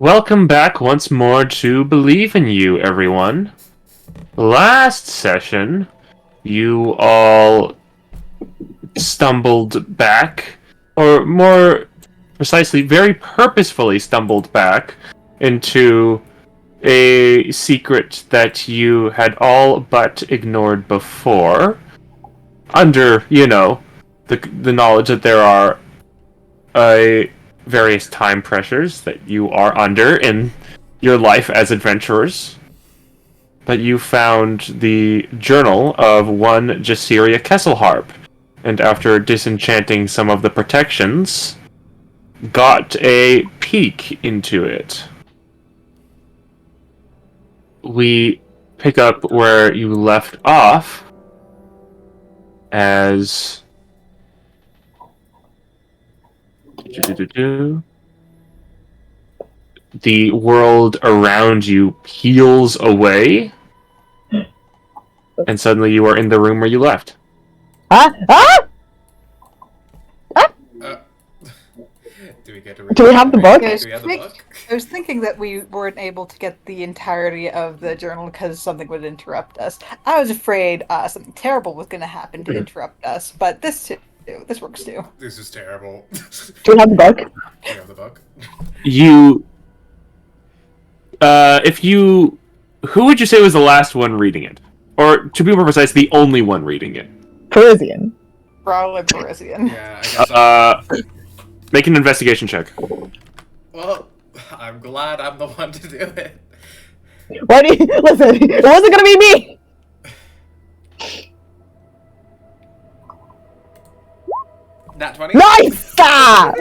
Welcome back once more to Believe in You, everyone. Last session, you all stumbled back, or more precisely, very purposefully stumbled back into a secret that you had all but ignored before, under, the knowledge that there are various time pressures that you are under in your life as adventurers. But you found the journal of one Jassyria Kesselharp, and after disenchanting some of the protections, got a peek into it. We pick up where you left off as the world around you peels away, and suddenly you are in the room where you left. Ah! Ah! Do we get to Do we have the book? Do we have the book? I was thinking that we weren't able to get the entirety of the journal because something would interrupt us. I was afraid something terrible was going to happen to interrupt us, but this works too. This is terrible. Do we have the book? Do we have the book? Who would you say was the last one reading it? Or, to be more precise, the only one reading it? Parisian. Probably Parisian. Yeah, I guess Make an investigation check. well, I'm glad I'm the one to do it. Why do you listen? It wasn't gonna be me. Nat 20? Nice! Ah!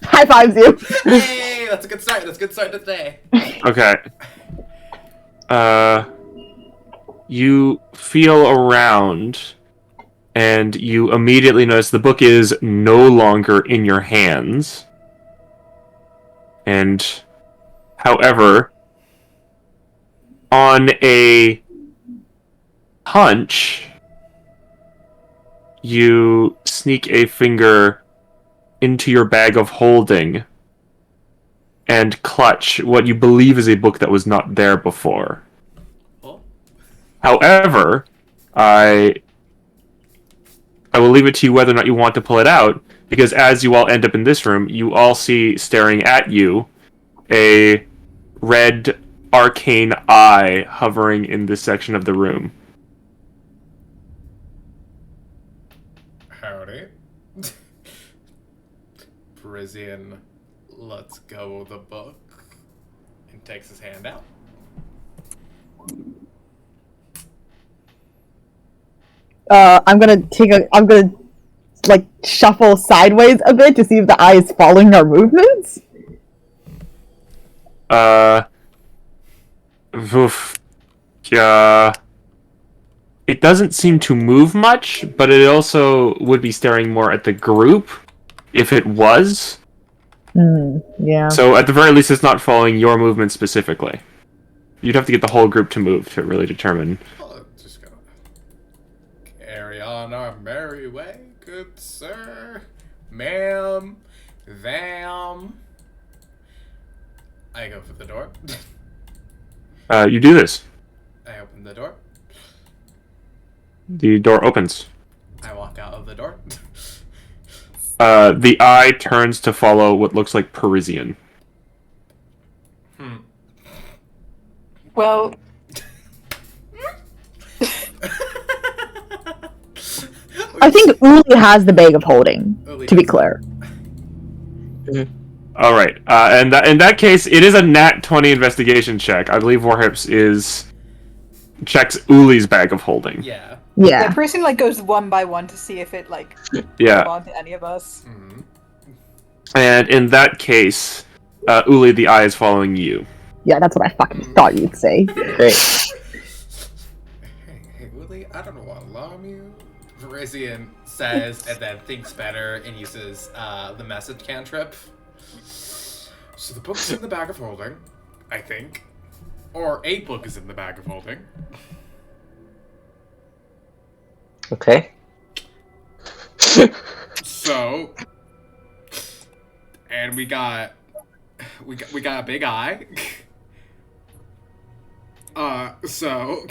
High fives you. Hey, that's a good start. That's a good start to the day. Okay. You feel around, and you immediately notice the book is no longer in your hands. And, however, on a hunch, you sneak a finger into your bag of holding and clutch what you believe is a book that was not there before. Oh. However, I will leave it to you whether or not you want to pull it out, because as you all end up in this room, you all see staring at you a red arcane eye hovering in this section of the room. Howdy. Parisian lets go of the book and takes his hand out. I'm gonna like shuffle sideways a bit to see if the eye is following our movements. Oof. It doesn't seem to move much, but it also would be staring more at the group if it was. Yeah. So at the very least, it's not following your movement specifically. You'd have to get the whole group to move to really determine. Well, just gonna carry on our merry way, good sir, ma'am, them. I go for the door. You do this. I open the door. The door opens. I walk out of the door. The eye turns to follow what looks like Parisian. Well, I think Uli has the bag of holding. Uli To be does. clear. All right, and in that case, it is a nat 20 investigation check. I believe Warhips checks Uli's bag of holding. Yeah. the Yeah. person goes one by one to see if it Yeah. hold on to any of us. Mm-hmm. And in that case, Uli, the eye is following you. Yeah, that's what I fucking thought you'd say. Great. Hey, Willie, I don't know what alarm you. Parisian says, and then thinks better and uses the message cantrip. So the book's in the bag of holding, I think. Or a book is in the bag of holding. Okay. So, and we got we got a big eye. So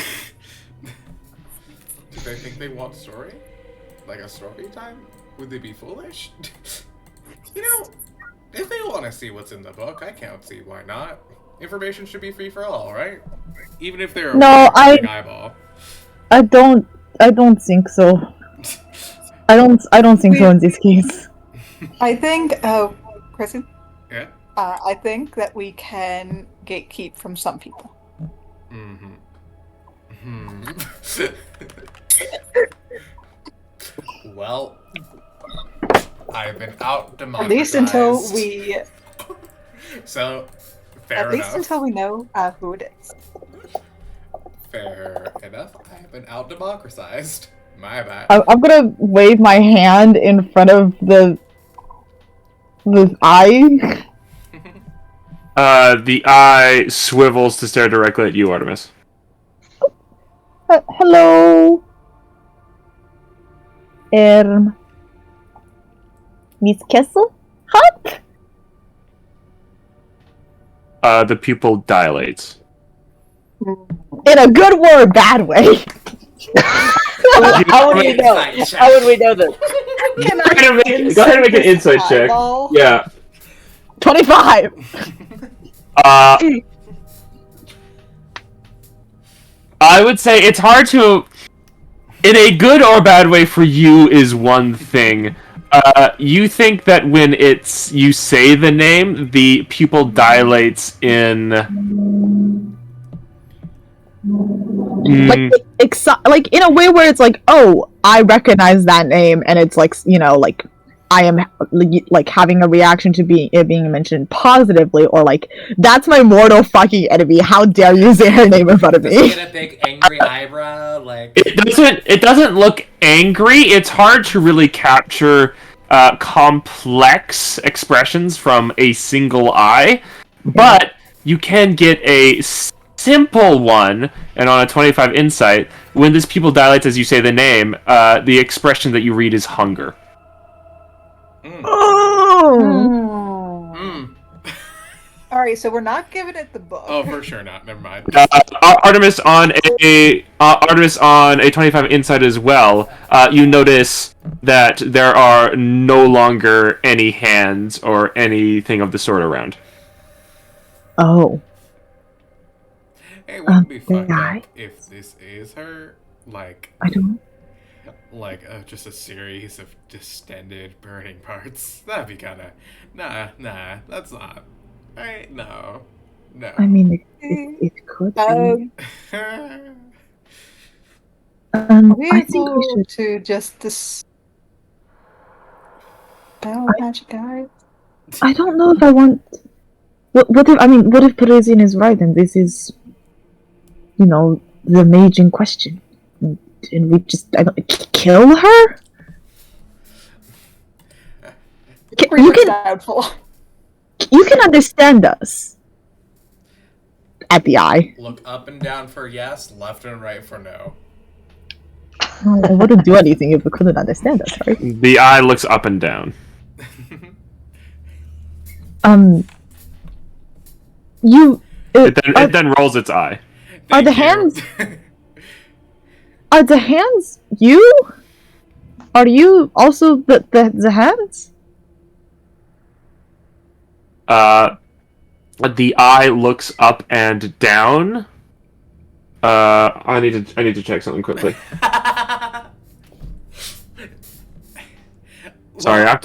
do they think they want story? Like a story time? Would they be foolish? You know, if they want to see what's in the book, I can't see why not. Information should be free for all, right? Even if they're No, a big eyeball. I don't think so. I don't think so in this case. I think, Kristen, Yeah? I think that we can gatekeep from some people. Mm-hmm. Well, I've been out democratized. At least until we, So, fair at enough. least until we know who it is. Fair enough. I've been out democratized. My bad. I'm gonna wave my hand in front of the eye. The eye swivels to stare directly at you, Artemis. Hello. Miss Kessel? Hot? The pupil dilates. In a good or bad way? How would we know? How would we know this? Can Go ahead and make an insight check. eyeball? Yeah. 25. I would say it's hard to, in a good or bad way for you is one thing. You think that when you say the name, the pupil dilates in... Like in a way where it's like, oh, I recognize that name, and it's like, you know, like I am like having a reaction to it being mentioned positively, or like that's my mortal fucking enemy. How dare you say her name in front of Does me? he get a big angry eyebrow? Like, It doesn't look angry. It's hard to really capture complex expressions from a single eye, but you can get a simple one. And on a 25 insight, when this pupil dilates as you say the name, the expression that you read is hunger. Oh. mm. Alright, so we're not giving it the book. Oh, for sure not. Never mind. Artemis on a 25 insight as well. You notice that there are no longer any hands or anything of the sort around. Oh. It wouldn't be fucked yeah. up if this is her. Like, I don't. just a series of distended burning parts. That'd be kind of... Nah, that's not... Right? No. I mean, it could be. We I think we should. to just dispel magic eyes. I don't know if I want. What if Parisian is right and this is, you know, the mage in question, and we just kill her? You can Doubtful. you can understand us. At the eye. Look up and down for yes, left and right for no. I wouldn't do anything if we couldn't understand us, right? The eye looks up and down. It then rolls its eye. Are the hands? Are the hands you? Are you also the hands? The eye looks up and down. I need to check something quickly. Sorry, I have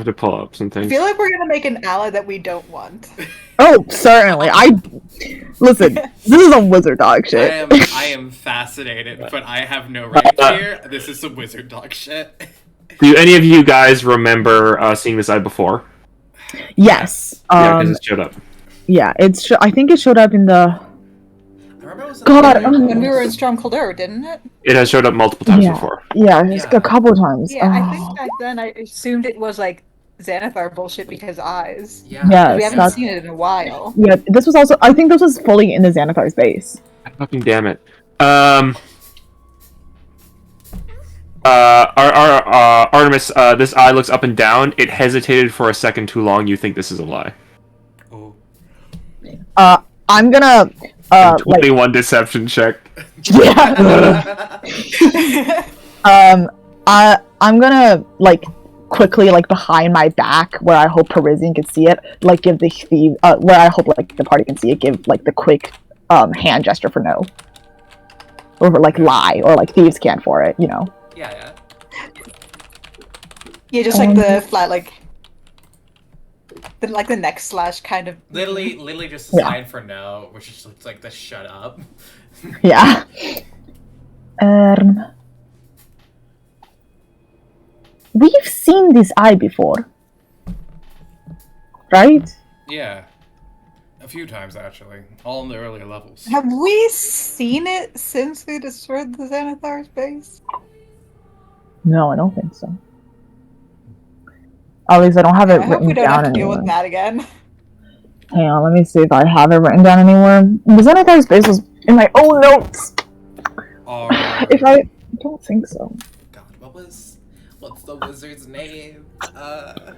to pull up some I things. feel like we're gonna make an ally that we don't want. Oh, certainly. Listen. This is some wizard dog shit. I am fascinated, but I have no right here. This is some wizard dog shit. Do any of you guys remember seeing this eye before? Yes. Yeah, because it showed up. Yeah, I think it showed up in the. I remember it was God, When we were in Storm Calder, didn't it? It has showed up multiple times before. Yeah, it's Yeah. a couple times. Yeah, I Oh. think back then I assumed it was like Xanathar bullshit because eyes. Yeah. Yes, We haven't that's- seen it in a while. Yeah, this was also. I think this was fully in the Xanathar's base. Fucking damn it. Artemis, this eye looks up and down. It hesitated for a second too long. You think this is a lie. Ooh. I'm gonna like 21 deception check. yeah. I'm gonna like quickly like behind my back where I hope Parisian can see it, like give the thief where I hope like the party can see it, give like the quick hand gesture for no. Or like lie, or like thieves can't for it, you know. Yeah. Yeah, just like the flat, like the neck slash kind of. Literally just a Yeah. sign for no, which just looks like the shut up. Yeah. We've seen this eye before. Right? Yeah. A few times, actually. All in the earlier levels. Have we seen it since we destroyed the Xanathar's base? No, I don't think so. At least I don't have it I hope written we don't down have to deal anywhere. with that again. Hang on, let me see if I have it written down anywhere. The Xanathar's base was in my own notes. Or... If I don't think so. God, what's the wizard's name? The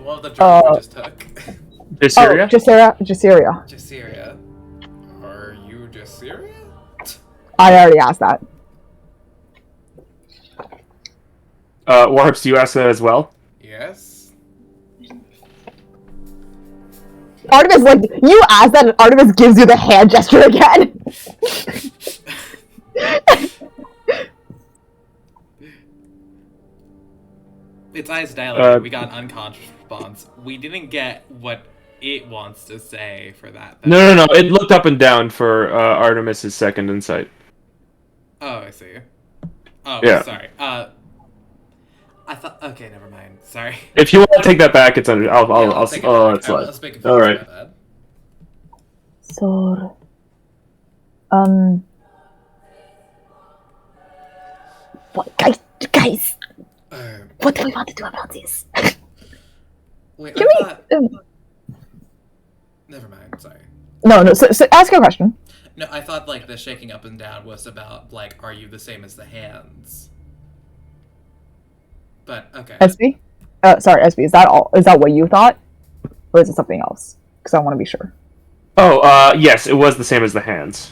one with the journal we just took. Jassyria? Oh, Jassyria. Jassyria. Are you Jassyria? I already asked that. Warhips, do you ask that as well? Yes. Artemis, like, you ask that and Artemis gives you the hand gesture again. Its eyes dilated. We got an unconscious response. We didn't get what it wants to say for that. No. It looked up and down for Artemis's second insight. Oh, I see. Oh, Yeah. sorry. I thought. Okay, never mind. Sorry. If you want to take that back, it's under. I'll take it oh, back. it's I like. was a bit confused All right. about that. So, what, guys, what do we want to do about this? Wait, Can I thought. we? Never mind. Sorry. No. So ask your question. No, I thought like the shaking up and down was about like, are you the same as the hands? But okay. SB? Sorry, SB. Is that all? Is that what you thought, or is it something else? Because I want to be sure. Oh, yes, it was the same as the hands.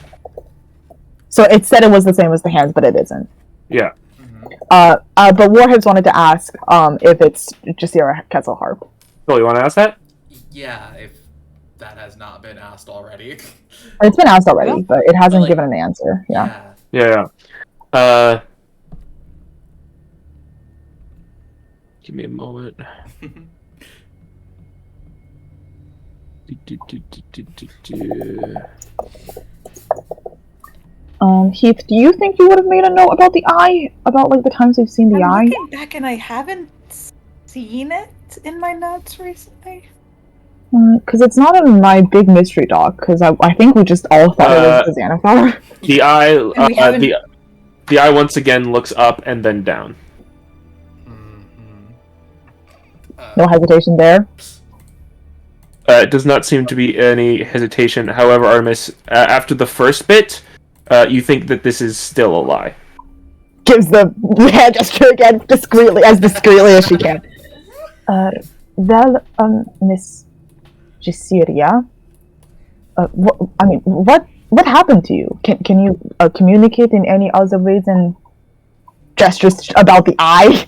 So it said it was the same as the hands, but it isn't. Yeah. Mhm. But Warhips wanted to ask if it's Jasira Kesselharp. Phil, you want to ask that? Yeah, if that has not been asked already. It's been asked already, but it hasn't like- given an answer. Yeah. Yeah. Give me a moment. Heath, do you think you would have made a note about the eye? About like the times we've seen the I'm eye? looking back and I haven't seen it in my notes recently. Because it's not in my big mystery doc. Because I think we just all thought it was the Xanathar. The eye, we haven't- the eye once again looks up and then down. Mhm. No hesitation there. It does not seem to be any hesitation. However, Artemis, after the first bit, you think that this is still a lie. Gives the hand gesture again, discreetly as she can. Well, Miss Jassyria, what happened to you? Can you communicate in any other ways than gestures about the eye?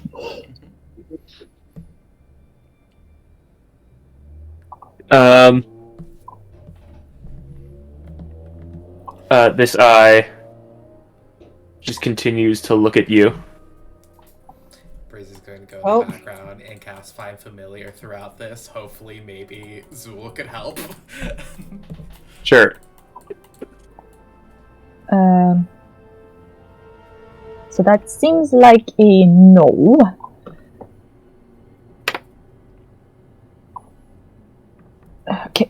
This eye just continues to look at you. Braze is going to go Oh. in the background and cast Find Familiar throughout this. Hopefully, maybe Zool could help. Sure. So that seems like a no.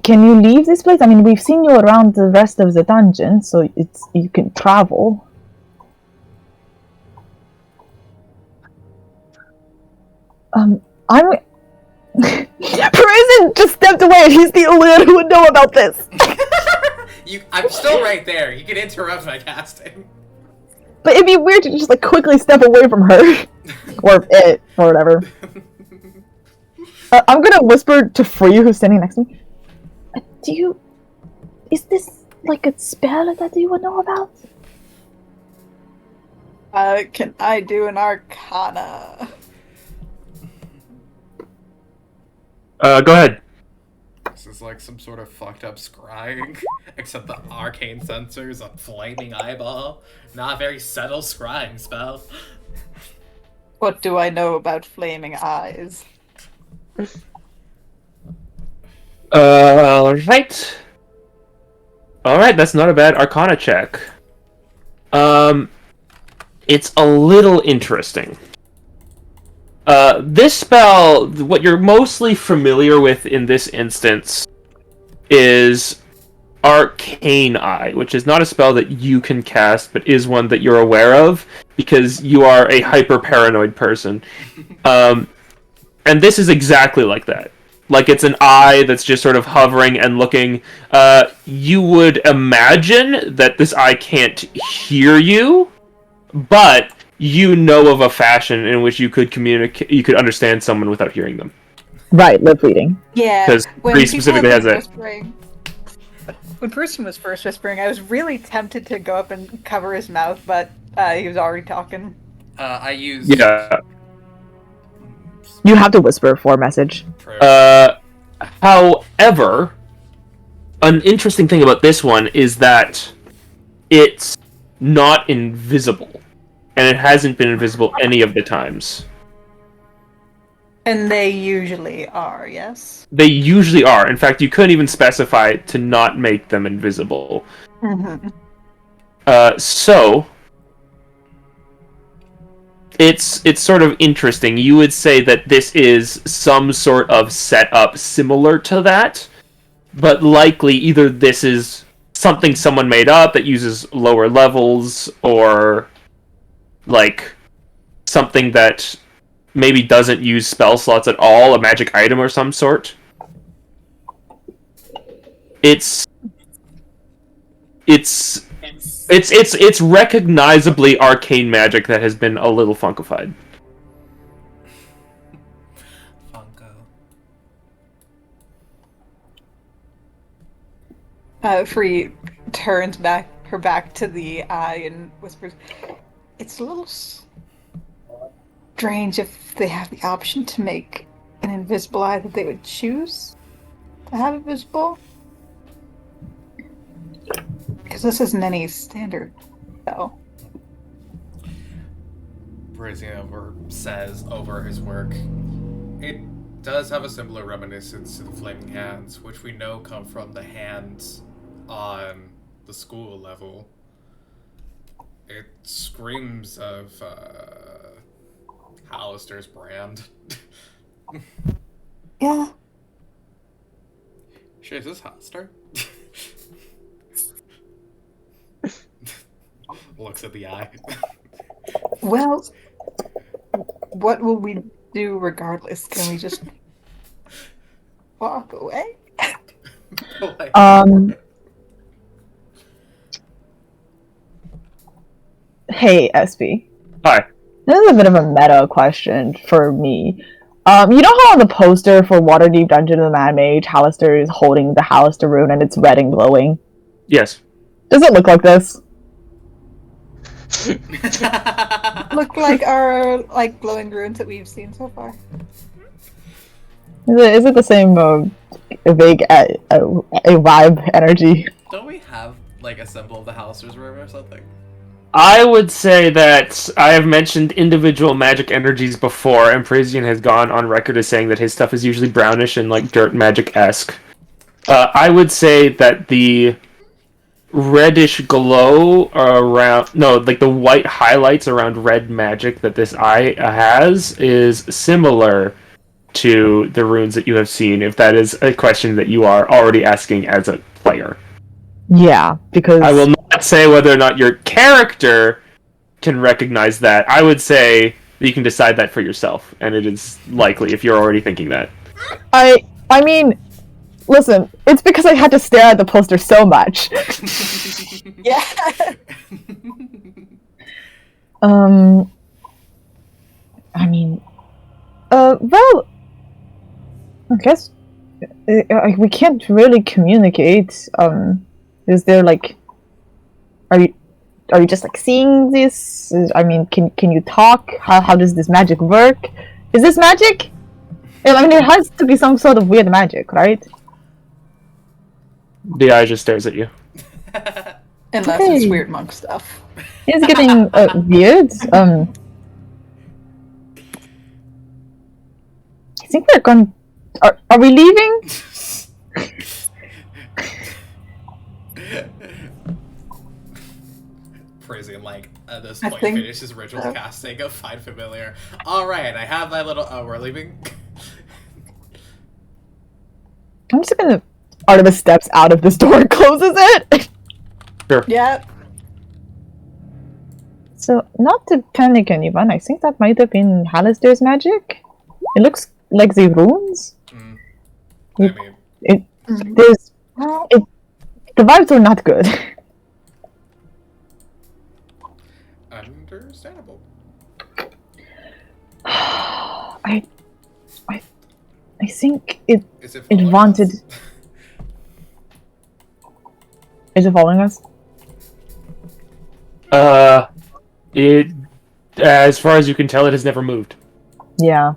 Can you leave this place? I mean, we've seen you around the rest of the dungeon, so you can travel. I'm. Prison just stepped away, and he's the only one who would know about this. I'm still right there. You can interrupt my casting. But it'd be weird to just like quickly step away from her, or it, or whatever. I'm gonna whisper to Free, who's standing next to me. Is this like a spell that you would know about? Can I do an Arcana? Go ahead. This is like some sort of fucked up scrying, except the arcane sensor's a flaming eyeball. Not a very subtle scrying spell. What do I know about flaming eyes? Alright. Alright, that's not a bad Arcana check. It's a little interesting. This spell, what you're mostly familiar with in this instance is Arcane Eye, which is not a spell that you can cast, but is one that you're aware of, because you are a hyper-paranoid person. And this is exactly like that. Like, it's an eye that's just sort of hovering and looking. You would imagine that this eye can't hear you, but you know of a fashion in which you could communicate, you could understand someone without hearing them. Right, lip reading. Yeah, Because when Bree people specifically have has been it. whispering- When Person was first whispering, I was really tempted to go up and cover his mouth, but he was already talking. I use Yeah. You have to whisper for a message. However, an interesting thing about this one is that it's not invisible. And it hasn't been invisible any of the times. And they usually are, yes? They usually are. In fact, you couldn't even specify to not make them invisible. Mm-hmm. So it's sort of interesting. You would say that this is some sort of setup similar to that, but likely either this is something someone made up that uses lower levels, or like something that maybe doesn't use spell slots at all, a magic item or some sort. It's recognizably arcane magic that has been a little funkified. Funko. Free turns her back to the eye and whispers, "It's a little strange if they have the option to make an invisible eye that they would choose to have invisible. Because this isn't any standard, though." Brazier says over his work, "It does have a similar reminiscence to the Flaming Hands, which we know come from the hands on the school level. It screams of Hallister's brand." Yeah. Shit, is this Hallister? Looks at the eye. Well, what will we do regardless? Can we just walk away? Hey, SB. Hi. This is a bit of a meta question for me. You know how on the poster for Waterdeep Dungeon of the Mad Mage, Hallister is holding the Hallister rune and it's red and glowing? Yes. Does it look like this? Look like our glowing runes that we've seen so far. Is it the same vague a vibe energy? Don't we have like a symbol of the Hallister's room or something? I would say that I have mentioned individual magic energies before, and Parisian has gone on record as saying that his stuff is usually brownish and like dirt magic-esque. I would say that the reddish glow around, the white highlights around red magic that this eye has is similar to the runes that you have seen, if that is a question that you are already asking as a player. Yeah, because I will not say whether or not your character can recognize that. I would say that you can decide that for yourself, and it is likely if you're already thinking that. I mean, listen, it's because I had to stare at the poster so much. Yeah. Um, I mean, well, I guess we can't really communicate. Is there like, are you just like seeing this? I mean, can you talk? How does this magic work? Is this magic? I mean, it has to be some sort of weird magic, right? The eye just stares at you. Unless it's Okay. weird monk stuff. It's getting weird. I think we're going. Are we leaving? Praising, like, at this I point, think- finishes ritual casting of Find Familiar. Alright, I have my little. Oh, we're leaving? I'm just gonna. Artemis steps out of this door and closes it. Yeah. So, not to panic anyone, I think that might have been Hallister's magic. It looks like the runes. Mm. I mean, There's Well, the vibes are not good. understandable. I think it Is it It following wanted- us? is it following us. It, as far as you can tell, it has never moved. Yeah.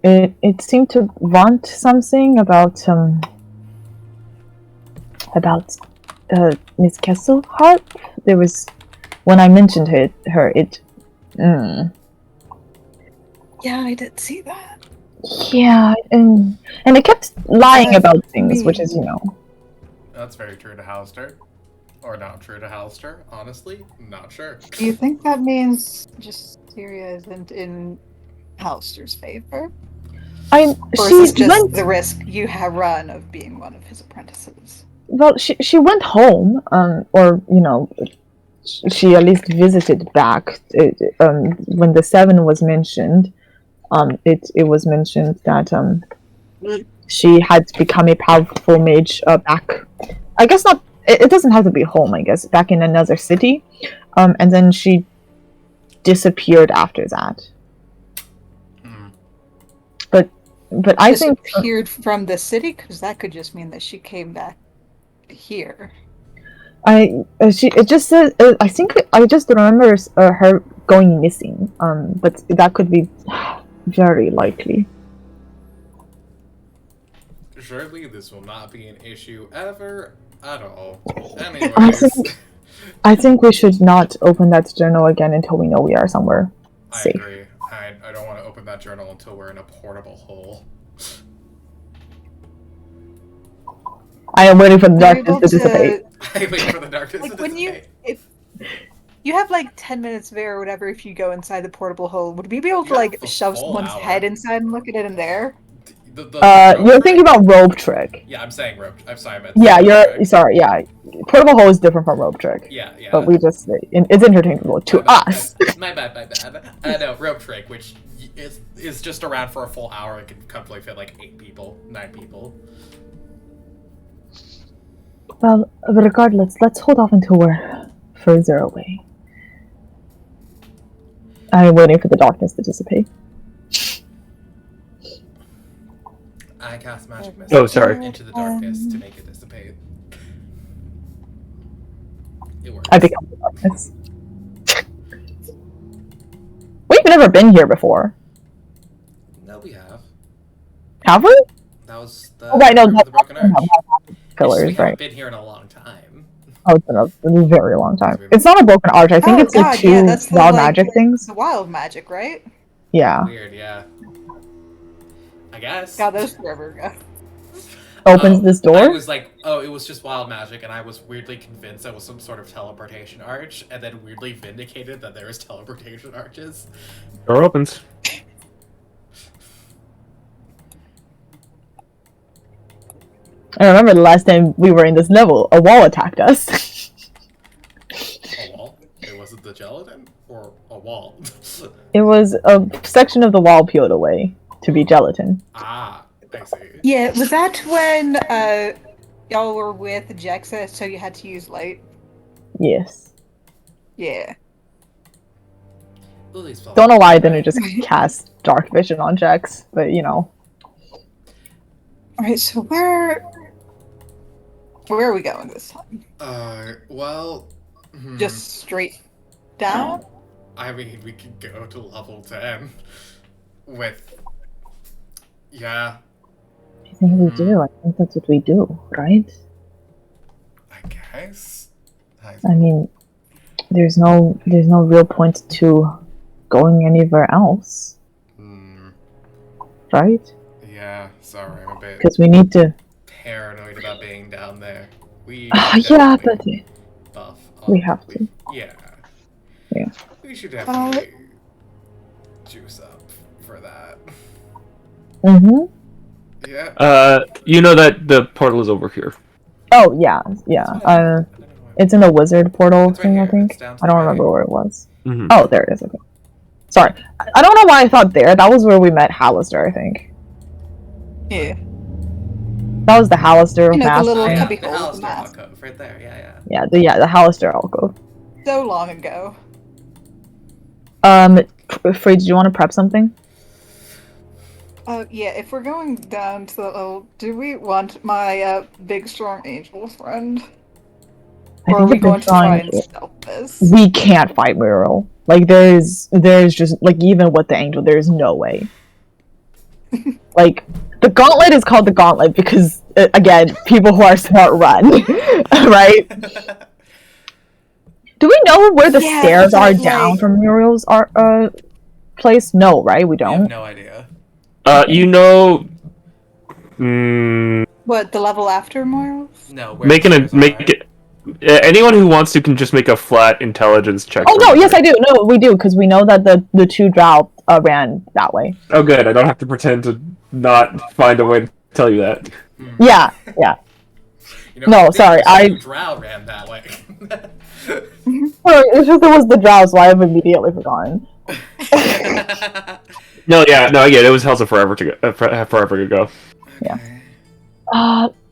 It seemed to want something about Miss Kesselharp. There was when I mentioned her. yeah, I did see that. Yeah, and it kept lying about things, which is That's very true to Halster. Or not true to Halster, honestly. Not sure. Do you think that means just Syria isn't in Halster's favor? Or is this she just went the risk you have run of being one of his apprentices? well. She went home, or she at least visited back. When the seven was mentioned, it was mentioned that she had become a powerful mage back. I guess not. It doesn't have to be home. I guess back in another city, and then she disappeared after that. Hmm. But I think Disappeared from the city, because that could just mean that she came back here. it just says I think I just remember her going missing. But that could be very likely. Surely this will not be an issue ever at all. I Anyways, think we should not open that journal again until we know we are somewhere I safe. agree. I don't want to open that journal until we're in a portable hole. I am waiting for the You're darkness to dissipate. I wait for the darkness to Like when you, dissipate. if you have like 10 minutes there or whatever, if you go inside the portable hole, would we be able to You have like a shove full someone's hour. head inside and look at it in there? You're thinking about rope trick. Yeah, I'm saying rope. I'm sorry, I meant Yeah, rope you're trick. sorry. Yeah, portable hole is different from rope trick. Yeah, yeah. But we just it's interchangeable to us. My bad. No, rope trick, which is just around for a full hour. It could comfortably fit like 8 people, 9 people. Well, regardless, let's hold off until we're further away. I'm waiting for the darkness to dissipate. I cast magic mist Oh, sorry. into the darkness to make it dissipate. It works. I become the darkness. We've never been here before, No, we have. have we? That was the, Oh, right, no, the Broken Arch. no, We pillars, haven't right? been here in a long time. Oh, it's been a very long time. It's not a broken arch. I think Oh, it's like God, two yeah, that's the, wild like- magic things. The wild magic, right? Yeah, Weird, yeah. I guess. God, those forever ago. opens this I door. was like, oh, it was just wild magic, and I was weirdly convinced that was some sort of teleportation arch, and then weirdly vindicated that there was teleportation arches. Door opens. I remember the last time we were in this level, a wall attacked us. A wall? It wasn't the gelatin? Or a wall? It was a section of the wall peeled away to be gelatin. Ah, I see. Yeah, was that when y'all were with Jexa, so you had to use light? Yes. Yeah. Lily's felt Don't know why I didn't just cast Dark Vision on Jax, but you know. Alright, so where are we going this time? Well, Just straight down? I mean, we could go to level 10 with. Yeah, I think we do. I think that's what we do, right? I guess. I mean, there's no real point to going anywhere else, right? Yeah, sorry, I'm a bit Because we need to. paranoid about being down there. We Yeah, but buff we have to. Yeah. Yeah. We should definitely juice up for that. Mhm. Yeah. You know that the portal is over here. Oh yeah. It's in the wizard portal It's right thing, I here. think. It's down to I don't the remember right. where it was. Mhm. Oh, there it is. Okay. Sorry, I don't know why I thought there. That was where we met Hallister, I think. Yeah. That was the Hallister You know, the mask. little thing. cubby The hole with the Alistair mask. alcove, right there. Yeah. The Hallister alcove. So long ago. Free, did you want to prep something? Yeah, if we're going down to the level, do we want my big strong angel friend? Or are we going to try and stealth this? We can't fight Muriel. Like there's just like even with the angel, there's no way. Like the gauntlet is called the gauntlet because again, people who are smart run, right? Do we know where the Yeah, stairs are because, down like- from Muriel's place? No, right? We We have don't. no idea. You know. What, the level after Morals? No. Where the stairs Make are. it. Anyone who wants to can just make a flat intelligence check. Oh for no, me. yes I do. No, we do because we know that the two drow ran that way. Oh, good. I don't have to pretend to not find a way to tell you that. Yeah. You know, No, I think sorry, the Drow ran that way. Sorry, it's just it was the drow, so I have immediately forgotten. No, yeah, no, I get it. It was Helsa forever to go, forever ago.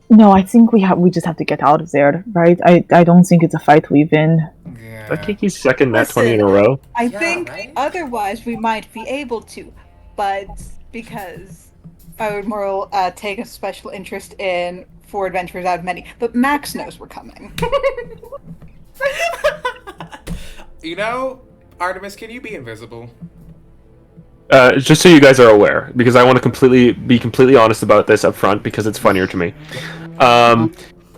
No, I think we just have to get out of there, right? I don't think it's a fight we win. Yeah. I think he's second net 20 in a Listen. row. I Yeah, think right? otherwise we might be able to, but because I would more take a special interest in four adventurers out of many. But Max knows we're coming. You know, Artemis, can you be invisible? Just so you guys are aware, because I want to be completely honest about this up front, because it's funnier to me.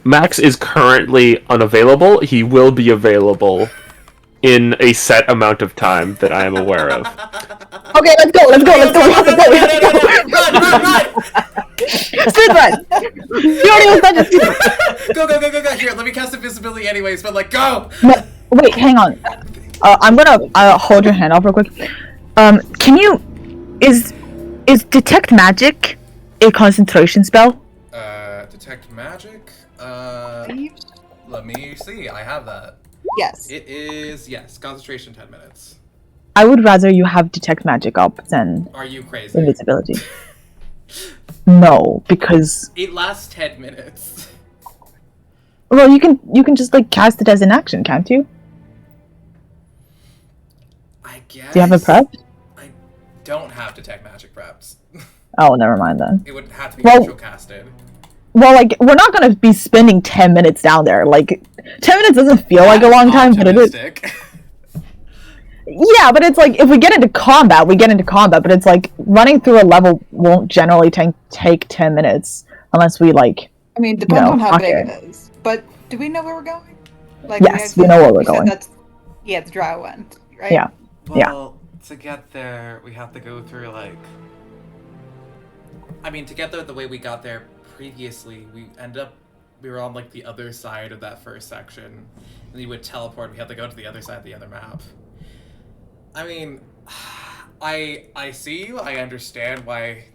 Max is currently unavailable. He will be available in a set amount of time that I am aware of. Okay, let's go. We have to go. Run! Speed run. You already was such a speed run. Go! Here, let me cast invisibility anyways, but like, go! No, wait, hang on. I'm gonna hold your hand up real quick. Can you? Is detect magic a concentration spell? Detect magic? Let me see, I have that. Yes. It is, yes, concentration 10 minutes. I would rather you have detect magic up than Are you crazy? invisibility. No, because It lasts 10 minutes. well, you can just like cast it as an action, can't you? I guess. Do you have a prep? I don't have detect magic preps. Oh, never mind then. It would have to be Well- ritual casted. Well, like we're not gonna be spending 10 minutes down there. Like 10 minutes doesn't feel like a long time, but it is. Optimistic. Yeah, but it's like if we get into combat, we get into combat. But it's like running through a level won't generally take 10 minutes unless we like. I mean, depends No, on how big okay. it is. But do we know where we're going? Like, Yes, we know where we're we said going. That's, yeah, the drow went, right? Yeah. Yeah. Well, to get there, we have to go through, like... I mean, to get there the way we got there previously, we were on, like, the other side of that first section. And you would teleport, we had to go to the other side of the other map. I mean, I see you, I understand why...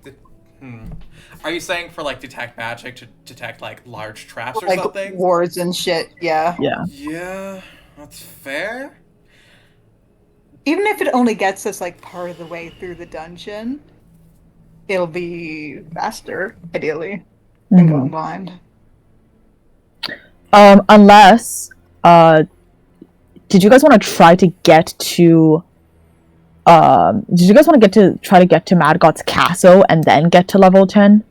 Are you saying for, like, detect magic to detect, like, large traps or Like something? wards and shit, yeah. Yeah. Yeah, that's fair. Even if it only gets us like part of the way through the dungeon, it'll be faster, ideally, than Mhm. going blind. Unless, did you guys want to try to get to Did you guys want to try to get to Mad God's castle and then get to level 10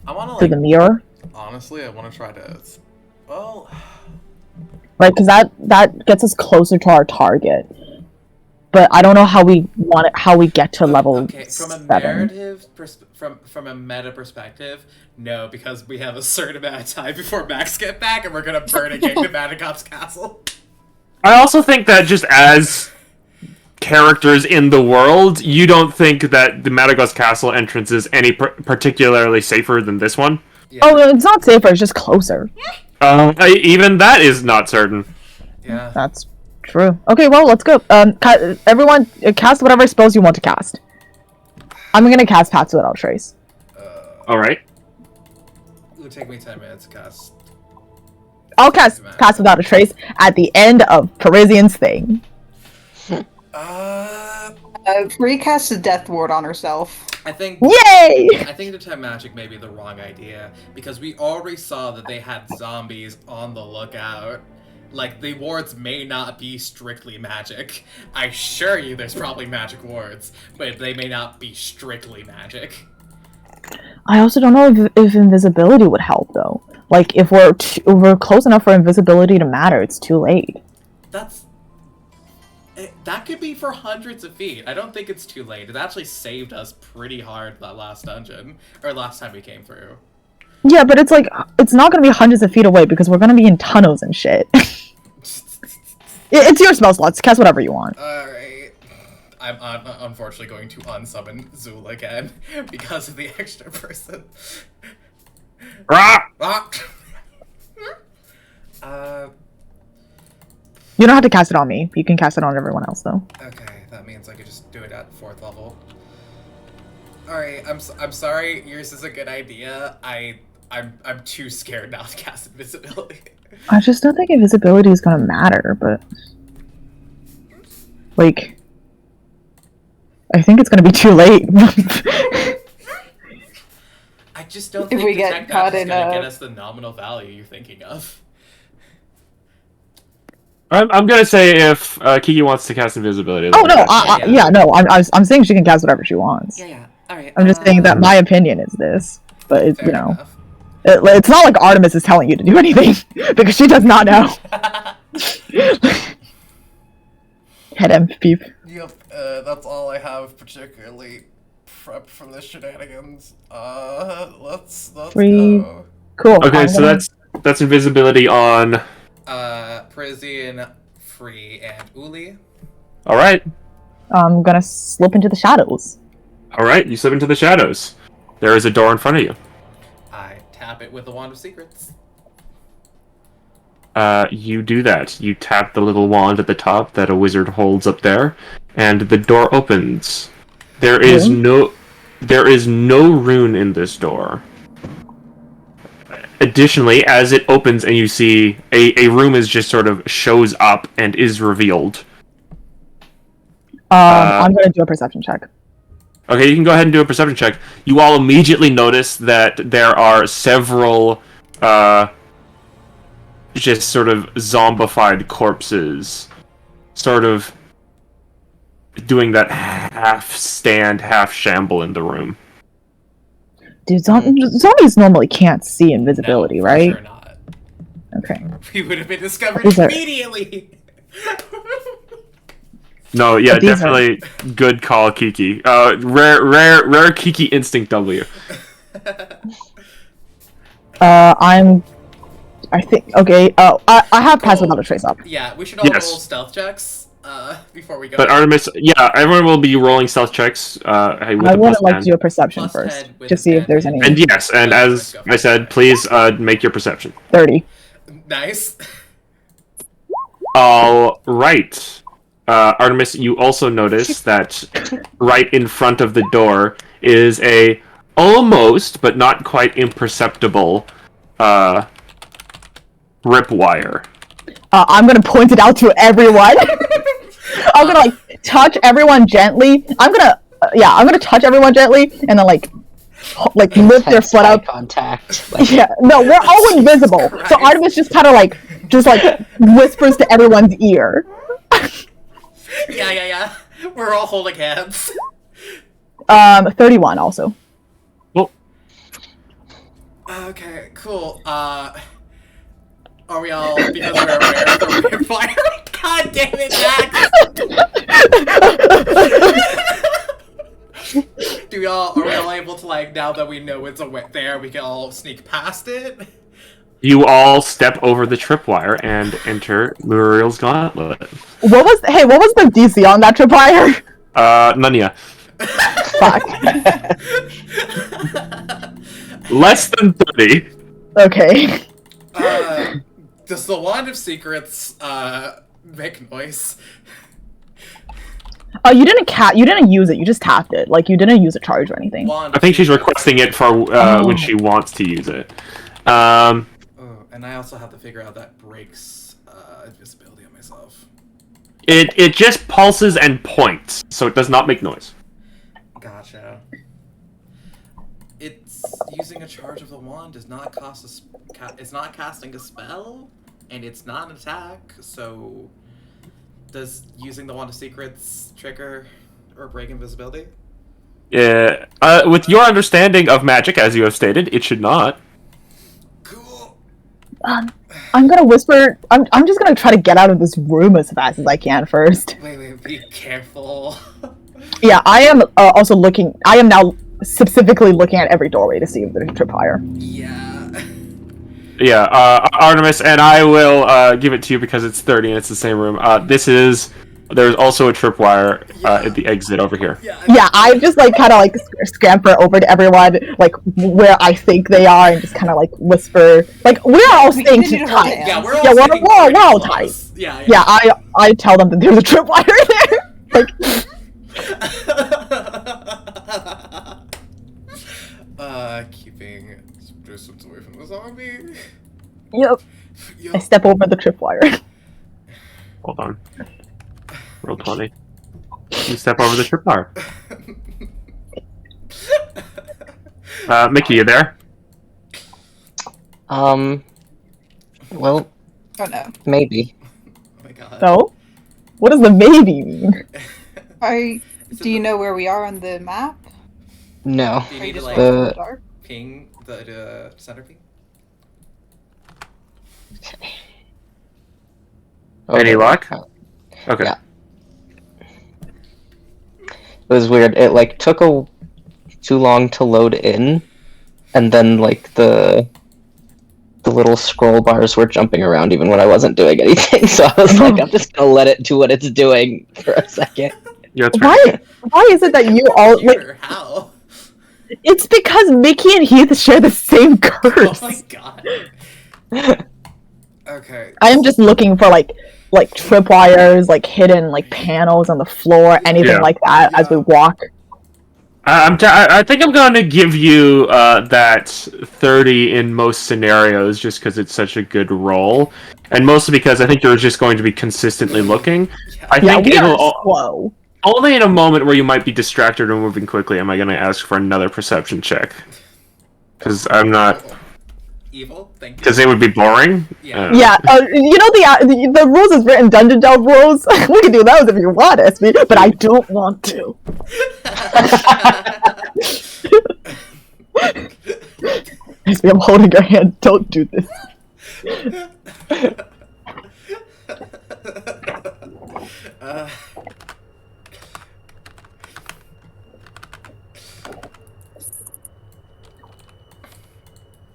I want to through the mirror? honestly, I want to try to. Well, Right, because that gets us closer to our target. But I don't know how we get to level okay. From a 7. narrative, from a meta perspective, no, because we have a certain amount of time before Max get back, and we're gonna burn a gang to Madagop's castle. I also think that just as characters in the world, you don't think that the Madagos Castle entrance is any particularly safer than this one? Yeah. Oh, it's not safer, it's just closer. Even that is not certain. Yeah. That's true. Okay, well, let's go. Everyone, cast whatever spells you want to cast. I'm gonna cast Paths Without Trace. Alright. It would take me 10 minutes to cast. I'll cast Paths Without a Trace at the end of Parisian's thing. Free casts a death ward on herself. I think. Yay! I think Detect Magic may be the wrong idea because we already saw that they had zombies on the lookout. Like, the wards may not be strictly magic. I assure you there's probably magic wards, but they may not be strictly magic. I also don't know if invisibility would help though. Like if we're close enough for invisibility to matter, it's too late. That could be for hundreds of feet. I don't think it's too late. It actually saved us pretty hard that last dungeon, or last time we came through. Yeah, but it's like, it's not gonna be hundreds of feet away because we're gonna be in tunnels and shit. It's your spell slots. Cast whatever you want. Alright. I'm unfortunately going to unsummon Zul again because of the extra person. Ah! You don't have to cast it on me. You can cast it on everyone else though. Okay, that means I could just do it at 4th level. Alright, I'm sorry, yours is a good idea. I'm too scared now to cast invisibility. I just don't think invisibility is gonna matter, but like, I think it's gonna be too late. I just don't If think we get Detect caught Magic is in gonna a- get us the nominal value you're thinking of. I'm gonna say if Kiki wants to cast invisibility. Oh no, Yeah. no, I'm saying she can cast whatever she wants. Yeah. Alright. I'm just saying that my opinion is this, but it, Fair you know, enough. it's not like Artemis is telling you to do anything because she does not know. Head M, peep. Yep, that's all I have particularly prepped from the shenanigans. Let's Free. go. Cool. Okay, I'm so gonna- that's invisibility on. Parisian, Free, and Uli. Alright. I'm gonna slip into the shadows. Alright, you slip into the shadows. There is a door in front of you. I tap it with the Wand of Secrets. You do that. You tap the little wand at the top that a wizard holds up there, and the door opens. There is no rune in this door. Additionally, as it opens and you see a room is just sort of shows up and is revealed. I'm gonna do a perception check. Okay, you can go ahead and do a perception check. You all immediately notice that there are several, just sort of zombified corpses, sort of doing that half stand, half shamble in the room. Dude, zombies normally can't see invisibility, No, for right? Sure not. Okay. We would have been discovered These are- immediately. No, yeah, But these definitely good call, Kiki. Rare Kiki instinct W. I think, okay, I have Pass Cool. Without a Trace up. Yeah, we should all Yes. roll stealth checks before we go. But Artemis, yeah, everyone will be rolling stealth checks. With I a would plus like 10. to do a perception Plus first, 10 with to see if there's any. And yes, and as I said, please make your perception. 30. Nice. All right, Artemis. You also notice that right in front of the door is a almost, but not quite imperceptible, rip wire. I'm gonna point it out to everyone. I'm gonna like touch everyone gently. I'm gonna touch everyone gently and then like lift their Intense foot eye up. contact. Like, Yeah, no, we're all invisible. So Artemis just kind of like whispers to everyone's ear. Yeah. We're all holding hands. 31 also. Okay, cool. Are we all, because we're aware of the fire? God damn it, Max! Are we all able to, like, now that we know it's there, we can all sneak past it? You all step over the tripwire and enter Muriel's Gauntlet. What was the DC on that tripwire? None yet. Fuck. Less than 30. Okay. Does the Wand of Secrets, make noise? Oh, you didn't use it. You just tapped it. Like, you didn't use a charge or anything. Wand I think she's Secrets. requesting it for when she wants to use it. Oh, and I also have to figure out that breaks, invisibility on myself. It just pulses and points, so it does not make noise. Gotcha. It's using a charge of the wand does not cost it's not casting a spell, and it's not an attack, so does using the Wand of Secrets trigger or break invisibility? Yeah. With your understanding of magic, as you have stated, it should not. Cool. I'm gonna whisper. I'm just gonna try to get out of this room as fast as I can first. Wait, be careful. Yeah, I am also looking. I am now specifically looking at every doorway to see if there's a tripwire. Yeah. Yeah, Artemis, and I will give it to you because it's 30 and it's the same room. There's also a tripwire at the exit over here. Yeah, I just like kind of like scamper over to everyone, like where I think they are, and just kind of like whisper, like we're all staying too tight. Yeah, we're all Yeah, sitting we're pretty all close. tight. Yeah. Yeah, I tell them that there's a tripwire there. Like, Keeping distance away from the zombie. yep. I step over the tripwire. Hold on. Roll 20. You step over the tripwire. Mickey, you there? Well, Oh no. maybe. Oh my god. So, what does the maybe mean? Do you know where we are on the map? No. Do you Are you need to, just like, going in the dark? ping the center ping? Any luck? Okay. Yeah. It was weird. It like took too long to load in, and then like the little scroll bars were jumping around even when I wasn't doing anything. So I was like, I'm just gonna let it do what it's doing for a second. Your turn. Why is it that you all like? Here, how? It's because Mickey and Heath share the same Oh curse. my god. Okay. I am just looking for like tripwires, like hidden like panels on the floor, anything Yeah. like that as we walk. I think I'm going to give you that 30 in most scenarios just because it's such a good roll. And mostly because I think you're just going to be consistently looking. I Yeah, think we are it'll slow. only in a moment where you might be distracted or moving quickly am I going to ask for another perception check. Because I'm not... Evil, thank you. Because it would be boring. Yeah. Yeah, you know the rules is written Dungeon Delve rules. We can do those if you want us, but I don't want to. I'm holding your hand. Don't do this.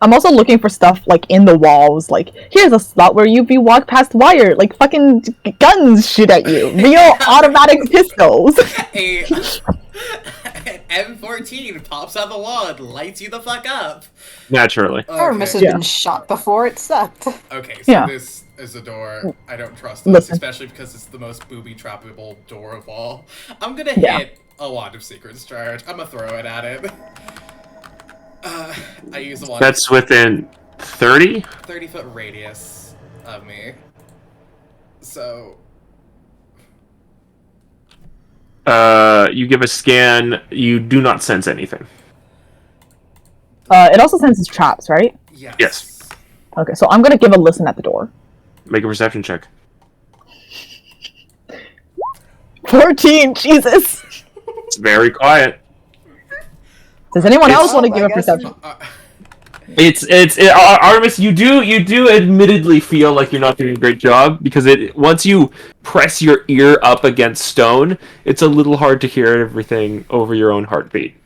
I'm also looking for stuff like in the walls. Like, here's a spot where you walk past wire. Like fucking guns shoot at you. Real automatic pistols. An M14 pops out the wall and lights you the fuck up. Naturally. Artemis has Yeah. been shot before, it sucked. Okay, so Yeah. this is a door. I don't trust this, Listen. especially because it's the most booby-trappable door of all. I'm gonna Yeah. hit a Wand of Secrets charge. I'm gonna throw it at it. I use a wand. That's within 30? 30-foot radius of me. So, You give a scan, you do not sense anything. It also senses traps, right? yes. Yes. Okay, so I'm gonna give a listen at the door. Make a perception check. 14, Jesus. It's very quiet. Does anyone It's- else want to give I a guess- perception? Artemis, you do admittedly feel like you're not doing a great job because once you press your ear up against stone, it's a little hard to hear everything over your own heartbeat.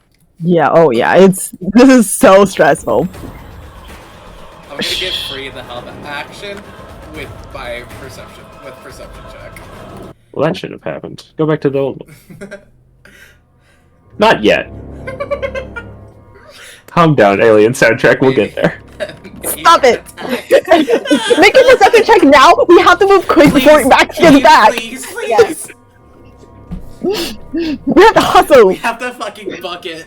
Yeah, oh yeah, this is so stressful. I'm gonna give free the helmet action with my perception check. Well, that shouldn't have happened. Go back to the old one. Not yet. Calm down, alien soundtrack. We'll get there. Stop it! Make a perception check now! We have to move quick before Max gets back! Please. Yes. We have to hustle! We have the fucking bucket.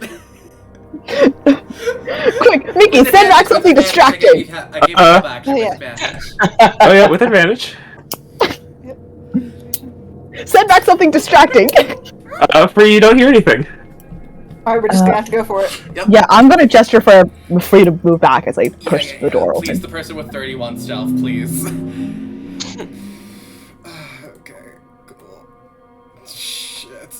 Quick, Mickey, send Max something distracting! I gave you help action Oh, with yeah. advantage. Oh yeah, with advantage. Send back something distracting! Free, you don't hear anything. Alright, we're just gonna have to go for it. Yep. Yeah, I'm gonna gesture for Free to move back as I push Yeah, the door Please, open. the person with 31 stealth, please. Okay, cool. Shit.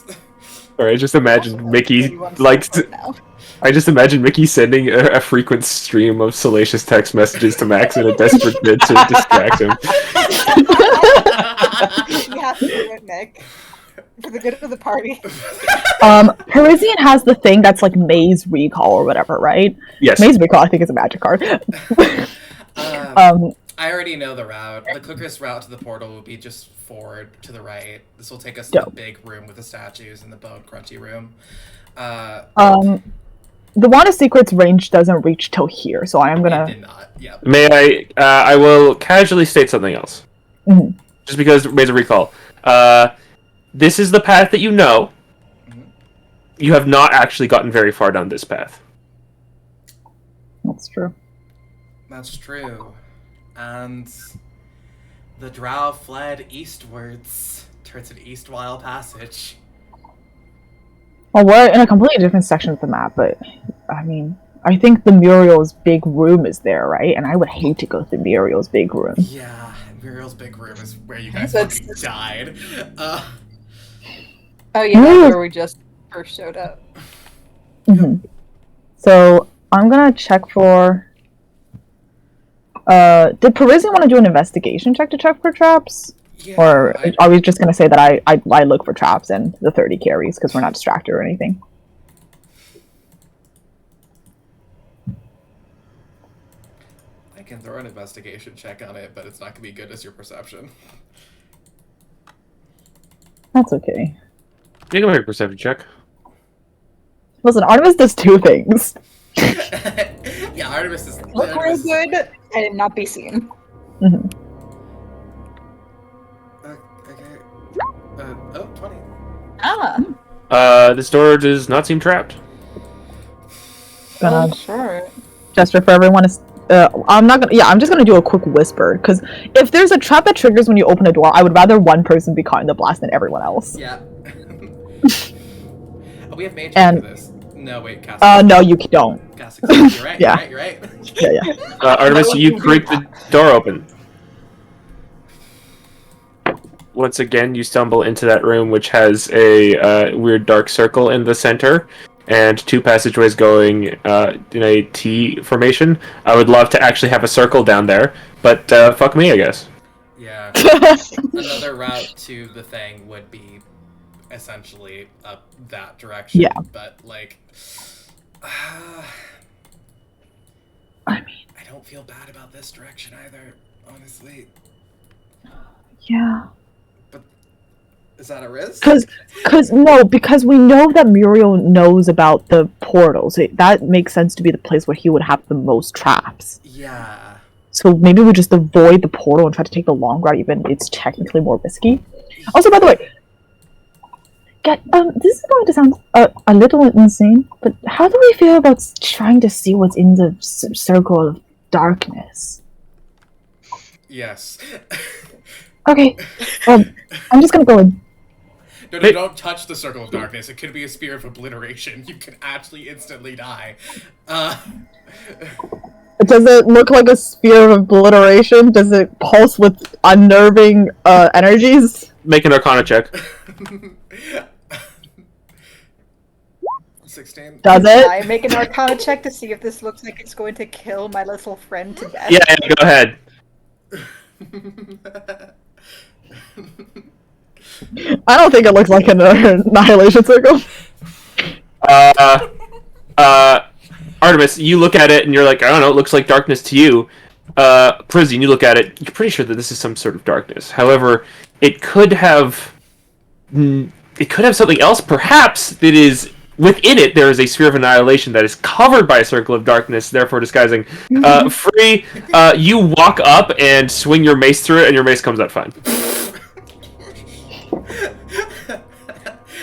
Or I just imagine Mickey Everyone's like. right now. I just imagine Mickey sending a frequent stream of salacious text messages to Max in a desperate bid to distract him. You have to do it, Nick. For the good of the party. Parisian has the thing that's like Maze Recall or whatever, right? Yes. Maze Recall, I think, is a magic card. I already know the route. The quickest route to the portal will be just forward to the right. This will take us to the Dope. big room with the statues and the bone crunchy room. The Wand of Secrets range doesn't reach till here, so I am It gonna. did not. Yep. May I will casually state something else. Mhm. Just because Maze of Recall. This is the path that you know. Mhm. You have not actually gotten very far down this path. That's true. That's true. And the drow fled eastwards towards an Eastwile passage. Well, we're in a completely different section of the map, but I mean, I think the Muriel's big room is there, right? And I would hate to go through Muriel's big room. Yeah, Muriel's big room is where you guys That's- fucking died. Oh yeah, that's where we just first showed up. So I'm gonna check for. Did Parisian want to do an investigation check to check for traps, yeah, or are we just gonna say that I look for traps and the 30 carries because we're not distracted or anything? I can throw an investigation check on it, but it's not gonna be good as your perception. That's okay. You can make a perception check. Listen, Artemis does two things. Yeah, Artemis is. Look real Artemis is good like- and not be seen. Mhm. Okay. Oh, 20. Ah. This door does not seem trapped. Gonna Sure. gesture for everyone is. I'm not gonna. Yeah, I'm just gonna do a quick whisper because if there's a trap that triggers when you open a door, I would rather one person be caught in the blast than everyone else. Yeah. Oh, we have mage And- for this. No, wait, Castle. No, you don't. Castle, you're right, Yeah. you're right. Yeah, yeah. Artemis, you break the door open. Once again, you stumble into that room, which has a weird dark circle in the center, and two passageways going in a T formation. I would love to actually have a circle down there, but fuck me, I guess. Yeah. Another route to the thing would be essentially up that direction. Yeah. But, like, I mean, I don't feel bad about this direction either, honestly. yeah. Is that a risk? Because we know that Muriel knows about the portals. That makes sense to be the place where he would have the most traps. Yeah. So maybe we just avoid the portal and try to take the long route, even it's technically more risky. Also, by the way, this is going to sound a little insane, but how do we feel about trying to see what's in the circle of darkness? Yes. Okay, I'm just gonna go in. No, Hey. don't touch the circle of darkness. It could be a spear of obliteration. You can actually instantly die. Does it look like a sphere of obliteration? Does it pulse with unnerving energies? Make an Arcana check. 16. Does it? I make an Arcana check to see if this looks like it's going to kill my little friend to death. Yeah, go ahead. I don't think it looks like an annihilation circle. Artemis, you look at it and you're like, I don't know, it looks like darkness to you. Prison, you look at it, you're pretty sure that this is some sort of darkness. However, it could have something else, perhaps, that is within it. There is a sphere of annihilation that is covered by a circle of darkness, therefore disguising. Free, you walk up and swing your mace through it, and your mace comes out fine.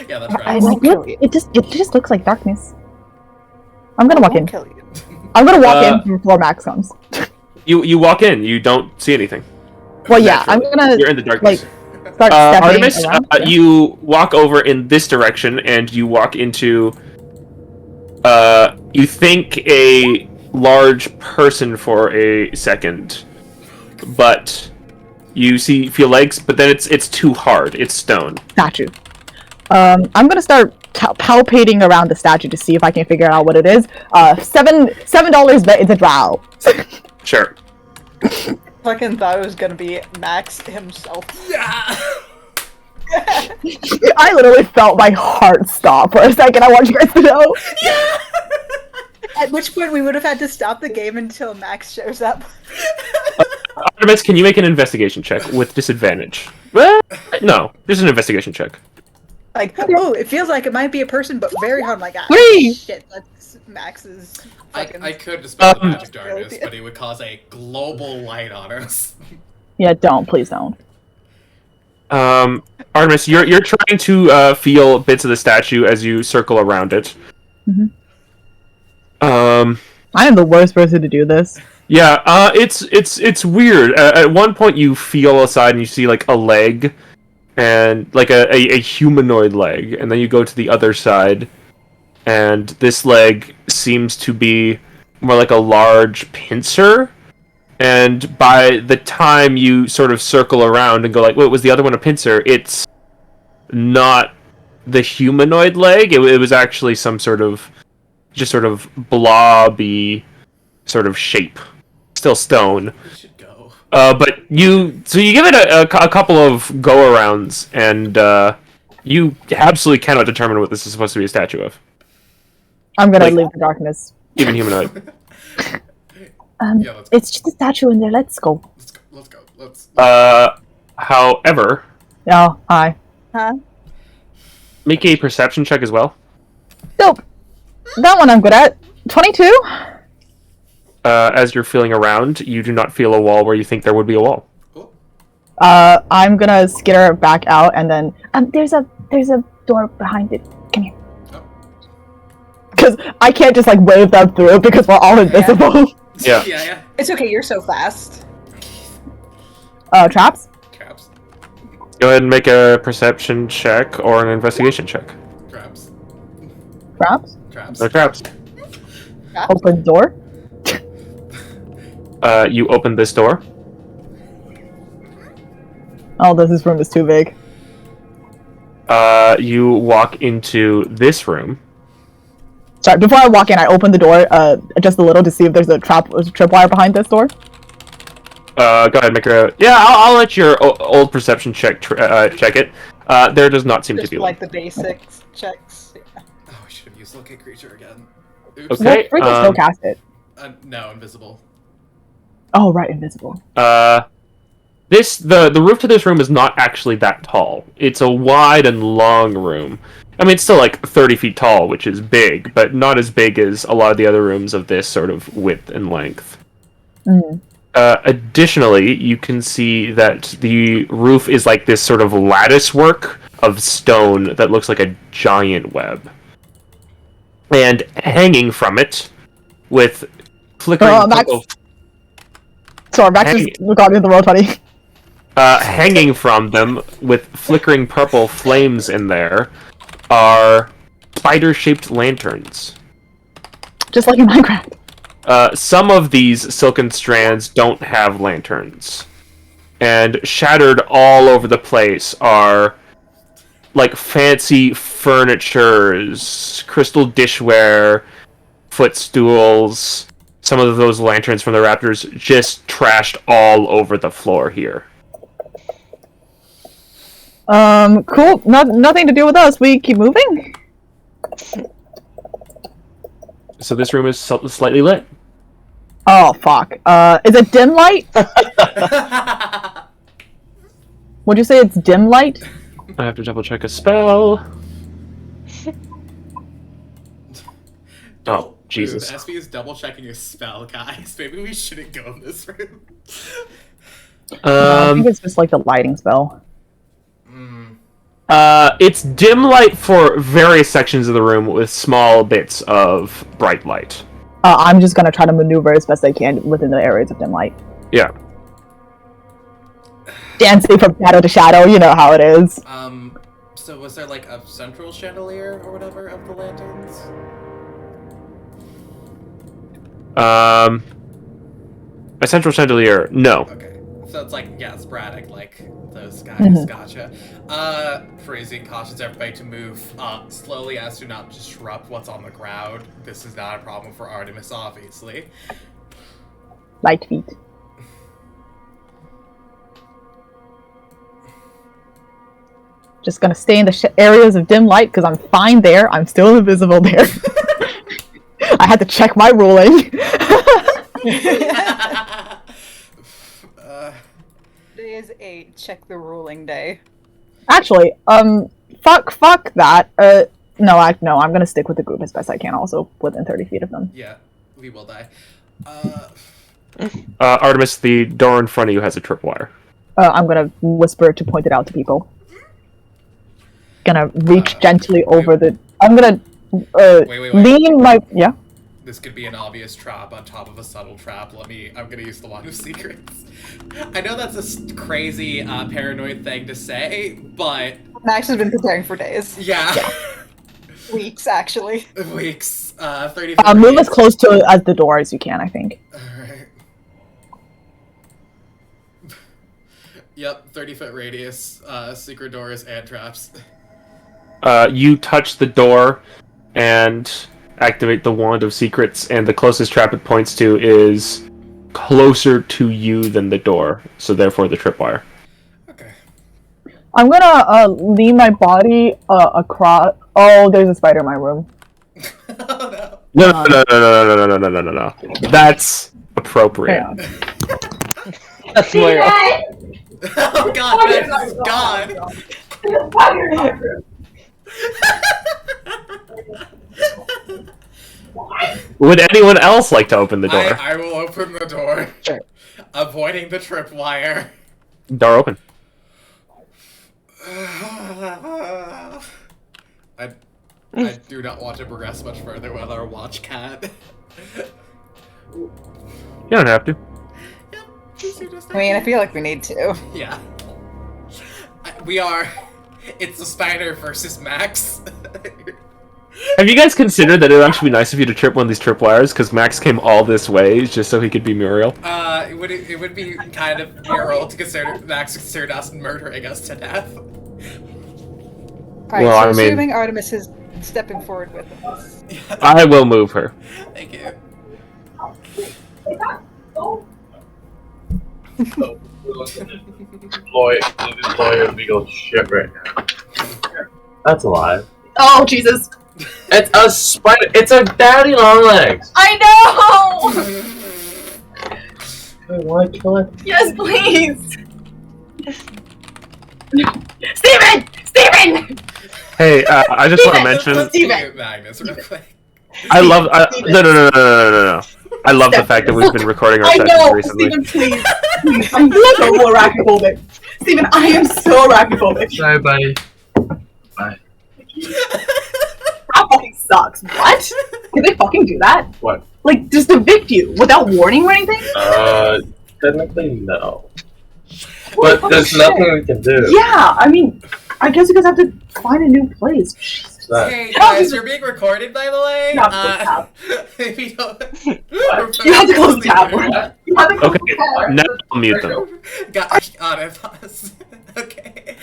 Yeah, that's I right. like kill you. it. It just looks like darkness. I'm gonna walk in. Kill you. I'm gonna walk in before Max comes. You walk in, you don't see anything. Well, yeah, I'm Naturally. gonna You're in the darkness. start stepping Artemis, around. Yeah. you walk over in this direction, and you walk into, you think a large person for a second, but you feel legs, but then it's too hard. It's stone. Statue. I'm gonna start palpating around the statue to see if I can figure out what it is. $7 bet it's a drow. Sure. Fucking thought it was gonna be Max himself. Yeah! I literally felt my heart stop for a second. I want you guys to know. At which point we would have had to stop the game until Max shows up. Artemis, can you make an investigation check with disadvantage? Well, no, just an investigation check. Like, oh, it feels like it might be a person, but very hard. Like, ah, Whee! shit, that's Max's fucking... I could dispel the magic darkness, but it would cause a global light on us. Yeah, don't. Please don't. Artemis, you're trying to feel bits of the statue as you circle around it. Mhm. I am the worst person to do this. Yeah, it's weird. At one point, you feel aside and you see like a leg, and like a humanoid leg, and then you go to the other side, and this leg seems to be more like a large pincer. And by the time you sort of circle around and go like, wait, was the other one a pincer? It's not the humanoid leg. It was actually some sort of blobby sort of shape. Still stone. We should go. But you give it a couple of go-arounds, and you absolutely cannot determine what this is supposed to be a statue of. I'm gonna Like- leave the darkness. Even humanoid. Yeah, let's go. It's just a statue in there. Let's go. Let's go. However, Oh, hi. make a perception check as well. Dope. That one I'm good at. 22? As you're feeling around, you do not feel a wall where you think there would be a wall. Oh, I'm gonna skitter back out and then there's a door behind it. Come here. Oh. Because I can't just like wave them through because we're all invisible. Yeah. yeah. It's okay, you're so fast. Traps? Traps. Go ahead and make a perception check or an investigation check. Traps. Traps? Traps. No traps. Open door? You open this door. Oh, this room is too big. You walk into this room. Sorry, before I walk in, I open the door just a little to see if there's a tripwire behind this door. Go ahead and make a... Yeah, I'll let your old perception check check it. There does not seem Just to be like one. the basics checks. Yeah. Oh, we should have used locate creature again. Oops. Okay. We can still cast it. No, invisible. Oh, right, invisible. The roof to this room is not actually that tall. It's a wide and long room. I mean, it's still like 30 feet tall, which is big, but not as big as a lot of the other rooms of this sort of width and length. Mm. Additionally, you can see that the roof is like this sort of lattice work of stone that looks like a giant web. And hanging from it, with flickering Max. purple... Sorry, Max just got me in the roll 20. Hanging from them, with flickering purple flames in there, are spider-shaped lanterns. Just like in Minecraft. Some of these silken strands don't have lanterns. And shattered all over the place are like fancy furnitures, crystal dishware, footstools, some of those lanterns from the Raptors just trashed all over the floor here. Cool. Nothing to do with us. We keep moving. So this room is slightly lit. Oh fuck. Is it dim light? Would you say it's dim light? I have to double check a spell. Oh, Jesus. SB is double checking a spell, guys. Maybe we shouldn't go in this room. I think it's just like the lighting spell. It's dim light for various sections of the room with small bits of bright light. I'm just gonna try to maneuver as best I can within the areas of dim light. Yeah. Dancing from shadow to shadow, you know how it is. So was there like a central chandelier or whatever of the lanterns? A central chandelier, no. Okay. So it's like, yeah, sporadic, like those guys. Gotcha. Phrasing cautions everybody to move slowly as to not disrupt what's on the ground. This is not a problem for Artemis, obviously. Light feet. Just gonna stay in the areas of dim light because I'm fine there. I'm still invisible there. I had to check my ruling. Today is a check the ruling day. Actually, fuck that. No, I'm gonna stick with the group as best I can. Also, within 30 feet of them. Yeah, we will die. Artemis, the door in front of you has a tripwire. I'm gonna whisper to point it out to people. Gonna reach gently over the. I'm gonna wait. lean my. Yeah. This could be an obvious trap on top of a subtle trap. I'm gonna use the Wand of Secrets. I know that's a crazy, paranoid thing to say, but... Max has been preparing for days. Yeah. Weeks, actually. Weeks. 30 Move as close to as the door as you can, I think. Alright. Yep, 30-foot radius, secret doors and traps. You touch the door and activate the Wand of Secrets, and the closest trap it points to is closer to you than the door, so therefore the tripwire. Okay. I'm gonna lean my body across. Oh, there's a spider in my room. Oh, no. No. That's appropriate. Yeah. That's where. Oh god, that is God! Would anyone else like to open the door? I will open the door. Sure. Avoiding the tripwire. Door open. I do not want to progress much further with our watch cat. You don't have to. I mean, I feel like we need to. Yeah. We are. It's the spider versus Max. Have you guys considered that it would actually be nice of you to trip one of these tripwires, because Max came all this way just so he could be Muriel? It would be kind of mural to consider Max considered us murdering us to death. Alright, Well, so I mean- assuming Artemis is stepping forward with us. I will move her. Thank you. Lawyer legal shit right now. That's alive. Oh, Jesus. It's a spider. It's a daddy long legs. I know! I want to kill it. Yes, please! Steven! Steven! Hey, I just want to mention, Steven! Magnus, real quick. I love. No. I love the fact that we've been recording our I sessions know! recently. Steven, please! Please, I'm so arachnophobic. Steven, I am so arachnophobic. Sorry, buddy. That fucking sucks. What? Can they fucking do that? What? Like, just evict you without warning or anything? Technically, no. What But there's the nothing shit? we can do. Yeah, I mean, I guess you guys have to find a new place. Jesus. That- Hey guys, you're being recorded, by the way. Not the tab. If you don't, You have to close the tab. You have to close Okay, the tab. now I'll mute them. Got on it, pause. Okay.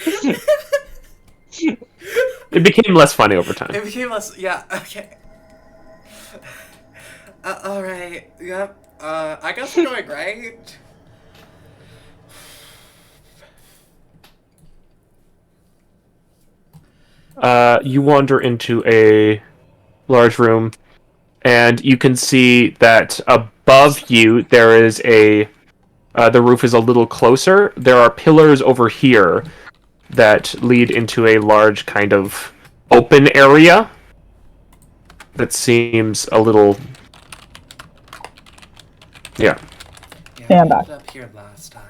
It became less funny over time. It became less. Yeah. Okay. All right. Yep. I guess we're going right. You wander into a large room, and you can see that above you there is a. The roof is a little closer. There are pillars over here that lead into a large kind of open area that seems a little. Yeah. Yeah, I'm we back. ended up here last time.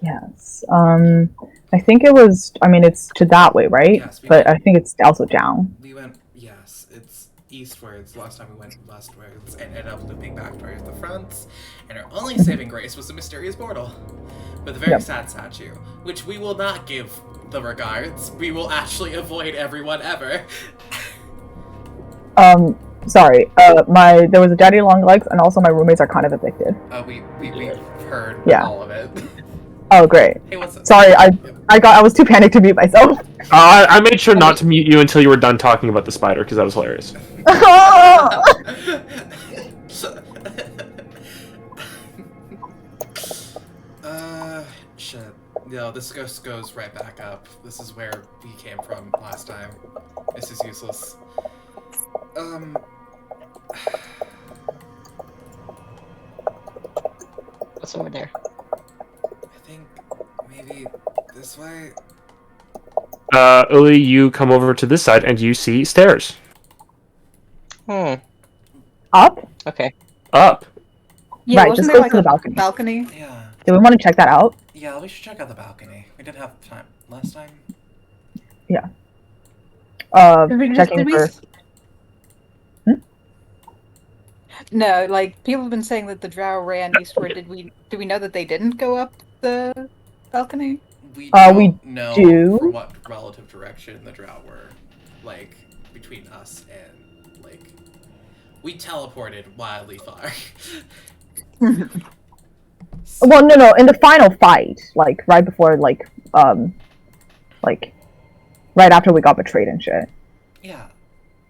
Yes. I think it was. I mean, it's to that way, right? Yes, we But did. I think it's also down. We went. Yes, it's eastwards. Last time we went westwards and ended up looping back towards the front. And our only saving grace was the mysterious portal with a very Yep. sad statue, which we will not give the regards. We will actually avoid everyone ever. Sorry. There was a daddy long legs, and also my roommates are kind of evicted. We've heard Yeah. all of it. Oh, great. Hey, what's up? Sorry, I was too panicked to mute myself. I made sure not to mute you until you were done talking about the spider because that was hilarious. Shit. No, this just goes right back up. This is where we came from last time. This is useless. What's over there? I think maybe this way. Uli, you come over to this side and you see stairs. Up? Okay. Up. Yeah, Right, wasn't just there go like to a the balcony. balcony? Yeah. Do we want to check that out? Yeah, we should check out the balcony. We didn't have time last time. Checking first. No, like people have been saying that the drow ran eastward. Do we know that they didn't go up the balcony? We We don't know do. for what relative direction the drow were, like, between us and, like, we teleported wildly far. Well, no. In the final fight, like right before, like right after we got betrayed and shit. Yeah.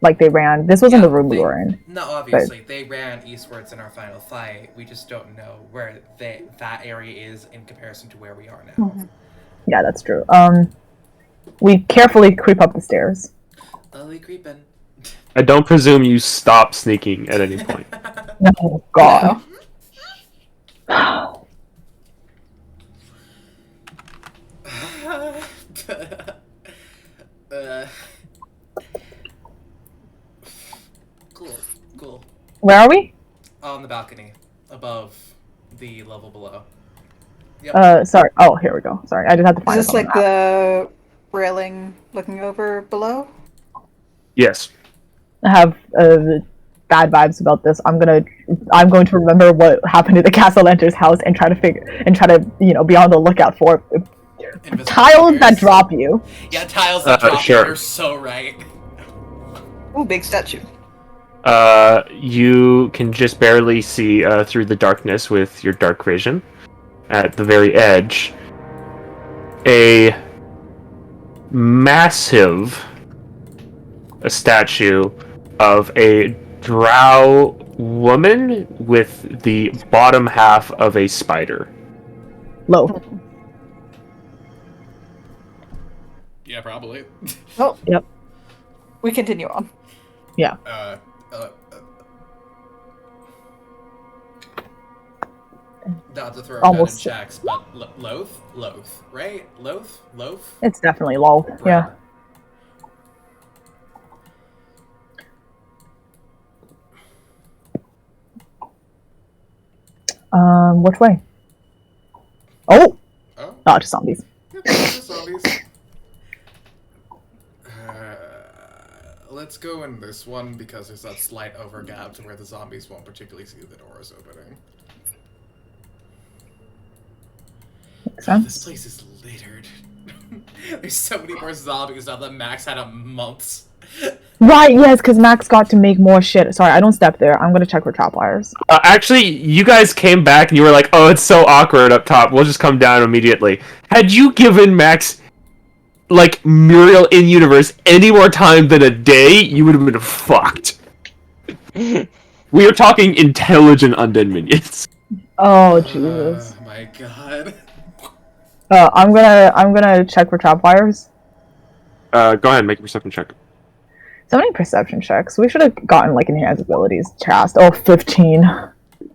Like they ran. This wasn't Yeah, the room we they- were in. No, obviously, they ran eastwards in our final fight. We just don't know where that area is in comparison to where we are now. Mhm. Yeah, that's true. We carefully creep up the stairs. Slowly creeping. I don't presume you stop sneaking at any point. Oh God. Cool. Where are we? On the balcony, above the level below. Yep. Sorry. Oh, here we go. Sorry, I just had to Is find this it on like map. the railing looking over below? Yes. I have bad vibes about this. I'm going to remember what happened to the Castle Enter's house and try to be on the lookout for Invisible tiles that figures. drop you. Yeah, tiles that drop. sure. You're so right. Oh, big statue. You can just barely see through the darkness with your dark vision. At the very edge, a massive statue of a drow woman with the bottom half of a spider. Low. Yeah, probably. Oh, Yep. we continue on. Not to throw Almost. random checks, but Loath, right? Loath? It's definitely low. Yeah. Which way? Oh! Oh, Oh, just zombies. yep, there's zombies. Let's go in this one because there's that slight overgap to where the zombies won't particularly see the doors opening. Makes God, this sense. place is littered. There's so many more zombies now that Max had a month. Right, yes, because Max got to make more shit. Sorry, I don't step there. I'm gonna check for trapwires. Actually, you guys came back and you were like, "Oh, it's so awkward up top. We'll just come down immediately." Had you given Max like Muriel in universe any more time than a day, you would have been fucked. We are talking intelligent undead minions. Oh Jesus. Oh my god. I'm gonna check for trapwires. Go ahead and make a perception check. So many perception checks. We should have gotten like enhanced abilities chast. Oh, 15.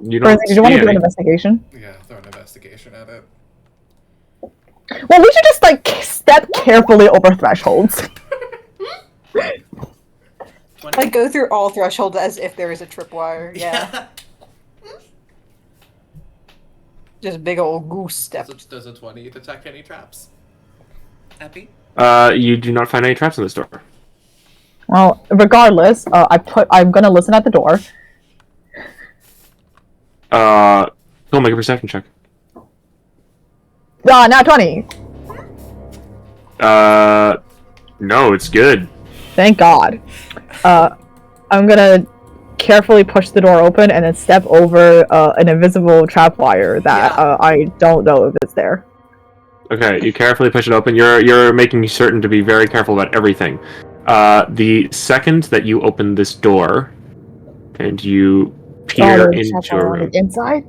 You don't Did you want see to do an any. investigation? Yeah, throw an investigation at it. Well, we should just like step carefully over thresholds. Like go through all thresholds as if there is a tripwire. Yeah. Just big old goose step. Does a 20 detect any traps? Epi? You do not find any traps in this door. Well, regardless, I'm gonna listen at the door. Go make a perception check. Not 20. No, it's good. Thank God. I'm gonna carefully push the door open and then step over an invisible trapwire that I don't know if it's there. Okay, you carefully push it open. You're making certain to be very careful about everything. The second that you open this door, and you peer there's a into a trapwire on room, the inside.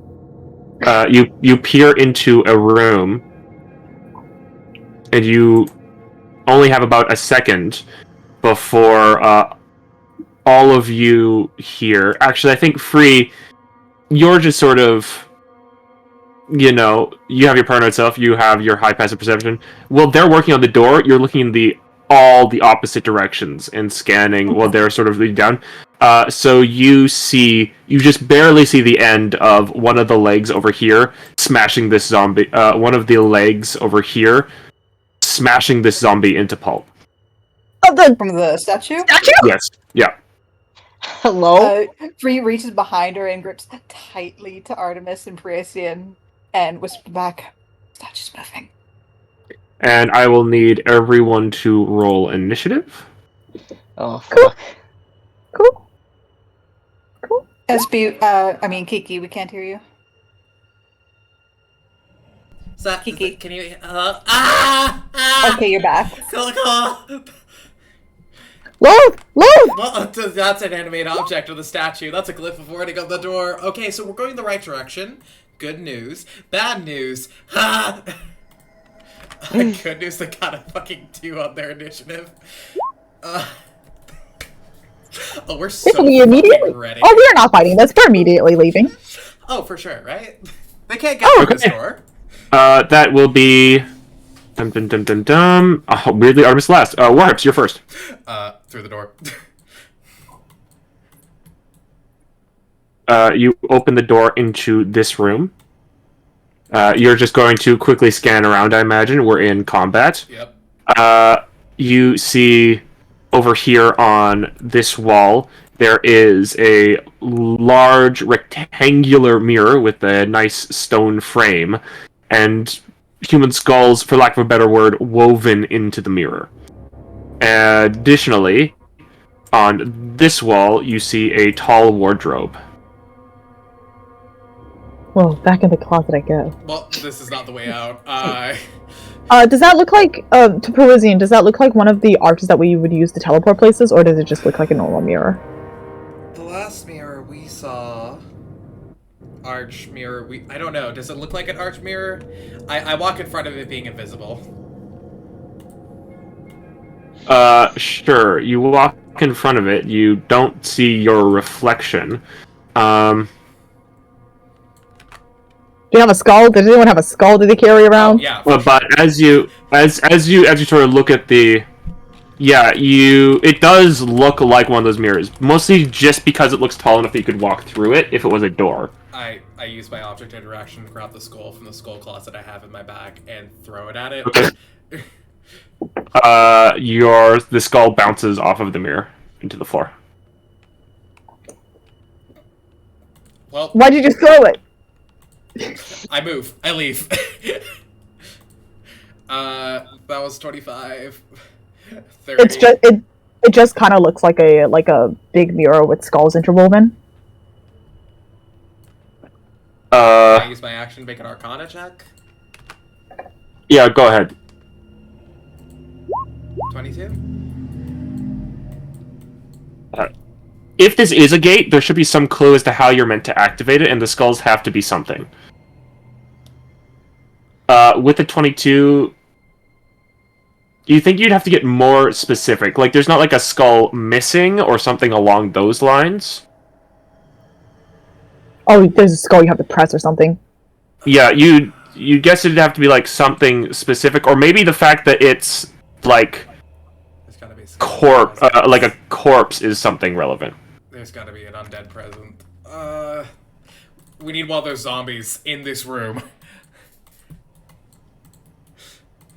you peer into a room, and you only have about a second before all of you here. Actually, I think Free, you're just sort of. You know, you have your paranoid self, you have your high passive perception. Well, they're working on the door, you're looking in all the opposite directions and scanning while they're sort of leading down. So you just barely see the end of one of the legs over here smashing this zombie, one of the legs over here smashing this zombie into pulp. From the statue? Yes, yeah. Hello? Free reaches behind her and grips tightly to Artemis and Parisian and whispers back, "Statue's moving." And I will need everyone to roll initiative. Oh, Cool. fuck. Cool. Kiki, we can't hear you. Kiki, can you... Okay, you're back. Load! Well, that's an animate object of the statue. That's a glyph of warning of the door. Okay, so we're going the right direction. Good news. Bad news. Ha! Good news, they got a fucking 2 on their initiative. Oh, we're so We immediately. ready. Oh, we're not fighting this. We're immediately leaving. Oh, for sure, right? They can't get through this door. That will be... Dum dum dum dum dum. Oh, weirdly, Artemis last. Warps, you're first. Through the door. You open the door into this room. You're just going to quickly scan around, I imagine. We're in combat. Yep. You see over here on this wall, there is a large rectangular mirror with a nice stone frame, and human skulls, for lack of a better word, woven into the mirror. Additionally, on this wall, you see a tall wardrobe. Well, back in the closet I go. Well, this is not the way out. Does that look like, to Parisian, does that look like one of the arches that we would use to teleport places, or does it just look like a normal mirror? The last mirror we saw... Arch mirror, I don't know. Does it look like an arch mirror? I walk in front of it being invisible. Sure. You walk in front of it, you don't see your reflection. Do you have a skull? Does anyone have a skull that they carry around? Yeah. Well, but as you sort of look at the, it does look like one of those mirrors. Mostly just because it looks tall enough that you could walk through it if it was a door. I use my object interaction to grab the skull from the skull closet I have in my bag and throw it at it. Okay. The skull bounces off of the mirror into the floor. Well, Why'd you just throw it? I move. I leave. That was 25. 30. It's just it just kind of looks like a big mirror with skulls interwoven. I use my action to make an Arcana check. Yeah, go ahead. 22. If this is a gate, there should be some clue as to how you're meant to activate it, and the skulls have to be something. With the 22, you think you'd have to get more specific? Like, there's not like a skull missing or something along those lines? Oh, there's a skull you have to press or something. Yeah, you guess it'd have to be like something specific, or maybe the fact that it's like There's gotta be a like a corpse is something relevant. There's gotta be an undead present. We need one of those zombies in this room.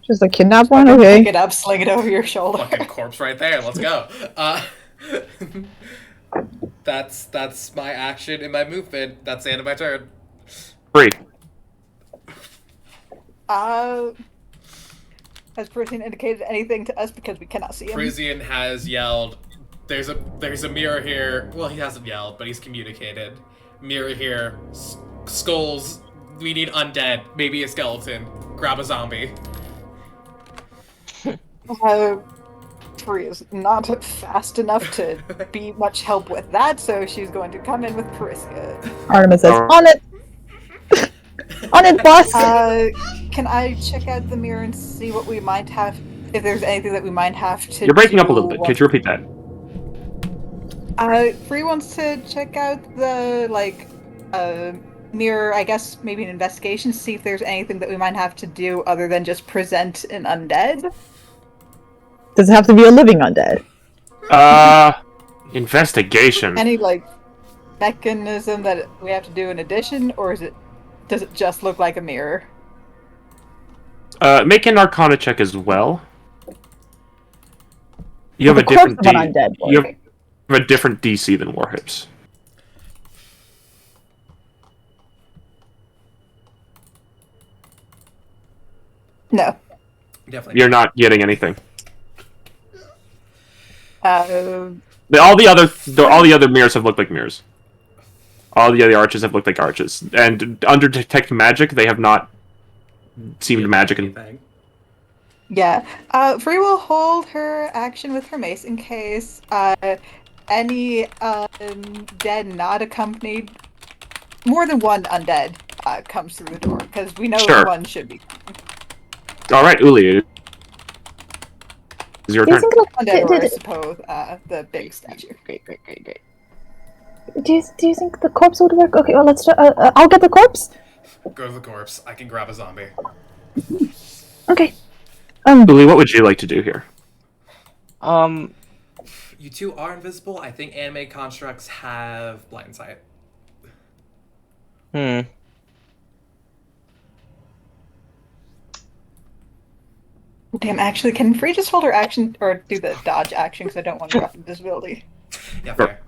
Just a kidnap one? Pick Okay. it up, sling it over your shoulder. Fucking corpse right there. Let's go. That's my action and my movement. That's the end of my turn. Free. Has Parisian indicated anything to us because we cannot see him? Parisian has yelled, there's a mirror here. Well, he hasn't yelled, but he's communicated. Mirror here. Skulls. We need undead. Maybe a skeleton. Grab a zombie. Free is not fast enough to be much help with that, so she's going to come in with Parisia. Artemis says, on it! On it, boss! Can I check out the mirror and see what we might have, if there's anything that we might have to You're breaking do up a little bit. Could you repeat that? Free wants to check out the, mirror, I guess maybe an investigation, see if there's anything that we might have to do other than just present an undead. Does it have to be a living undead? Investigation. Any, mechanism that we have to do in addition, or does it just look like a mirror? Make an Arcana check as well. You have The a different corpse of an undead boy. you have a different DC than Warhips. No. Definitely. You're not getting anything. Uh, All the other mirrors have looked like mirrors. All the other arches have looked like arches, and under detect magic, they have not seemed magic. Anything. yeah. Free will hold her action with her mace in case any dead not accompanied, more than one undead comes through the door, because we know Sure. one should be. All right, Uli, it's your Do you turn. think Undead, or I did- suppose the big statue. Great. do you think the corpse would work? Okay, well let's I'll get the corpse. Go to the corpse. I can grab a zombie. Okay. Uli, what would you like to do here? You two are invisible. I think anime constructs have blind sight. Damn, actually, can Free just hold her action, or do the dodge action, because I don't want to drop invisibility. Yeah, Sure.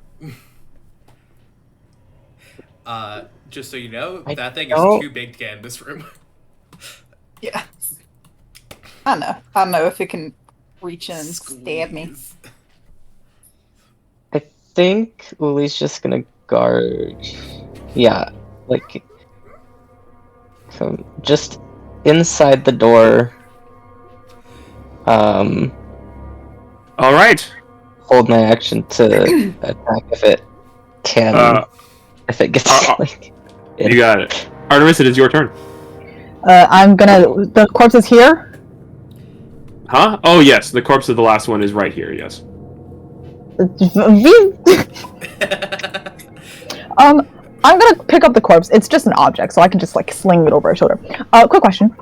fair. Just so you know, I that thing don't- is too big to get in this room. Yeah. I don't know if it can reach in and stab me. Squeeze. I think Uli's just gonna guard. Yeah, just inside the door. All right. Hold my action to attack if it can. If it gets You got it. Artemis, it is your turn. The corpse is here. Huh? Oh yes, the corpse of the last one is right here. Yes. I'm gonna pick up the corpse. It's just an object, so I can just sling it over her shoulder. Quick question.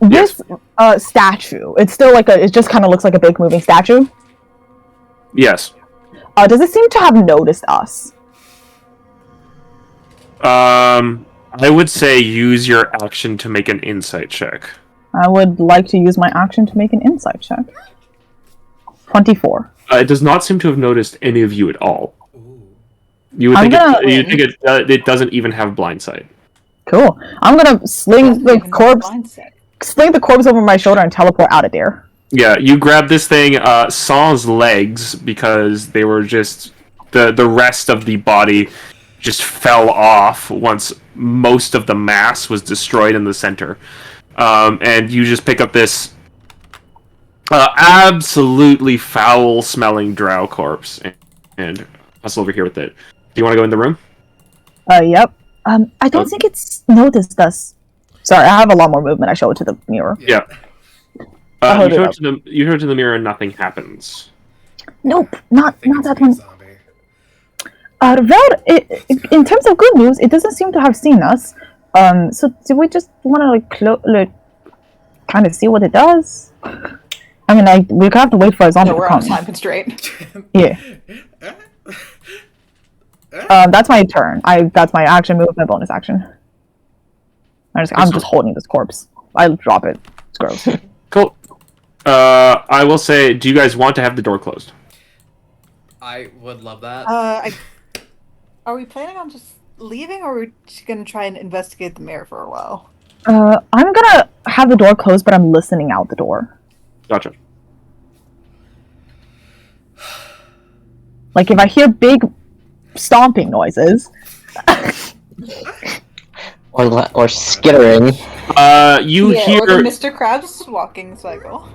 Yes. This statue, it's still it just kind of looks like a big moving statue. Yes. Does it seem to have noticed us? I would say use your action to make an insight check. I would like to use my action to make an insight check. 24. It does not seem to have noticed any of you at all. Ooh. You would I'm think gonna- you think it doesn't even have blind sight. Cool. I'm gonna sling the corpse over my shoulder and teleport out of there. Yeah, you grab this thing, Sans legs, because they were just the rest of the body just fell off once most of the mass was destroyed in the center. And you just pick up this Absolutely foul-smelling drow corpse, and hustle over here with it. Do you want to go in the room? Yep. I don't Oh. think it's noticed us. Sorry, I have a lot more movement. I show it to the mirror. Yeah. I'll hold You it show up. it to the mirror, and nothing happens. Nope, I not think it's that me, one. zombie. Veld, in terms of good news, it doesn't seem to have seen us. So do we just want to kind of see what it does? I mean, we have to wait for a zombie No, to we're come. on a time constraint. Yeah. That's my turn. That's my action move, my bonus action. I'm just holding this corpse. I'll drop it. It's gross. Cool. I will say, do you guys want to have the door closed? I would love that. Are we planning on just leaving, or are we just gonna try and investigate the mirror for a while? I'm gonna have the door closed, but I'm listening out the door. Gotcha. Like if I hear big stomping noises, Or skittering. You Yeah, or the hear Mr. Krabs walking cycle.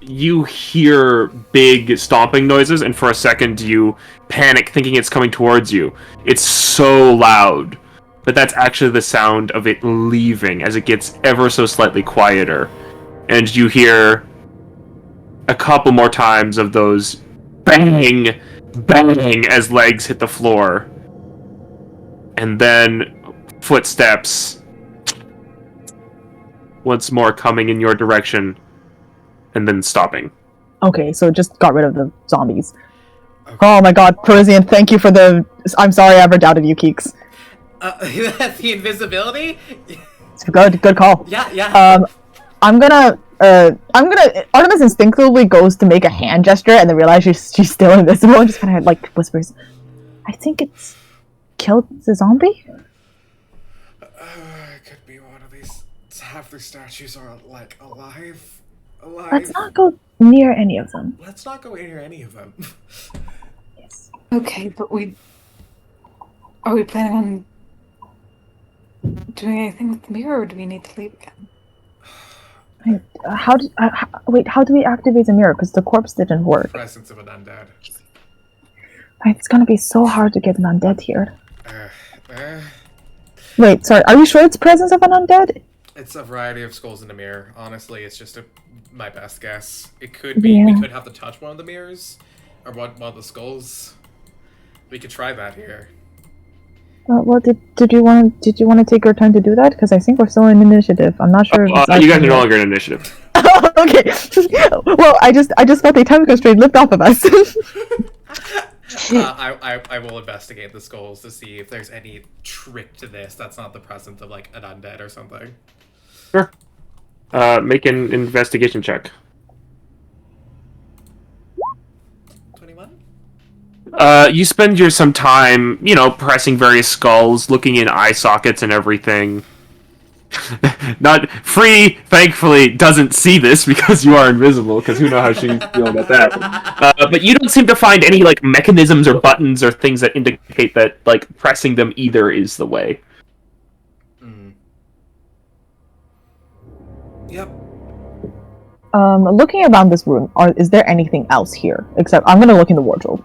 you hear big stomping noises, and for a second you panic, thinking it's coming towards you. It's so loud, but that's actually the sound of it leaving as it gets ever so slightly quieter, and you hear a couple more times of those bang, bang as legs hit the floor, and then footsteps once more coming in your direction, and then stopping. okay, so just got rid of the zombies. Okay. Oh my god, Parisian, thank you for the. I'm sorry I ever doubted you, Keeks. That's the invisibility? It's good call. Yeah. I'm gonna. Artemis instinctively goes to make a hand gesture and then realizes she's still invisible and just kind of like whispers, "I think it's killed the zombie." It could be one of these. Half the statues are like alive. Let's not go near any of them. Let's not go near any of them. Yes. Okay, but are we planning on doing anything with the mirror, or do we need to leave again? How do we activate the mirror? Because the corpse didn't work. Presence of an undead. It's gonna be so hard to get an undead here. Uh, Wait, sorry. Are you sure it's presence of an undead? it's a variety of skulls in a mirror. Honestly, it's just my best guess. It could be we Yeah. could have to touch one of the mirrors, or one of the skulls. We could try that here. Well, did you want to take your time to do that? Because I think we're still in initiative. I'm not sure. if it's You guys are actually- no longer in initiative. Okay. Well, I just felt a time constraint lift off of us. I will investigate the skulls to see if there's any trick to this that's not the presence of like an undead or something. Sure. Make an investigation check. 21? You spend some time, pressing various skulls, looking in eye sockets and everything. Not Free, thankfully, doesn't see this because you are invisible, because who knows how she's feeling about that. But you don't seem to find any, mechanisms or buttons or things that indicate that, pressing them either is the way. Yep. Looking around this room, is there anything else here? Except I'm gonna look in the wardrobe.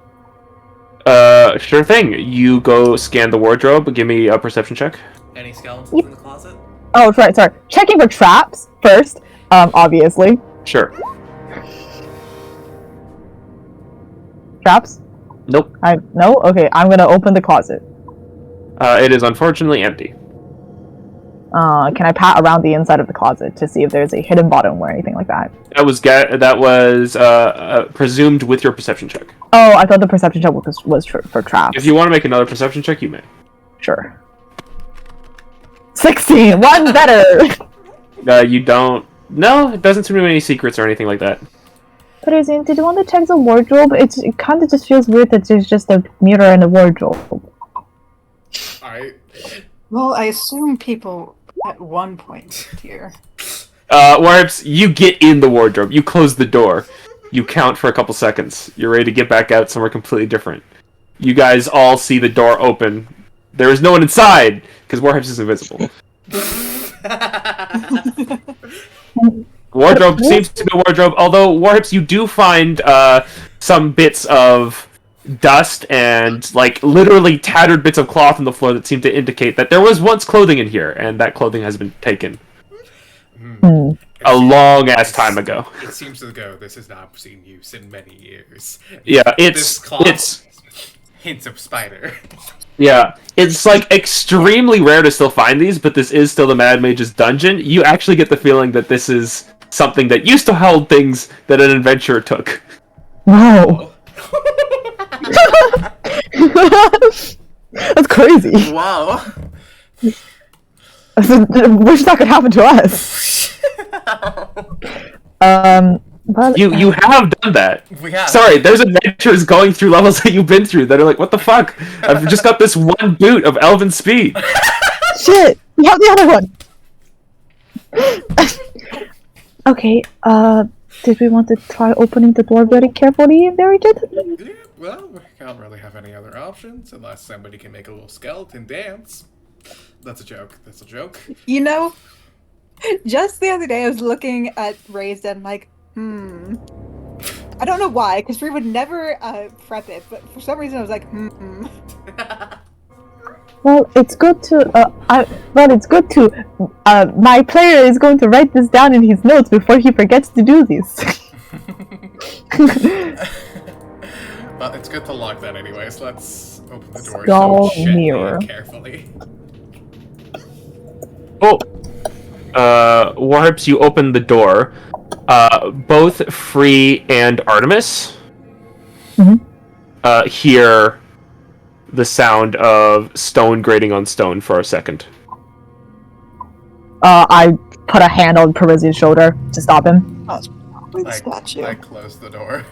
Sure thing. You go scan the wardrobe. Give me a perception check. Any skeletons in the closet? Oh, sorry. Checking for traps first. Obviously. Sure. Traps? Nope. No? Okay, I'm gonna open the closet. It is unfortunately empty. Can I pat around the inside of the closet to see if there's a hidden bottom or anything like that? That was presumed with your perception check. Oh, I thought the perception check was for traps. If you want to make another perception check, you may. Sure. 16! One better! You don't. No, it doesn't seem to be any secrets or anything like that. Parisian, did you want to check the wardrobe? It kind of just feels weird that there's just a mirror and a wardrobe. Well, I assume people at one point here. Warps, you get in the wardrobe. You close the door. You count for a couple seconds. You're ready to get back out somewhere completely different. You guys all see the door open. There is no one inside, because Warhips is invisible. Wardrobe seems to be a wardrobe, although, Warhips, you do find some bits of dust and, like, literally tattered bits of cloth on the floor that seem to indicate that there was once clothing in here, and that clothing has been taken a long-ass time ago. It seems as though this has not seen use in many years. Yeah, This cloth it's... hints of spider. Yeah, it's like extremely rare to still find these, but this is still the Mad Mage's dungeon. You actually get the feeling that this is something that used to hold things that an adventurer took. Wow. That's crazy. Wow. Wish that could happen to us. But You have done that. We have. Sorry, there's adventurers going through levels that you've been through that are like, what the fuck? I've just got this one boot of elven speed. shit, we have the other one. Okay, did we want to try opening the door very carefully and very gently? Yeah, well, we can't really have any other options unless somebody can make a little skeleton dance. That's a joke. That's a joke. You know, just the other day I was looking at Raised and like, I don't know why, because Free would never prep it, but for some reason I was like, Well, it's good to, my player is going to write this down in his notes before he forgets to do this. Well, it's good to lock that anyways. Let's open the door Skull so gently mirror. and carefully. Oh, Warhips, you open the door. Both Free and Artemis hear the sound of stone grating on stone for a second. I put a hand on Parisian's shoulder to stop him. with the statue. I close the door.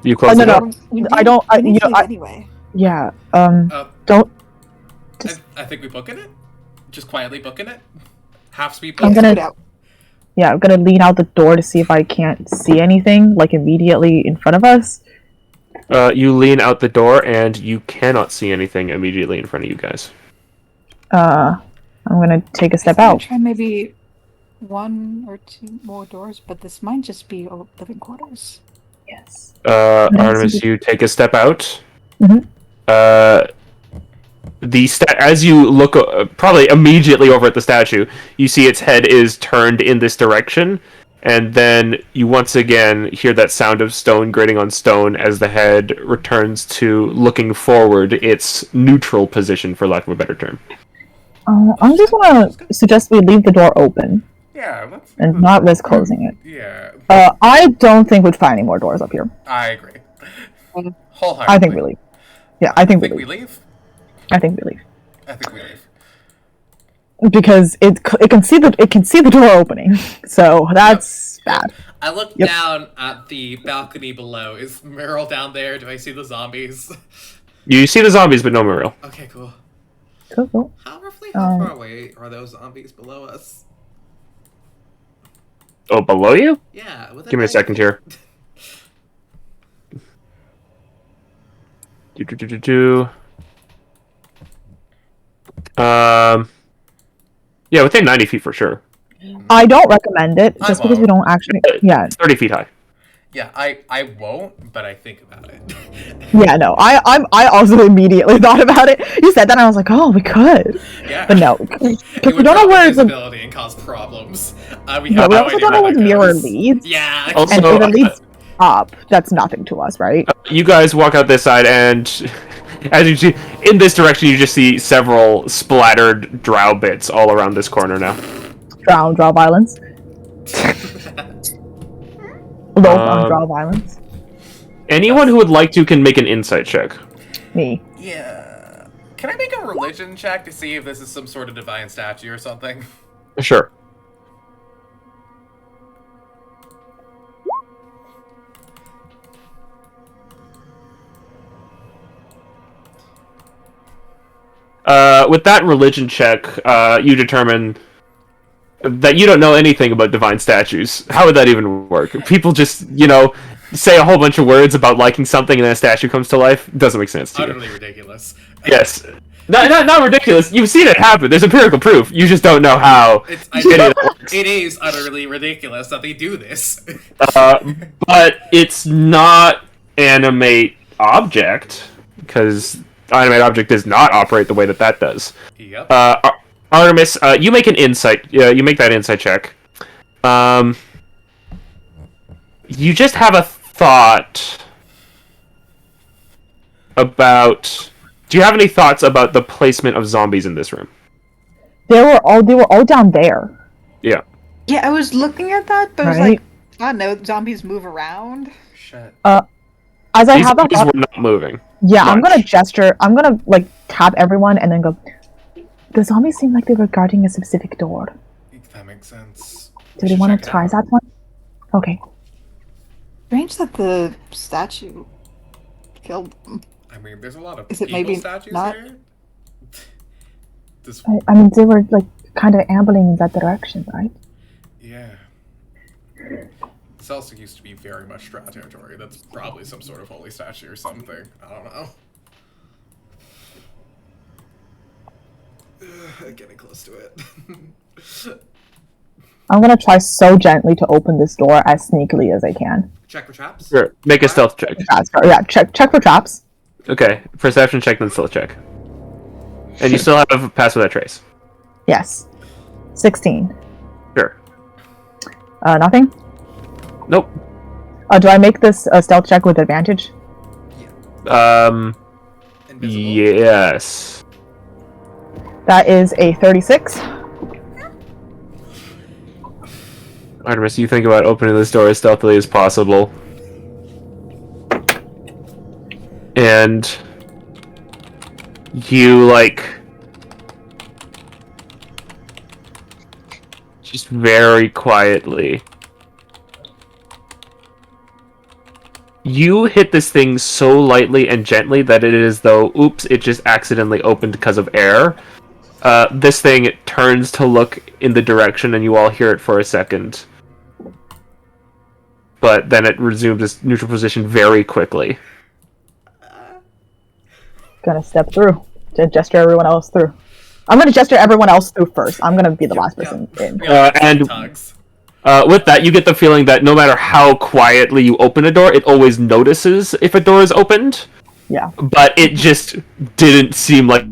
You close the door? I don't, We need to leave anyway. yeah, Uh, Just- I think we booking it. Just quietly booking it. Half speed I'm book. gonna- Get out. yeah, I'm gonna lean out the door to see if I can't see anything, like, immediately in front of us. You lean out the door, and you cannot see anything immediately in front of you guys. I'm gonna take a step I'm gonna out. try maybe one or two more doors, but this might just be living quarters. Yes. Artemis, you take a step out. Mhm. As you look probably immediately over at the statue, you see its head is turned in this direction, and then you once again hear that sound of stone grating on stone as the head returns to looking forward, its neutral position, for lack of a better term. I'm just gonna suggest we leave the door open Yeah, let's. and not risk closing it. Yeah, I don't think we'd find any more doors up here. I agree. Wholeheartedly. I think we leave. Yeah, I think we we leave. leave. I think we leave. I think we leave. Because it can see the door opening, so that's bad. I look Yep. down at the balcony below. Is Meryl down there? Do I see the zombies? You see the zombies, but no Muriel. Okay, cool. Cool. How far away are those zombies below us? Oh, below you? Yeah. Give me a second here. Yeah, within 90 feet for sure. I don't recommend it I just because we don't actually. Yeah, 30 feet high. Yeah, I won't, but I think about it. yeah, no. I also immediately thought about it. You said that, and I was like, oh, we could, Yeah. but no, It because would we don't know drop where the. visibility and cause problems. We Yeah, have we no also idea don't know where where that mirror goes. leads. Yeah. Also, And if it leads up, that's nothing to us, right? You guys walk out this side, and as you see, in this direction, you just see several splattered drow bits all around this corner now. Draw violence. Low Um, draw violence. Anyone who would like to can make an insight check. Me. Yeah. Can I make a religion check to see if this is some sort of divine statue or something? Sure. With that religion check, you determine that you don't know anything about divine statues. How would that even work? People just, say a whole bunch of words about liking something and then a statue comes to life? Doesn't make sense to you. Utterly ridiculous. Yes. Not ridiculous. You've seen it happen. There's empirical proof. You just don't know how. It is utterly ridiculous that they do this. But it's not animate object, because animate object does not operate the way that does. Yep. Artemis, you make an insight. You make that insight check. You just have a thought about. Do you have any thoughts about the placement of zombies in this room? They were all down there. Yeah. Yeah, I was looking at that, but I was Right. like, I don't know, zombies move around. Shit. As I These have a zombies thought, were not moving. yeah, I'm much. gonna gesture. I'm gonna like tap everyone and then go. The zombies seem like they were guarding a specific door. That makes sense. Do they want to try that one? Okay. Strange that the statue killed them. I mean, there's a lot of Is it people maybe statues not? here. This, I mean, they were like kind of ambling in that direction, right? yeah. This also used to be very much Strat territory. That's probably some sort of holy statue or something. I don't know. Getting close to it. I'm gonna try so gently to open this door as sneakily as I can. Check for traps. Sure. Make a stealth check. Yeah, check for traps. Okay. Perception check, then stealth check. And you still have pass without trace. Yes. 16. Sure. Nothing. Nope. Do I make this a stealth check with advantage? Invisible. Yes. That is a 36. Artemis, you think about opening this door as stealthily as possible. And you, like, just very quietly, you hit this thing so lightly and gently that it is though, oops, it just accidentally opened because of air. This thing turns to look in the direction and you all hear it for a second. But then it resumes its neutral position very quickly. Gonna step through to gesture everyone else through. I'm gonna gesture everyone else through first. I'm gonna be the last person in. And Tugs. with that, you get the feeling that no matter how quietly you open a door, it always notices if a door is opened. Yeah. But it just didn't seem like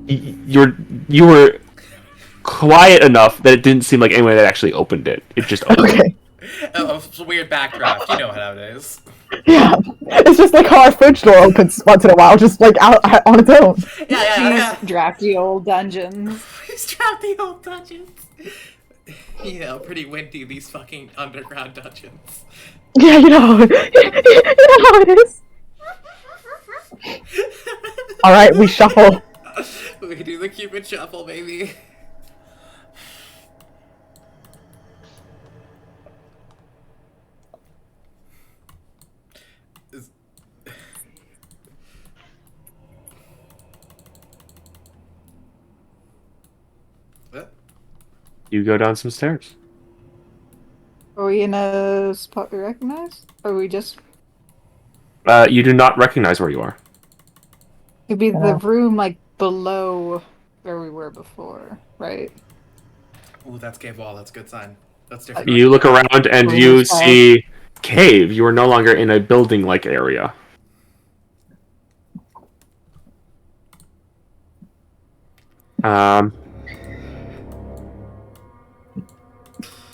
you were quiet enough that it didn't seem like anyone had actually opened it. It just opened. Okay. Oh, it's a weird backdraft. You know how it is. Yeah. It's just like how our fridge door opens once in a while, just like out on its own. Yeah. These drafty old dungeons. He's trapped the old dungeons. You know, pretty windy, these fucking underground dungeons. Yeah, you know how it is. All right, we shuffle. We do the Cupid shuffle, baby. What? You go down some stairs. Are we in a spot we recognize? Or are we just... You do not recognize where you are. It'd be Yeah. the room, like, below where we were before, right? Ooh, that's cave wall. That's a good sign. That's different. You look around and you see cave. You are no longer in a building-like area.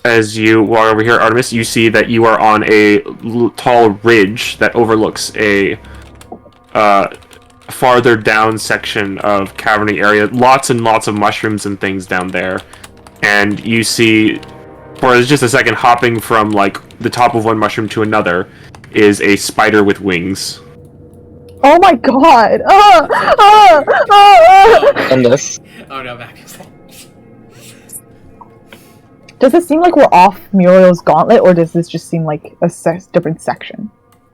As you walk over here, Artemis, you see that you are on a tall ridge that overlooks a farther down section of cavernous area. Lots and lots of mushrooms and things down there. And you see, for just a second, hopping from like the top of one mushroom to another is a spider with wings. Oh my god! And this. Oh no, back. Does it seem like we're off Muriel's gauntlet, or does this just seem like a different section?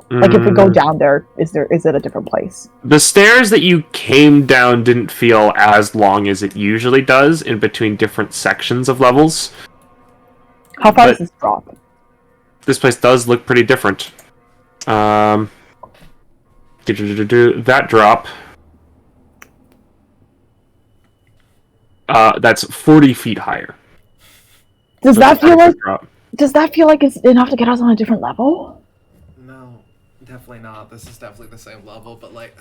Like if we go down there, is it a different place? The stairs that you came down didn't feel as long as it usually does in between different sections of levels. How far But- does this drop? This place does look pretty different. That drop that's 40 feet higher. Does So that that's feel a like drop. it's enough to get us on a different level? No, definitely not. This is definitely the same level, but like,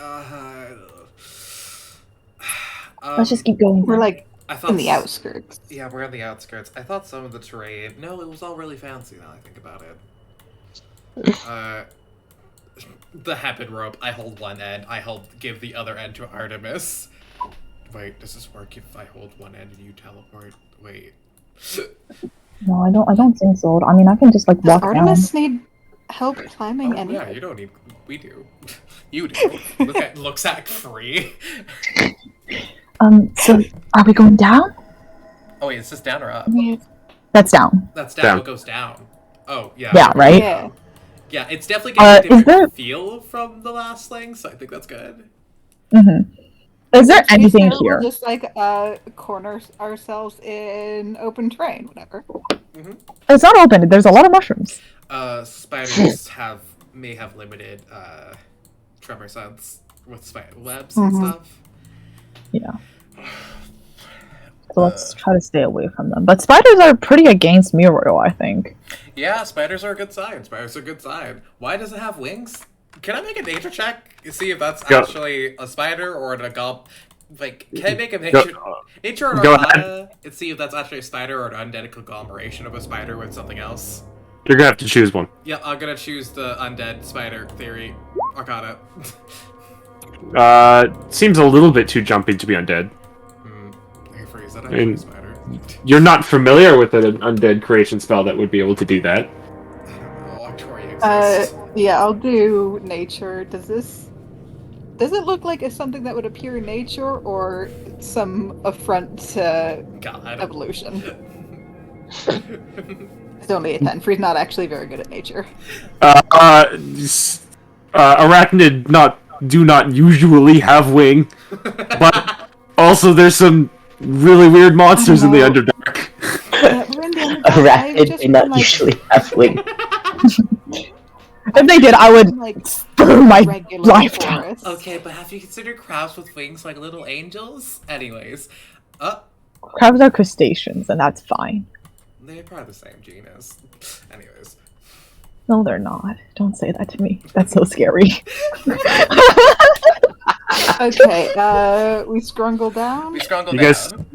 Let's just keep going. We're like I thought in the outskirts. Yeah, we're on the outskirts. I thought some of the terrain. No, it was all really fancy. Now I think about it. The Hepid rope. I hold one end. Give the other end to Artemis. Wait, does this work if I hold one end and you teleport? Wait. No, I don't think so. I mean, I can just like Does walk Artemis need help climbing Oh, anything? yeah, you don't need. We do. You do. Looks at free. down. So are we going down? Oh wait, is this down or up? That's down. That's down. Down. It goes down. Oh yeah. Yeah, right? Yeah. Yeah, it's definitely getting a is different there- feel from the last thing, so I think that's good. Mm-hmm. Is there To be anything fair, here? We'll just like corner ourselves in open terrain, whatever. It's not open. There's a lot of mushrooms. Spiders may have limited tremor sense with spider webs and stuff. Yeah. So let's try to stay away from them. But spiders are pretty against Muriel, I think. Yeah, spiders are a good sign. Spiders are a good sign. Why does it have wings? Can I make a nature check? See if that's Go. actually a spider or a gob. Like, can I make a Go- nature or go arcana and see if that's actually a spider or an undead conglomeration of a spider with something else? You're gonna have to choose one. Yeah, I'm gonna choose the undead spider theory. Arcana. Seems a little bit too jumpy to be undead. I freeze that. mean- I'm a spider. You're not familiar with an undead creation spell that would be able to do that. I don't know. Octoria exists. Yeah, I'll do nature. Does it look like it's something that would appear in nature or some affront to God. evolution? It's only a 10. Free's not actually very good at nature. Arachnid do not usually have wing, but also there's some really weird monsters in the know. Underdark. We're in the Underdark. Arachnid I've do just not been, like, usually have wing. If they did, I would like burn my regular life down. forest. Okay, but have you considered crabs with wings like little angels? Anyways, Crabs are crustaceans, and that's fine. they're probably the same genus. Anyways, No, they're not. Don't say that to me. That's so scary. Okay, we scrungle down. we scrungle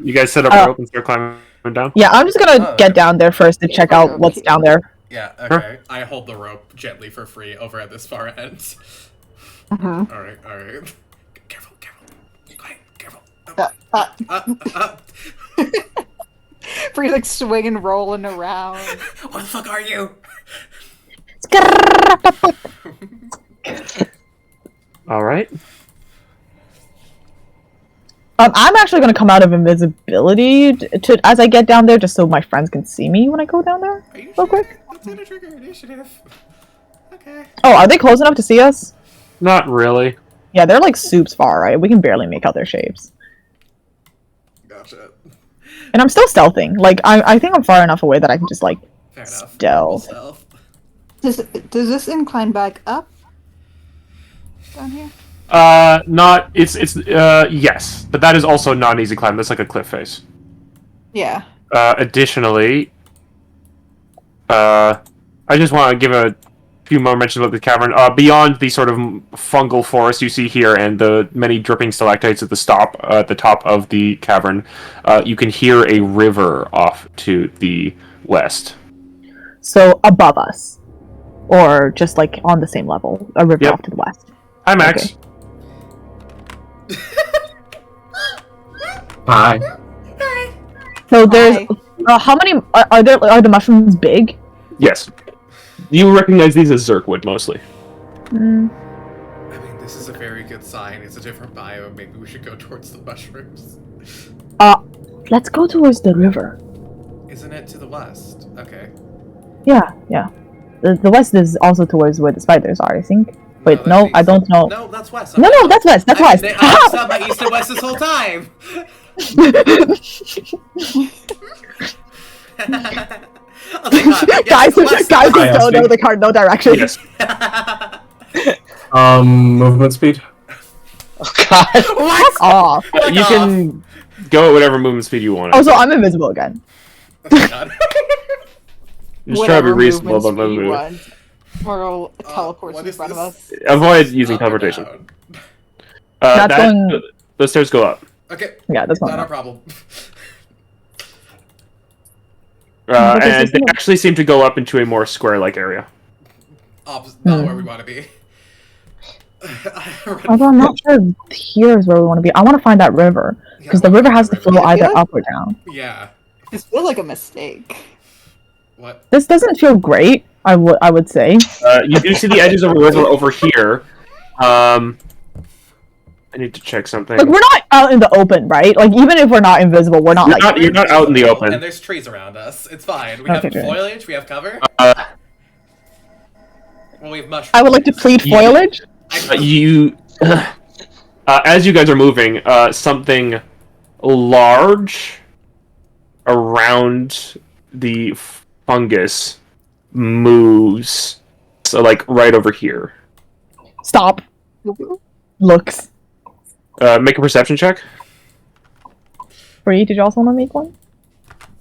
You guys set up Uh, rope and start climbing down. Yeah, I'm just gonna Oh, get okay. down there first to check out what's down there. Yeah, okay. I hold the rope gently for free over at this far end. Mhm. Alright. Careful. Quiet, careful. Uh, Free's like swinging, rolling around. What the fuck are you? All right. I'm actually gonna come out of invisibility to as I get down there, just so my friends can see me when I go down there. Are you Real sure? quick. That's gonna trigger initiative. Okay. Oh, are they close enough to see us? Not really. Yeah, they're like soups far, right? We can barely make out their shapes. Gotcha. And I'm still stealthing. Like, I think I'm far enough away that I can just, like, Fair enough. Stealth. Stealth. Does this incline back up down here? Yes, but that is also not an easy climb. That's like a cliff face. Yeah. Additionally, I just want to give a few more mentions about the cavern. Beyond the sort of fungal forest you see here and the many dripping stalactites at the top of the cavern, you can hear a river off to the west. So above us, or just like on the same level, a river Yep. off to the west. Hi, Max. Okay. Hi. So there's Hi. how many are are the mushrooms big? Yes. You recognize these as Zerkwood mostly. Mm, I mean, this is a very good sign. It's a different biome. Maybe we should go towards the mushrooms. let's go towards the river. Isn't it to the west? Okay. Yeah. The west is also towards where the spiders are, I think. Wait, that's no, east. I don't know. No, that's west. No, that's west. That's west. I saw my east and west this whole time. Oh, thank God. Yes, guys, west. guys Hi, don't know Ashley. the cardinal direction. Yes. Movement speed. Oh god. What? Off. Fuck You off. can go at whatever movement speed you want. Oh, so I'm invisible again. Oh, God. Just try to be Whatever reasonable about movement speed you movement. want. Mortal teleports what in is front of this? us. Avoid using Up or teleportation. down? That's That, going- those stairs go up. Okay, Yeah, that's not fine. our problem. But this And is they not- actually seem to go up into a more square-like area. Opposite, not where we want to be. Although I'm not sure here is where we want to be. I want to find that river. Because the river has to flow I either feel like- up or down. Yeah. This feels like a mistake. What? This doesn't feel great, I would say. You do see the edges of a river over here. I need to check something. Like, we're not out in the open, right? Like, even if we're not invisible, we're not You're like... not out in the open. And there's trees around us. It's fine. We have Okay, good. foliage. We have cover. Well, we have mushrooms. I would like to plead You- foliage. You, as you guys are moving, something large around the fungus moves. So, like, right over here. Stop. Looks. Make a perception check. Bree, did you also want to make one?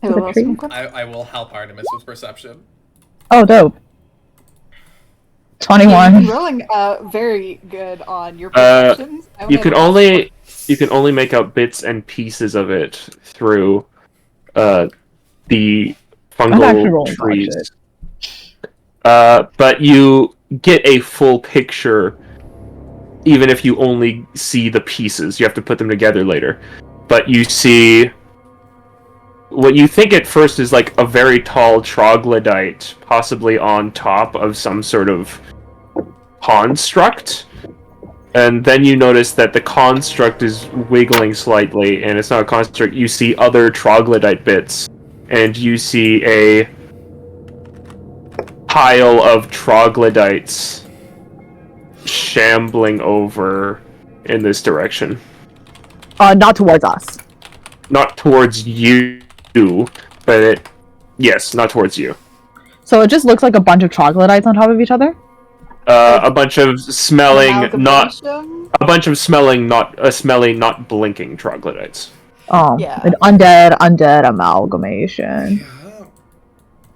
I The will tree? smoke one. I will help Artemis with perception. Oh, dope. You've been 21. rolling very good on your Uh, perceptions. I You only can have- only make out bits and pieces of it through the actually fungal rolling trees. But you get a full picture, even if you only see the pieces. You have to put them together later. But you see what you think at first is like a very tall troglodyte, possibly on top of some sort of construct. And then you notice that the construct is wiggling slightly, and it's not a construct. You see other troglodyte bits, and you see a pile of troglodytes shambling over in this direction. Not towards us. Not towards you, but yes, not towards you. So it just looks like a bunch of troglodytes on top of each other? A bunch of smelling, not Amalgamation? smelly, not blinking troglodytes. Oh, Yeah. an undead amalgamation. Yeah.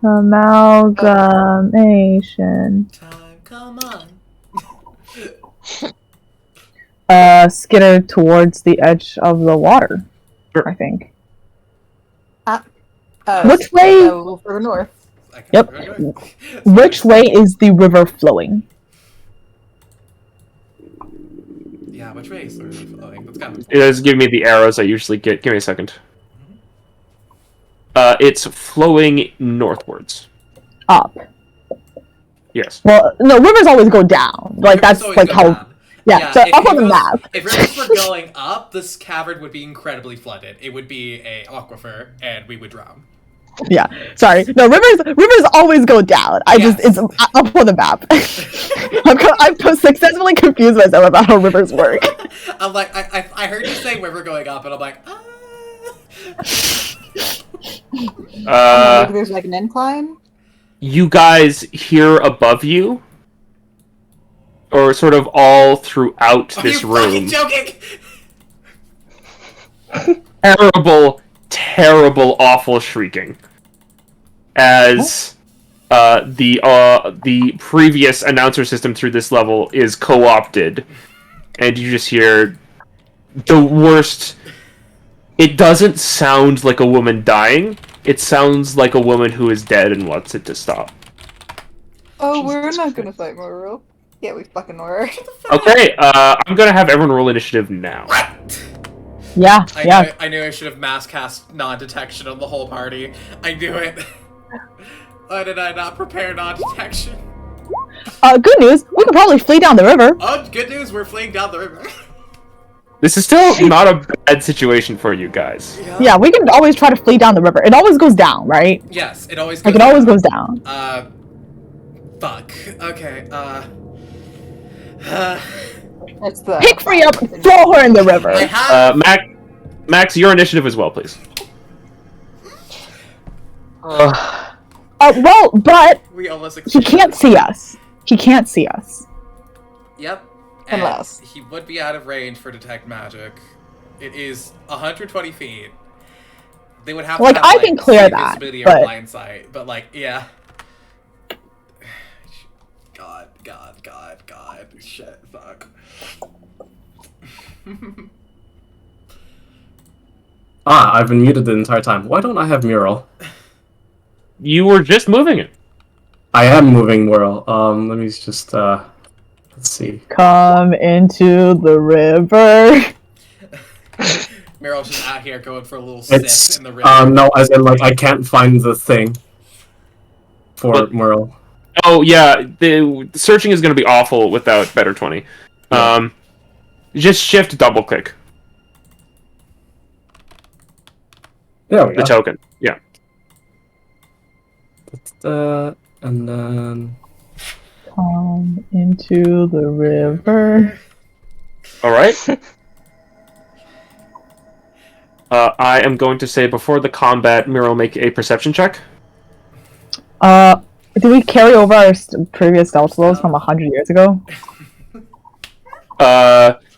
Amalgamation. Time, come on. Skitter towards the edge of the water. Sure. I think. Which way- A little further north. I can Yep. remember. Which way is the river flowing? Yeah, which way is the river flowing? Let's go. It does give me the arrows I usually get. Give me a second. It's flowing northwards. Up. Yes. Well, no, rivers always go down. Like, Rivers that's always like go how... down. Yeah, so if up on the rivers- map. If rivers were going up, this cavern would be incredibly flooded. It would be a aquifer, and we would drown. Yeah, sorry. No, rivers always go down. Yes. It's up on the map. I've successfully confused myself about how rivers work. I'm like, I heard you say river going up, and I'm like, Maybe there's like an incline. You guys hear above you, or sort of all throughout Are this you fucking room, joking? terrible, awful shrieking. As the previous announcer system through this level is co-opted, and you just hear the worst. It doesn't sound like a woman dying. It sounds like a woman who is dead and wants it to stop. Oh, we're not gonna fight Morro. Yeah, we fucking were. Okay, I'm gonna have everyone roll initiative now. Yeah, yeah. I knew I should have mass cast non-detection on the whole party. I knew it. Why did I not prepare non-detection? Good news. We could probably flee down the river. Oh, good news, we're fleeing down the river. This is still not a bad situation for you guys. Yeah, we can always try to flee down the river. It always goes down, right? Yes, it always goes Like, it always down. goes down. Fuck. Okay, It's the Pick Free up, throw her in the river. I have... Max, your initiative as well, please. Well, but we almost he exchanged. can't see us. He can't see us. Yep. And Unless. he would be out of range for detect magic. It is 120 feet. They would have Like, to have, I like, can clear slight that, visibility but- or blind sight, but like, yeah. God, shit, fuck. I've been muted the entire time. Why don't I have mural? You were just moving it. I am moving mural. Let me just let's see. Come into the river. Meryl's just out here going for a little sip It's in the river. no, as in like I can't find the thing for What? mural. Oh yeah, the searching is going to be awful without better 20. Just shift double click There we the go. token. Yeah. And then Come into the river. All right. I am going to say before the combat, Miro, make a perception check. Do we carry over our previous stealth rolls from 100 years ago?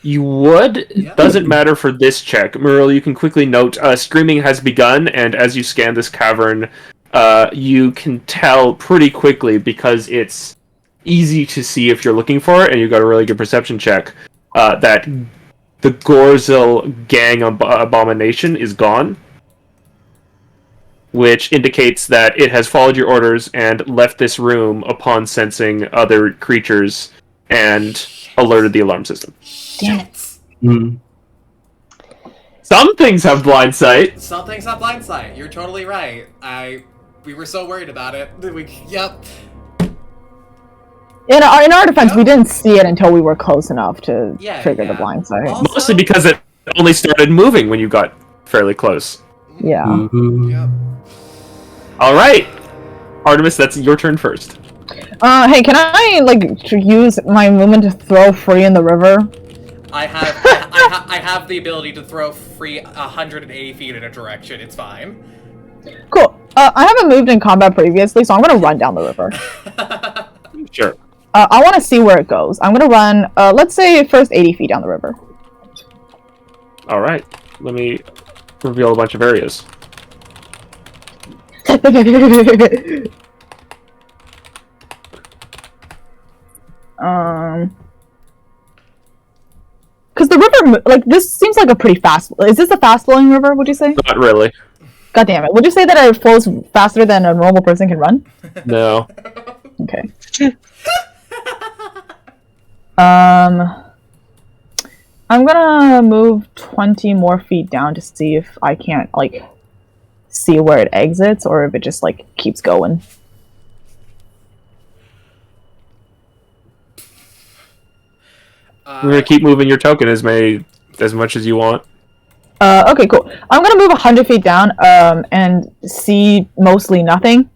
You would. Yeah. Doesn't matter for this check. Muriel, you can quickly note, screaming has begun, and as you scan this cavern, you can tell pretty quickly, because it's easy to see if you're looking for it, and you've got a really good perception check, that the Gorzel gang abomination is gone, which indicates that it has followed your orders and left this room upon sensing other creatures and alerted the alarm system. Shit. Some things have blind sight. Some things have blind sight. You're totally right. We were so worried about it. Yep. In our defense, we didn't see it until we were close enough to Yeah, trigger yeah. the blind sight. Also- Mostly because it only started moving when you got fairly close. Yeah. Yep. All right, Artemis, that's your turn first. Hey, can I use my movement to throw free in the river? I have the ability to throw free 180 feet in a direction. It's fine. Cool. I haven't moved in combat previously, so I'm gonna run down the river. Sure. I want to see where it goes. I'm gonna run. Let's say first 80 feet down the river. All right. Let me reveal a bunch of areas. Because the river, this seems like a pretty fast. Is this a fast-flowing river? Would you say? Not really. God damn it! Would you say that it flows faster than a normal person can run? No. Okay. I'm gonna move 20 more feet down to see if I can't see where it exits or if it just keeps going. We're gonna keep moving your token as much as you want. Okay, cool. I'm gonna move 100 feet down, and see mostly nothing.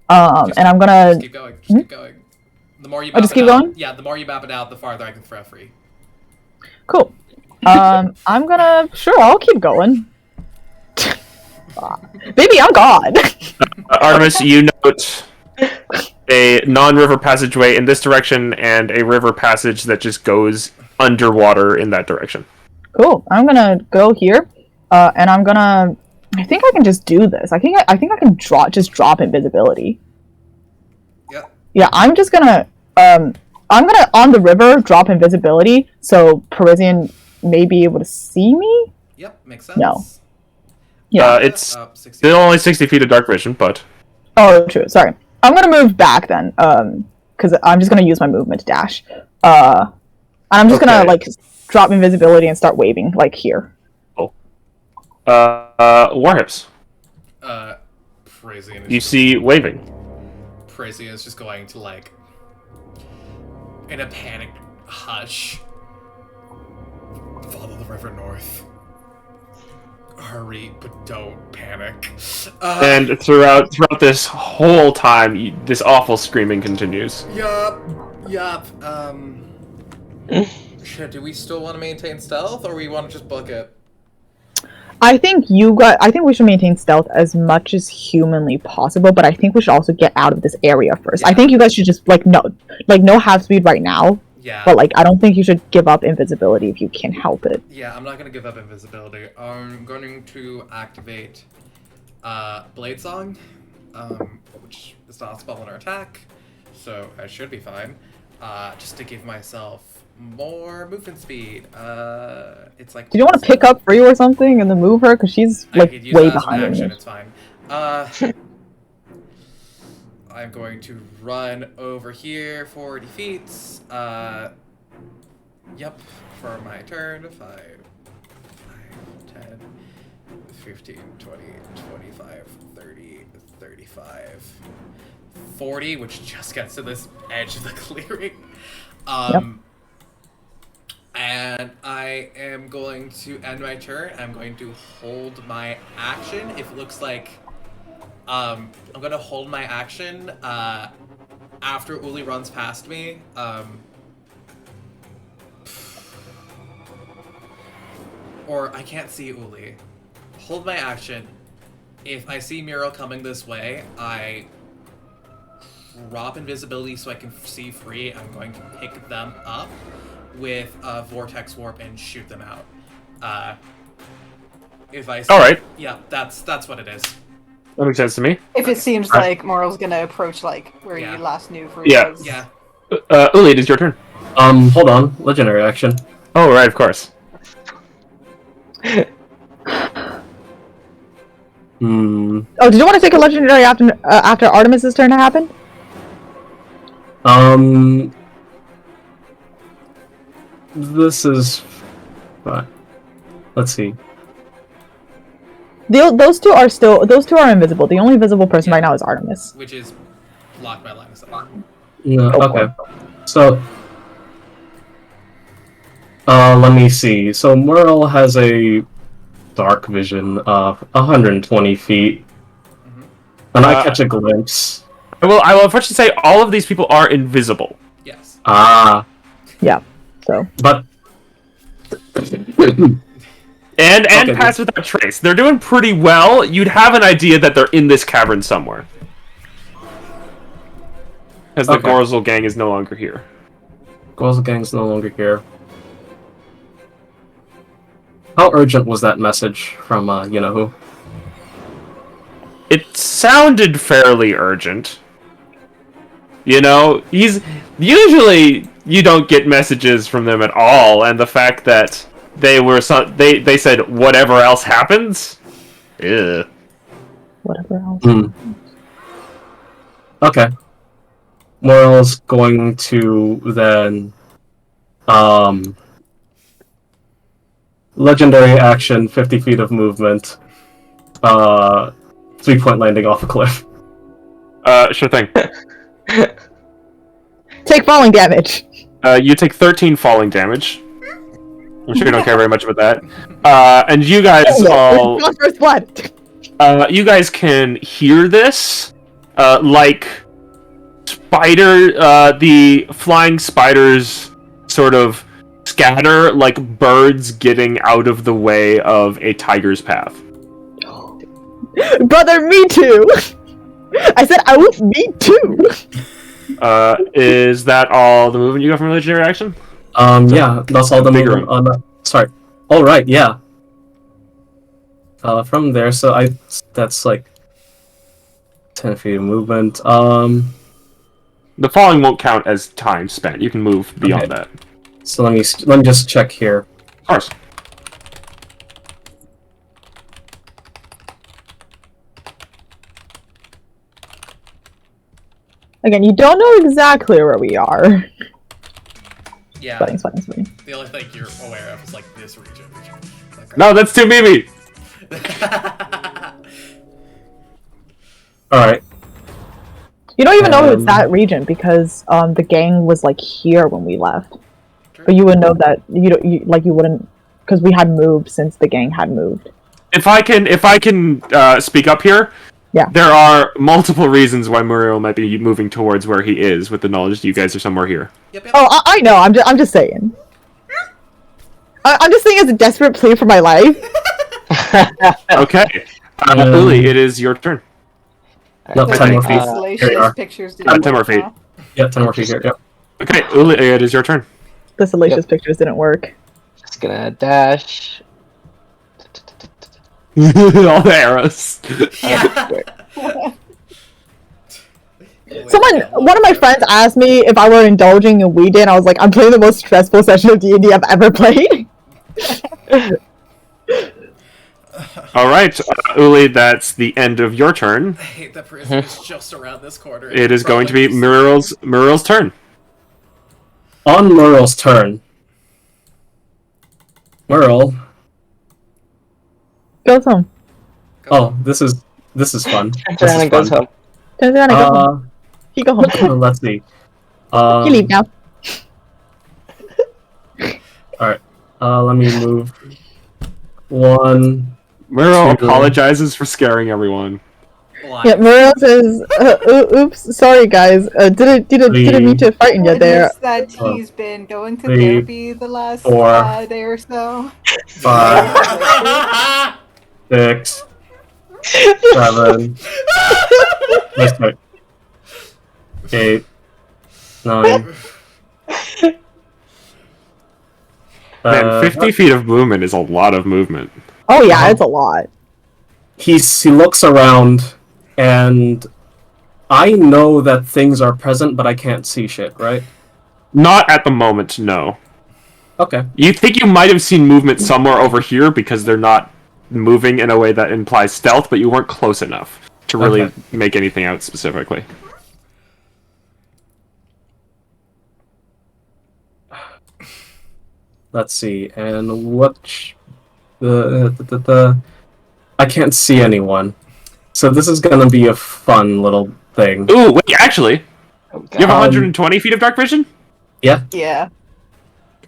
And I'm gonna. Just keep going. Just keep going. The more you. just keep going? Yeah, the more you map it out, the farther I can throw free. Cool. I'm gonna. Sure, I'll keep going. Baby, I'm God. Artemis, you note a non-river passageway in this direction and a river passage that just goes underwater in that direction. Cool. I'm gonna go here, and I'm gonna. I think I can just do this. I think I can drop invisibility. Yep. Yeah, I'm just gonna. I'm gonna on the river drop invisibility, so Parisian may be able to see me. Yep. Makes sense. No. Yeah. It's 60. still only 60 feet of dark vision, but Oh, true. Sorry. I'm gonna move back then, because I'm just gonna use my movement to dash. And I'm just gonna drop invisibility and start waving here. Warhips. Prasian. You see waving. Prasian is just going to in a panic hush. Follow the river north. Hurry, but don't panic. And throughout this whole time, this awful screaming continues. Yup. Shit, do we still want to maintain stealth, or we want to just book it? I think we should maintain stealth as much as humanly possible, but I think we should also get out of this area first. I think you guys should just no half speed right now, Yeah. But like, I don't think you should give up invisibility if you can help it. Yeah, I'm not gonna give up invisibility. I'm going to activate Blade Song, which is not a spell or attack, so I should be fine. Just to give myself more movement speed. It's like. Do you want to pick up Free or something and then move her? Because she's I like could use way that as an behind action, me. it's fine. I'm going to run over here 40 feet. Yep, for my turn. 5, 10, 15, 20, 25, 30, 35, 40, which just gets to this edge of the clearing. And I am going to end my turn. I'm going to hold my action. If it looks like I'm gonna hold my action after Uli runs past me. Or I can't see Uli. Hold my action. If I see Muriel coming this way, I drop invisibility so I can see Free. I'm going to pick them up with a Vortex Warp and shoot them out. If I see, Alright. Yeah, that's what it is. That makes sense to me. If it seems like Moral's gonna approach like where Yeah. you last knew Free Yeah. was. Yeah. Uli, it is your turn. Hold on. Legendary action. Oh, right, of course. Hmm. Oh, did you want to take a legendary after Artemis's turn to happen? This is. Fine. Let's see. Those two are invisible. The only visible person right now is Artemis. Which is blocked by line of sight. No, Go for okay. So. Let me see. So Merle has a dark vision of 120 feet. And I catch a glimpse. I will unfortunately say all of these people are invisible. Yes. Ah. Yeah. So. But. And Okay, pass without trace. They're doing pretty well. You'd have an idea that they're in this cavern somewhere. As the Okay. Gorzel gang is no longer here. Gorzel gang's no longer here. How urgent was that message from, you know who? It sounded fairly urgent. You know, usually you don't get messages from them at all, and the fact that they said whatever else happens. Ew. Whatever else. Okay. Morel's going to then legendary action, 50 feet of movement, 3-point landing off a cliff. Sure thing. Take falling damage. You take 13 falling damage. I'm sure you don't care very much about that. And you guys all... First blood. You guys can hear this, like the flying spiders sort of scatter like birds getting out of the way of a tiger's path. Brother, me too. I said I would. Me too. Is that all the movement you got from legendary action? Yeah, that's all the Bigger movement on that. Sorry. All right, yeah. From there, so that's like 10 feet of movement. The falling won't count as time spent. You can move beyond Okay. that. So let me just check here. Of course. Again, you don't know exactly where we are. Yeah. Sweating. The only thing you're aware of is like this region. Okay. No, that's too Mimi. All right. You don't even know it's that region because the gang was like here when we left. But you would know that you wouldn't because we had moved since the gang had moved. If I can speak up here. Yeah. There are multiple reasons why Muriel might be moving towards where he is, with the knowledge that you guys are somewhere here. Yep. Oh, I know. I'm just saying. I'm just saying as a desperate plea for my life. Okay. Uli, it is your turn. No, Those 10 more feet. salacious Here we are. pictures. 10 more feet. Yeah, 10 more feet here. Yep. Okay, Uli, it is your turn. The salacious pictures didn't work. Just gonna dash. All the arrows. One of my friends asked me if I were indulging in weed, and I was like, I'm playing the most stressful session of D&D I've ever played. All right, Uli, that's the end of your turn. I hate that prison is just around this corner. It is going to be Muriel's turn. On Muriel's turn, Muriel. Goes home. Oh, this is fun. Turns around and goes home. Turns around and go home. He go home. Let's see. You leave now. Alright. Let me move. 1. Muriel Two. apologizes for scaring everyone. Yeah, Muriel says, oops, sorry guys, didn't mean to frighten you there. Notice that he's been going to 3, therapy the last 4, day or so. 5, 6, 7, 8, 9. Man, 50 feet of movement is a lot of movement. Oh yeah, it's a lot. He looks around, and I know that things are present, but I can't see shit, right? Not at the moment, no. Okay. You think you might have seen movement somewhere over here because they're not moving in a way that implies stealth, but you weren't close enough to really make anything out specifically. Let's see, and what... I can't see anyone. So this is gonna be a fun little thing. Ooh, wait, actually, Oh, you have 120 feet of dark vision? Yeah. Yeah.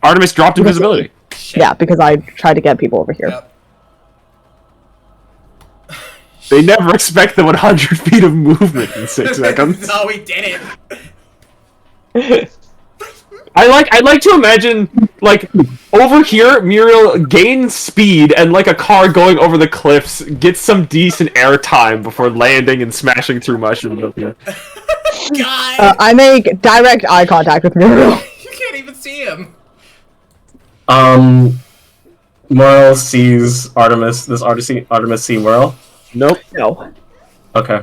Artemis dropped invisibility. Yeah, because I tried to get people over here. Yep. They never expect the 100 feet of movement in 6 seconds. No, we didn't. I like to imagine, like, over here, Muriel gains speed and, like a car going over the cliffs, gets some decent air time before landing and smashing through mushrooms up here. God, I make direct eye contact with Muriel. you can't even see him. Muriel sees Artemis. Does Artemis see Muriel? Nope. No. Okay.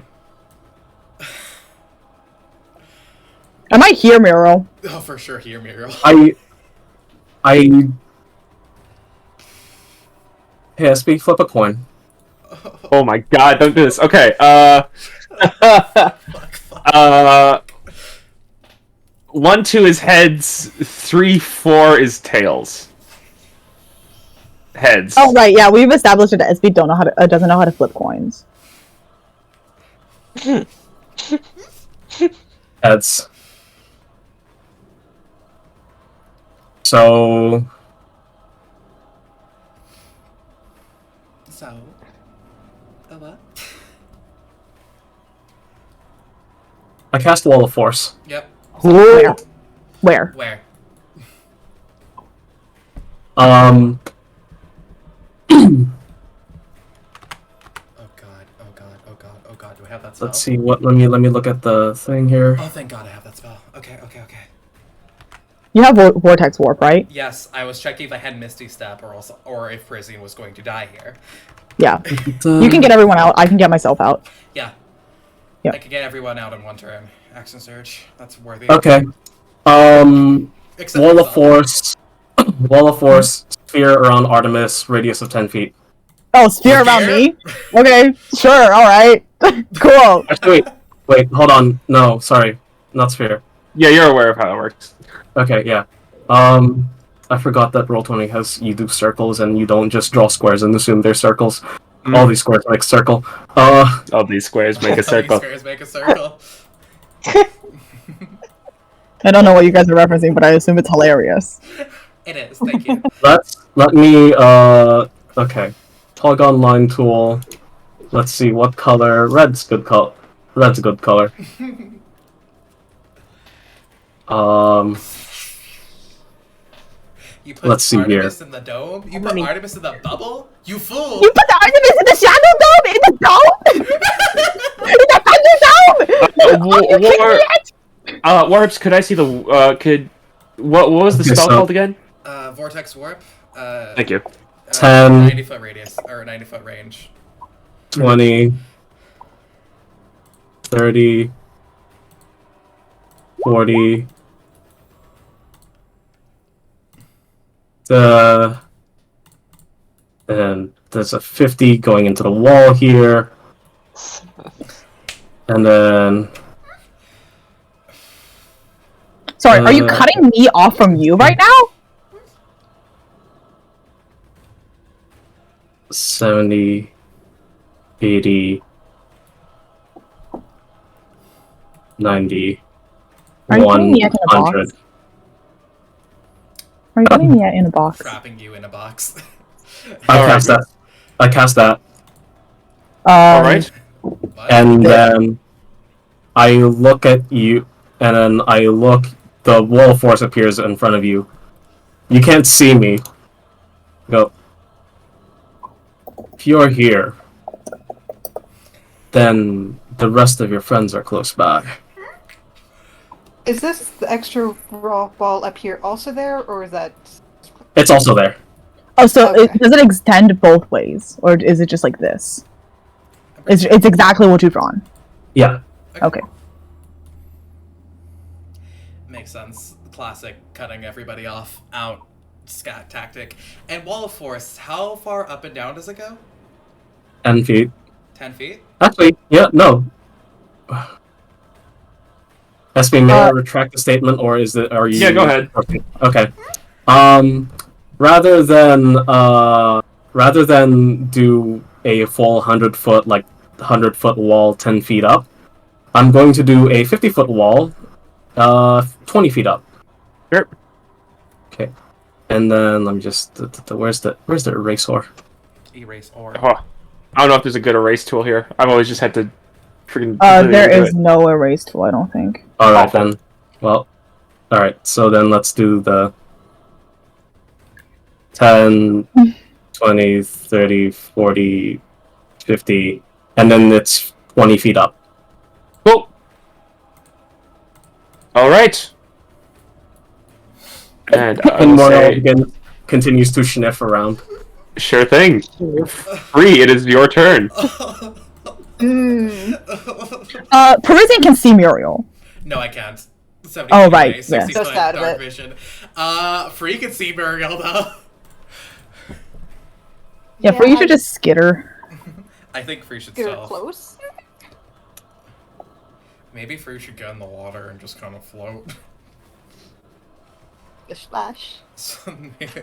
I might hear Muriel. Oh, for sure, here, Muriel. Hey, speak, flip a coin. Oh my god, don't do this. Okay, 1, 2 is heads, 3, 4 is tails. Heads. Oh right, yeah, we've established that SB doesn't know how to flip coins. Heads. So what? I cast Wall of Force. Yep. Where? Where? Um. Oh god, do I have that spell? Let's see. What? Let me look at the thing here. Oh, thank god I have that spell. Okay. You have Vortex Warp, right? Yes, I was checking if I had Misty Step or if Prissy was going to die here. Yeah. You can get everyone out. I can get myself out. Yeah. Yep. I could get everyone out in one turn. Action Surge. That's worthy. Okay. Except Wall of myself. Force. Wall of Force. Sphere around Artemis. Radius of 10 feet. Oh, spear around me? Okay, sure, alright. Cool. Actually, wait. Hold on. No, sorry. Not sphere. Yeah, you're aware of how it works. Okay, yeah. I forgot that Roll20 you do circles and you don't just draw squares and assume they're circles. All these squares make circle. All these squares make a circle. Squares make a circle. I don't know what you guys are referencing, but I assume it's hilarious. It is, thank you. Let me, okay. Polygon line tool. Let's see, what color? Red's good color. Red's a good color. You put Let's see Artemis here. in the dome? You put Artemis in the bubble? You fool! You put the Artemis in the Shadow Dome! In the dome! In the Thunder Dome! Are you kidding me? Warps, could I see the what was the Okay, spell so- called again? Vortex warp. Thank you. 10. 90-foot radius or 90-foot range. 20, 30, 40. And there's a 50 going into the wall here. And then Sorry, are you Uh, cutting me off from you right now? 70, 80, 90, Are you putting me in a box? 100. Are you putting me in a box? Trapping you in a box. I cast that. All right. What? And then I look at you, and then I look. The wall of force appears in front of you. You can't see me. Go. If you're here, then the rest of your friends are close by. Is this the extra raw ball up here also there, or is that? It's also there. Oh, so Okay. does it extend both ways, or is it just like this? It's exactly what you've drawn. Yeah. Okay. Makes sense. Classic cutting everybody off out scat tactic. And wall of force, how far up and down does it go? 10 feet. 10 feet? Actually, yeah, no. SB, may I retract the statement, or is it? Are you? Yeah, go ahead. Okay. Rather than do a full 100-foot, like 100-foot wall 10 feet up, I'm going to do a 50-foot wall, 20 feet up. Sure. Okay. And then let me just. Where's the eraser? Erase or. Oh, I don't know if there's a good erase tool here. I've always just had to freaking. There do is it. no erase tool, I don't think. All right then. Well, all right. So then let's do the 10, 20, 30, 40, 50, and then it's 20 feet up. Cool. All right. And I And will Morel say, again continues to sniff around. sure thing. Free. It is your turn. Parisian can see Muriel. No, I can't. 70 Oh, feet right, away, 60 yeah. So foot sad of dark it. vision. Free can see Muriel though. Yeah, for you should just skitter. I think Free should You're stealth. close. Maybe Free should get in the water and just kind of float. The splash. So,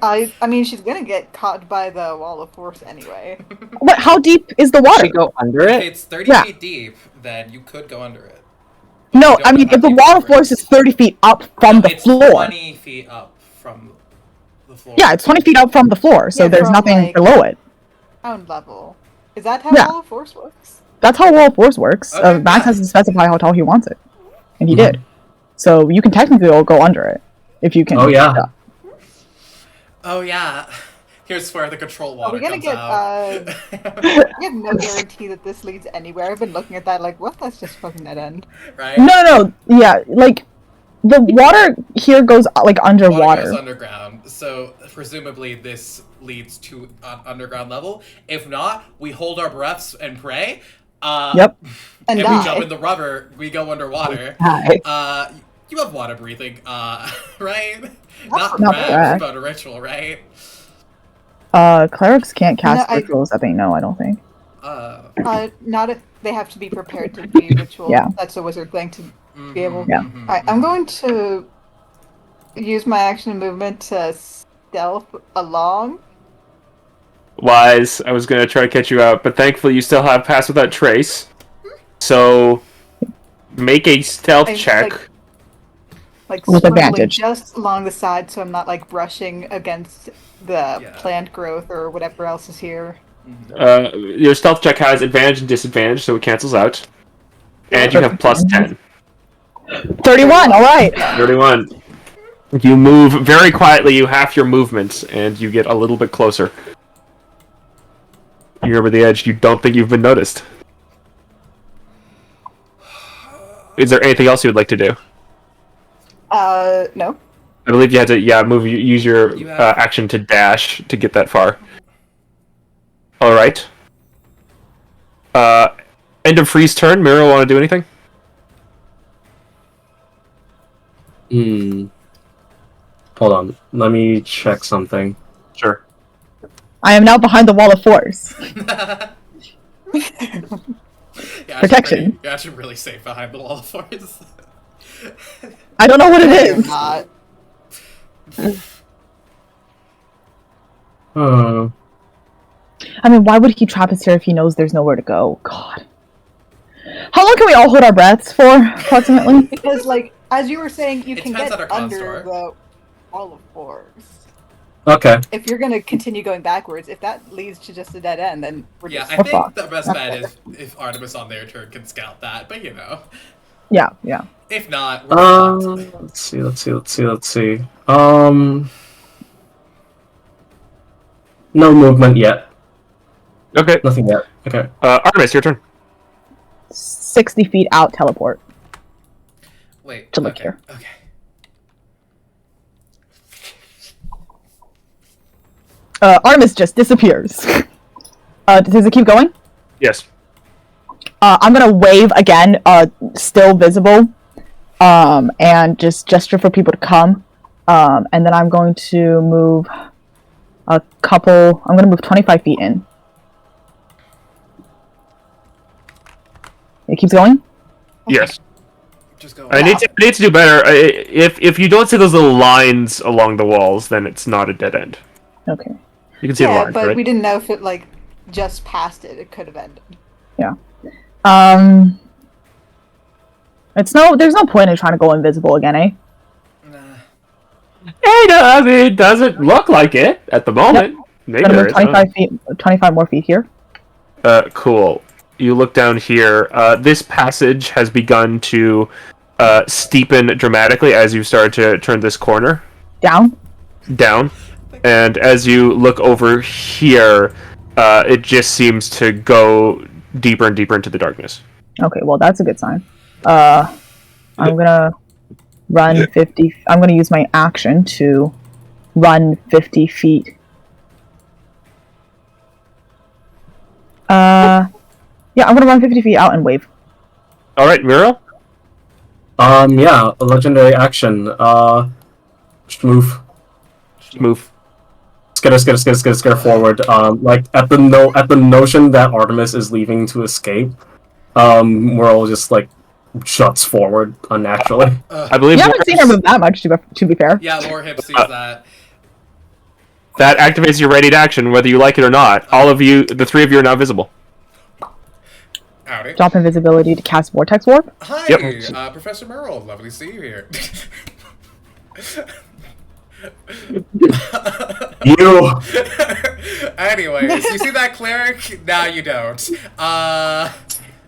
I mean, she's gonna get caught by the wall of force anyway. What? How deep is the water? Should go under if it? it's 30 Yeah. feet deep, then you could go under it. No, You don't I mean know if the how deep wall of river force is 30 feet up from the It's floor. 20 feet up from the floor. Yeah, it's 20 feet up from the floor, so Yeah, there's from, nothing like- below it. Ground level. Is that how Yeah. wall of force works? That's how wall of force works. Okay, Max yeah. has to specify how tall he wants it, and he did. So you can technically go under it if you can. Oh, yeah. Oh yeah. Here's where the control Are water we gonna comes get? out. We have no guarantee that this leads anywhere. I've been looking at that like, what? That's just fucking dead end. Right? No, yeah, like the water here goes like Water underwater. goes underground, so presumably this leads to an underground level. If not, we hold our breaths and pray. Yep. And we die. jump in the rubber, we go underwater. Hi. You have water breathing, right? Not Not bad. bad. It's about a ritual, right? Clerics can't cast No, I- rituals that they know. I don't think. Not if they have to be prepared to be ritual. Yeah. That's a wizard thing to Mhm, be able. Yeah. mhm, Alright, I'm going to use my action movement to stealth along. Wise. I was gonna try to catch you out, but thankfully you still have pass without trace. So make a stealth I- check. Like With swirling advantage. just along the side, so I'm not like brushing against the Yeah. plant growth or whatever else is here. Your stealth check has advantage and disadvantage, so it cancels out. And you have plus 10. 31. All right. 31. You move very quietly, you half your movement, and you get a little bit closer. You're over the edge, you don't think you've been noticed. Is there anything else you would like to do? No. I believe you had to, use your You have- action to dash to get that far. All right. End of freeze turn. Miro, want to do anything? Hold on. Let me check something. Sure. I am now behind the wall of force. Yeah, Protection. You're actually really safe behind the wall of force. I don't know what it You're is. not. I mean, why would he trap us here if he knows there's nowhere to go? God. How long can we all hold our breaths for, approximately? Because, like, as you were saying, you It can depends get on our con under store. the wall of force. Okay. If you're gonna continue going backwards, if that leads to just a dead end, then we're Yeah, just... I We're think fucked. the best bet is if Artemis on their turn can scout that, but Yeah, yeah. if not, we're fucked. Let's see. No movement yet. Okay. Nothing yet. Okay. Artemis, your turn. 60 feet out, teleport. Wait, To look okay, here. okay. Artemis just disappears. Does it keep going? Yes. I'm gonna wave again, still visible, and just gesture for people to come. And then I'm going to move I'm gonna move 25 feet in. It keeps going? Yes. Just go. I need to do better. If you don't see those little lines along the walls, then it's not a dead end. Okay. You can see the Yeah, lines, but right? we didn't know if it, like, just past it, it could have ended. Yeah. There's no point in trying to go invisible again, eh? Nah. It doesn't look like it at the moment. Maybe I'm gonna there move is, I don't 25 feet, 25 more feet here. Cool. You look down here. This passage has begun to steepen dramatically as you start to turn this corner Down. and as you look over here, it just seems to go deeper and deeper into the darkness. Okay, well that's a good sign. I'm gonna run 50. I'm gonna use my action to run 50 feet. Yeah, I'm gonna run 50 feet out and wave. All right, Miro. Yeah, a legendary action. Just move. Move. Skitter forward. Like at the notion that Artemis is leaving to escape, Merle just like shuts forward unnaturally. I believe You haven't seen her move that much, to be fair. Yeah, Lore Hip sees that. that activates your ready to action, whether you like it or not. All of you, the three of you, are now visible. Howdy. Drop invisibility to cast Vortex Warp. Hi, Yep. Professor Merle. Lovely to see you here. You. Anyways, you see that cleric? Now you don't.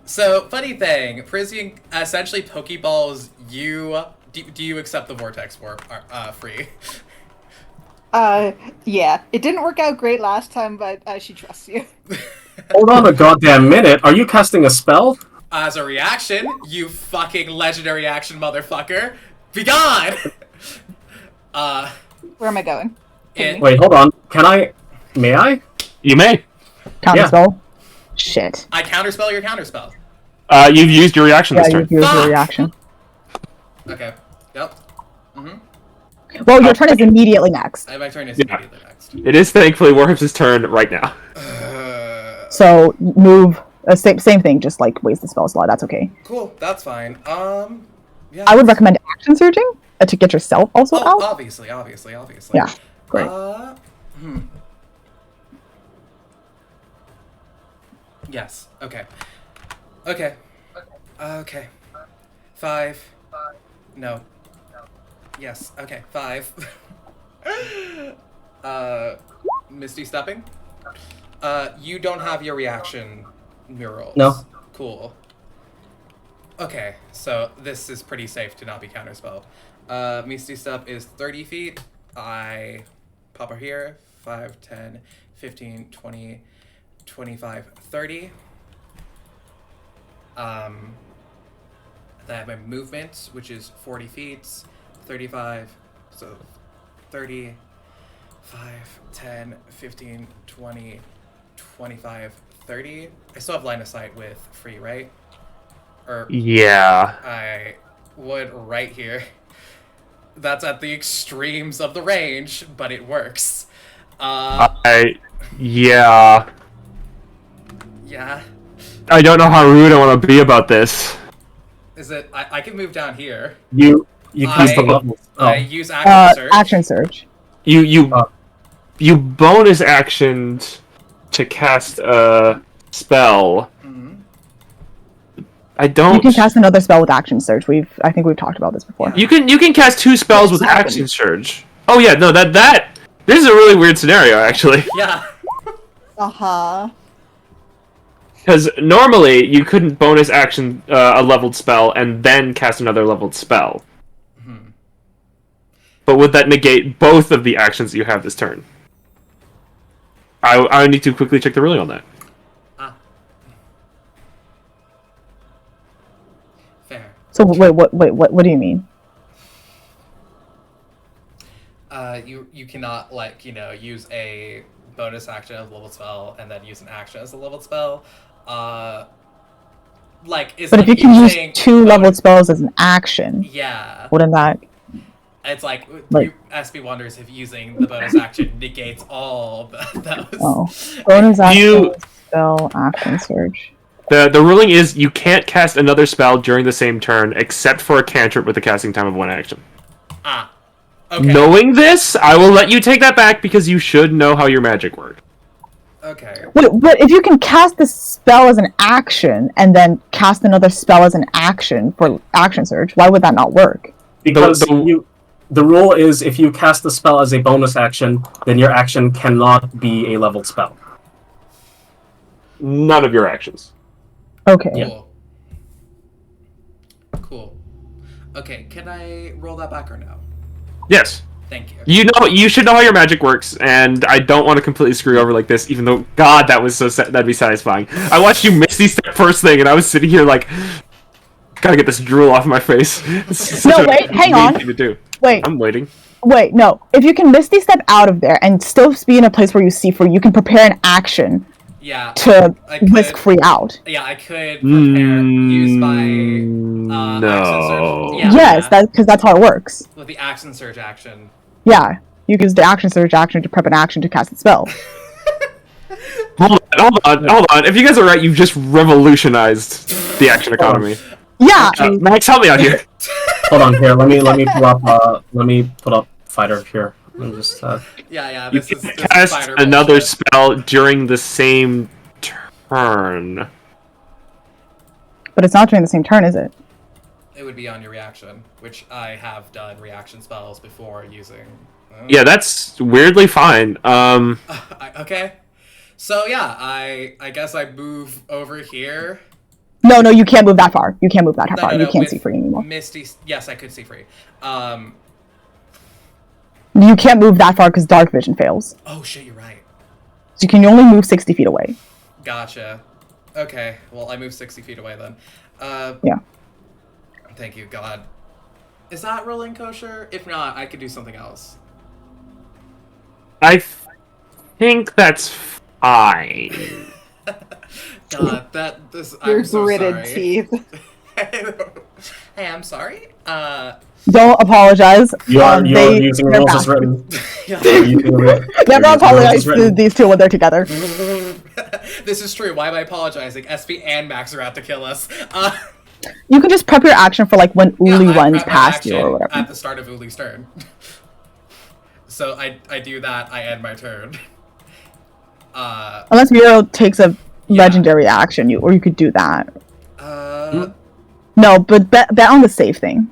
So, funny thing, Prisian essentially Pokeballs you. Do you accept the Vortex Warp, free? Yeah. It didn't work out great last time, but she trusts you. Hold on a goddamn minute. Are you casting a spell? As a reaction, you fucking legendary action motherfucker, be gone! Where am I going? Wait, hold on. May I? You may. Counterspell. Shit. I counterspell your counterspell. You've used your reaction Yeah, this turn. you've used your Fuck! reaction. Okay. Yep. Well, your turn is immediately next. My turn is Yeah. immediately next. It is thankfully Warhip's turn right now. So move. Same thing. Just like waste the spell slot. That's okay. Cool, that's fine. Yeah. I would recommend action surging to get yourself also Oh, out. obviously. Yeah. Great. Yes. Okay. Okay. Okay. 5. No. Yes. Okay. 5. Misty stepping. You don't have your reaction murals. No. Cool. Okay, so this is pretty safe to not be counterspelled. Misty Step is 30 feet. I pop her here. 5, 10, 15, 20, 25, 30. Then I have my movement, which is 40 feet. 35. So 30, 5, 10, 15, 20, 25, 30. I still have line of sight with free, right? Or Yeah. I would right here. That's at the extremes of the range, but it works. Yeah. Yeah. I don't know how rude I want to be about this. Is it? I can move down here. You use the levels. I use action search. Action surge. You bonus actioned to cast a spell. Mhm. I don't. You can cast another spell with action surge. I think we've talked about this before. You can cast 2 spells with Exactly. action surge. Oh yeah, no that this is a really weird scenario actually. Yeah. Uh-huh. Because normally you couldn't bonus action a leveled spell and then cast another leveled spell. Mhm. But would that negate both of the actions that you have this turn? I need to quickly check the ruling on that. Ah. Fair. So wait, what do you mean? You cannot use a bonus action as a leveled spell and then use an action as a leveled spell. But if you can use 2 leveled spells as an action, Yeah. wouldn't that? It's like Like- SB wonders if using the bonus action negates all those. Oh, bonus action You- spell action surge. The ruling is you can't cast another spell during the same turn except for a cantrip with a casting time of 1 action. Ah. Okay. Knowing this, I will let you take that back because you should know how your magic works. Okay. Wait, but if you can cast the spell as an action and then cast another spell as an action for action surge, why would that not work? Because the- the rule is if you cast the spell as a bonus action, then your action cannot be a leveled spell. None of your actions. Okay. Cool. Cool. Okay, can I roll that back or no? Yes. Thank you. You should know how your magic works, and I don't want to completely screw you over like this. Even though, God, that'd be satisfying. I watched you Misty step first thing, and I was sitting here like, gotta get this drool off my face. It's such No, a wait, hang mean on. thing to do. Wait, I'm waiting. no. If you can Misty Step out of there and still be in a place where you see free, you can prepare an action Yeah. to I could- whisk free out. Yeah, I could prepare, use my No. action surge. Yeah, Yes, because that's how it works. with the action surge action. Yeah, you can use the action surge action to prep an action to cast a spell. Hold on. If you guys are right, you've just revolutionized the action economy. Yeah, Max, help me out here. Hold on here. Let me put up fighter here. Let me just Yeah, You this can is cast spider another bullshit. spell during the same turn. but it's not during the same turn, is it? It would be on your reaction, which I have done reaction spells before using. Yeah, that's weirdly fine. Okay. So yeah, I guess I move over here. No, you can't move that far. You can't move that No, far. no, You no, can't with see free anymore. Misty. Yes, I could see free. You can't move that far because dark vision fails. Oh shit, you're right. So you can only move 60 feet away. Gotcha. Okay, well I move 60 feet away then. Yeah. Thank you, God. Is that rolling kosher? If not, I could do something else. I think that's fine. God, Your I'm so gritted sorry. teeth. Hey, I'm sorry. Don't apologize. you're They- using they're rules as back. written. Yeah. You're using Never rules as apologize to written. these two when they're together. This is true. Why am I apologizing? SP and Max are out to kill us. You can just prep your action for like when Yeah, Uli I runs prep my past you or action whatever. At the start of Uli's turn. So I do that, I end my turn. Unless Miro takes a legendary action, you could do that. No, but bet on the safe thing,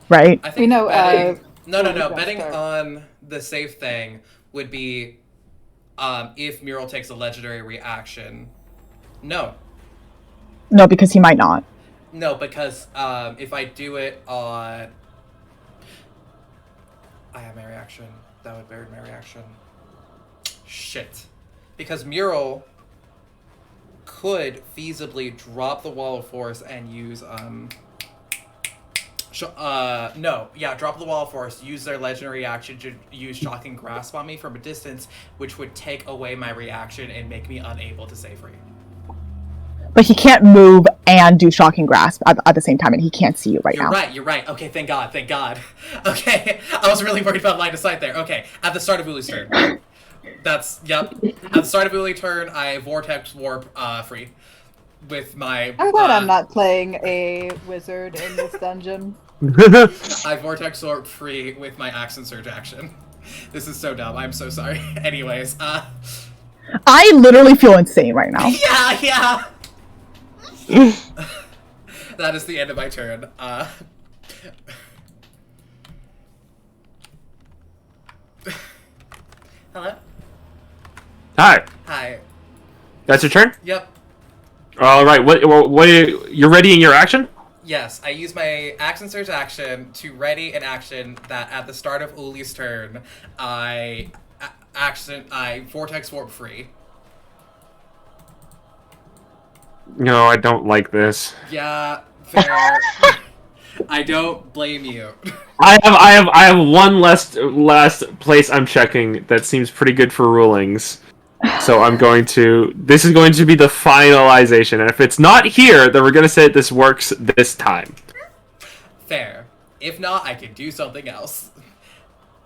right? I think We know, betting, no, go betting start. on the safe thing would be if Mural takes a legendary reaction. No, because he might not. No, because if I do it on... I have my reaction. That would bury my reaction. Shit. Because Mural could feasibly drop the Wall of Force and use, No. Yeah, drop the wall of force. Use their legendary action to use Shocking Grasp on me from a distance, which would take away my reaction and make me unable to stay free. But he can't move and do shocking grasp at the same time, and he can't see you right now. You're right. Okay, thank God. Okay, I was really worried about line of sight there. Okay, at the start of Uli's turn. Yep. At the start of Uli's turn, I Vortex Warp free. With my... I'm glad I'm not playing a wizard in this dungeon. I Vortex Warp free with my Accent Surge action. This is so dumb, I'm so sorry. Anyways, I literally feel insane right now. Yeah! That is the end of my turn. Hello? Hi. That's your turn? Yep. All right. What you're readying your action? Yes, I use my Accent Surge action to ready an action that at the start of Uli's turn, I Vortex Warp free. No, I don't like this. Yeah, fair. I don't blame you. I have one last place I'm checking that seems pretty good for rulings. So I'm going to... This is going to be the finalization, and if it's not here, then we're going to say this works this time. Fair. If not, I can do something else.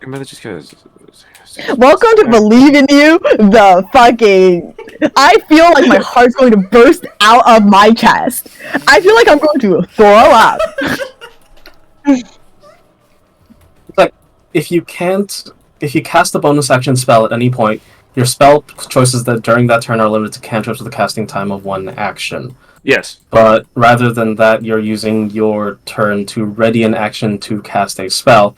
Welcome to Believe in You, the fucking... I feel like my heart's going to burst out of my chest. I feel like I'm going to throw up. Like, if you cast a bonus action spell at any point, your spell choices that during that turn are limited to cantrips with a casting time of 1 action. Yes. But rather than that, you're using your turn to ready an action to cast a spell.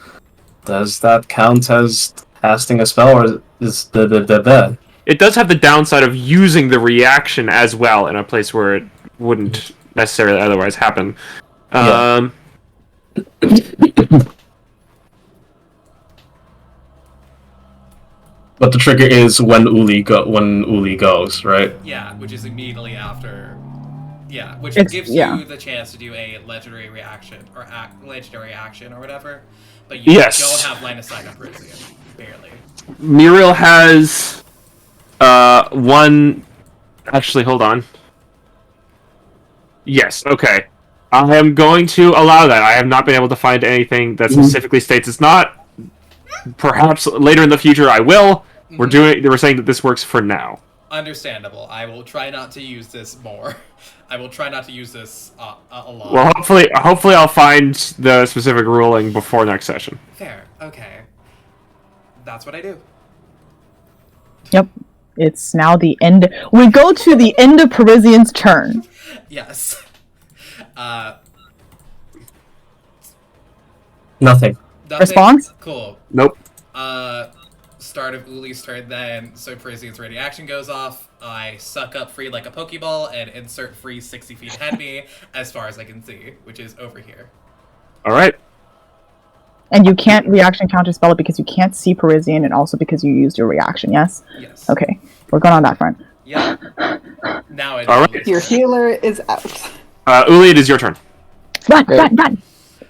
Does that count as casting a spell, or is the It does have the downside of using the reaction as well in a place where it wouldn't necessarily otherwise happen. Yeah. But the trigger is when Uli goes, right? Yeah, which is immediately after. Yeah, which It's- gives yeah. you the chance to do a legendary reaction or legendary action or whatever. But you Yes. don't have line of sight on Parisian. Barely. Muriel has one. Actually, hold on. Yes. Okay. I am going to allow that. I have not been able to find anything that specifically states it's not. Perhaps later in the future I will. We're saying that this works for now. Understandable. I will try not to use this more. I will try not to use this a lot. Well, hopefully I'll find the specific ruling before next session. Fair. Okay. That's what I do. Yep. It's now the end. We go to the end of Parisian's turn. Yes. Nothing. Nothing? Response? Cool. Nope. Start of Uli's turn then, so Parisian's ready action goes off. I suck up free like a Pokeball and insert free 60 feet ahead of me as far as I can see, which is over here. Alright. And you can't reaction counter spell it because you can't see Parisian, and also because you used your reaction, yes? Yes. Okay. We're going on that front. Yeah. Now it's All right. Uli's Your turn. healer is out. Uli, it is your turn. Run, Great. run!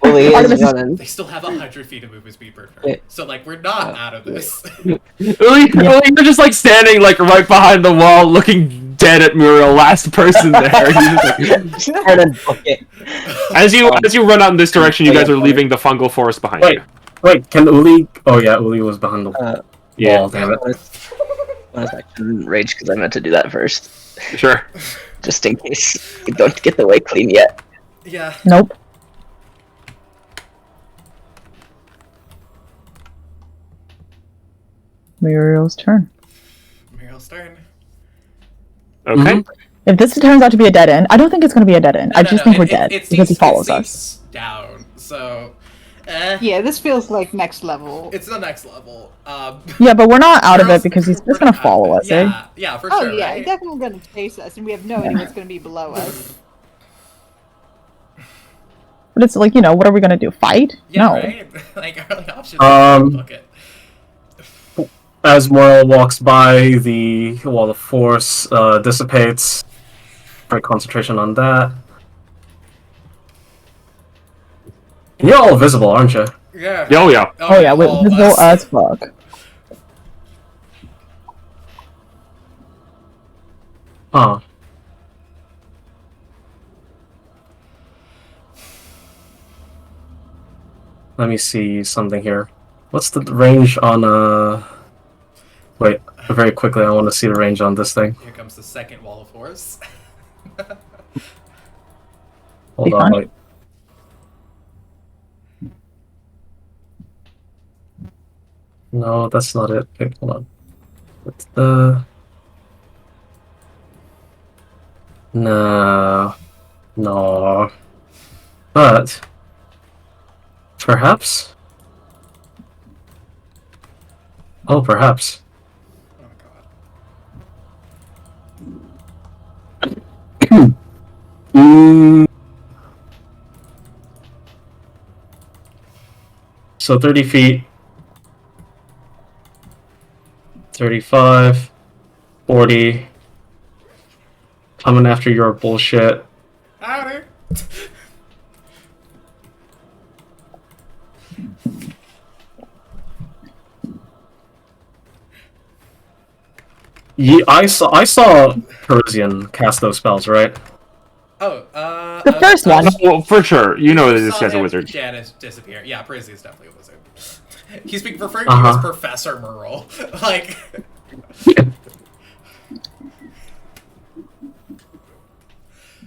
Uli Artemis is is- running. They still have 100 feet of movement speed per turn. Yeah. So, like, we're not out of this. Uli, you're just like standing like right behind the wall, looking dead at Muriel, last person there. You're just, like- And then book it. as you run out in this direction, you guys are leaving the fungal forest behind Wait. you. Wait, can Uli... Oh yeah, Uli was behind the Yeah. wall, damn it. Bonus action rage, because I meant to do that first. Sure. Just in case we don't get the way clean yet. Yeah. Nope. Muriel's turn. Muriel's turn. Okay. If this turns out to be a dead end, I don't think it's going to be a dead end. I just think we're dead because he follows it us. seems down, so... Yeah, this feels like next level. It's the next level. Yeah, but we're not out of Muriel's- it because he's we're just going to not- follow us, eh? Yeah, yeah, for Oh sure, yeah, right? he's definitely going to chase us, and we have no idea what's going to be below us. But it's like, what are we going to do? Fight? Yeah, No. right? Like, our only option Um, book it. As Muriel walks by, the wall of force dissipates. Break concentration on that. You're all visible, aren't you? Yeah. Oh yeah. Oh yeah, we're all of visible us. as fuck. Huh. Let me see something here. What's the range on Wait, very quickly, I want to see the range on this thing. Here comes the second wall of force. Hold Be on, fun. wait. No, that's not it. Wait, hold on. What's the... No. No. But... Perhaps? Oh, perhaps. Oh god. So 30 feet. 35. 40. Coming after your bullshit. Howdy. I saw Parisian cast those spells, right? Oh, The first one. Well, for sure. You know that this saw guy's a him wizard. disappear. Yeah, Prizzy is definitely a wizard. He's referring to you as Professor Merle. Like,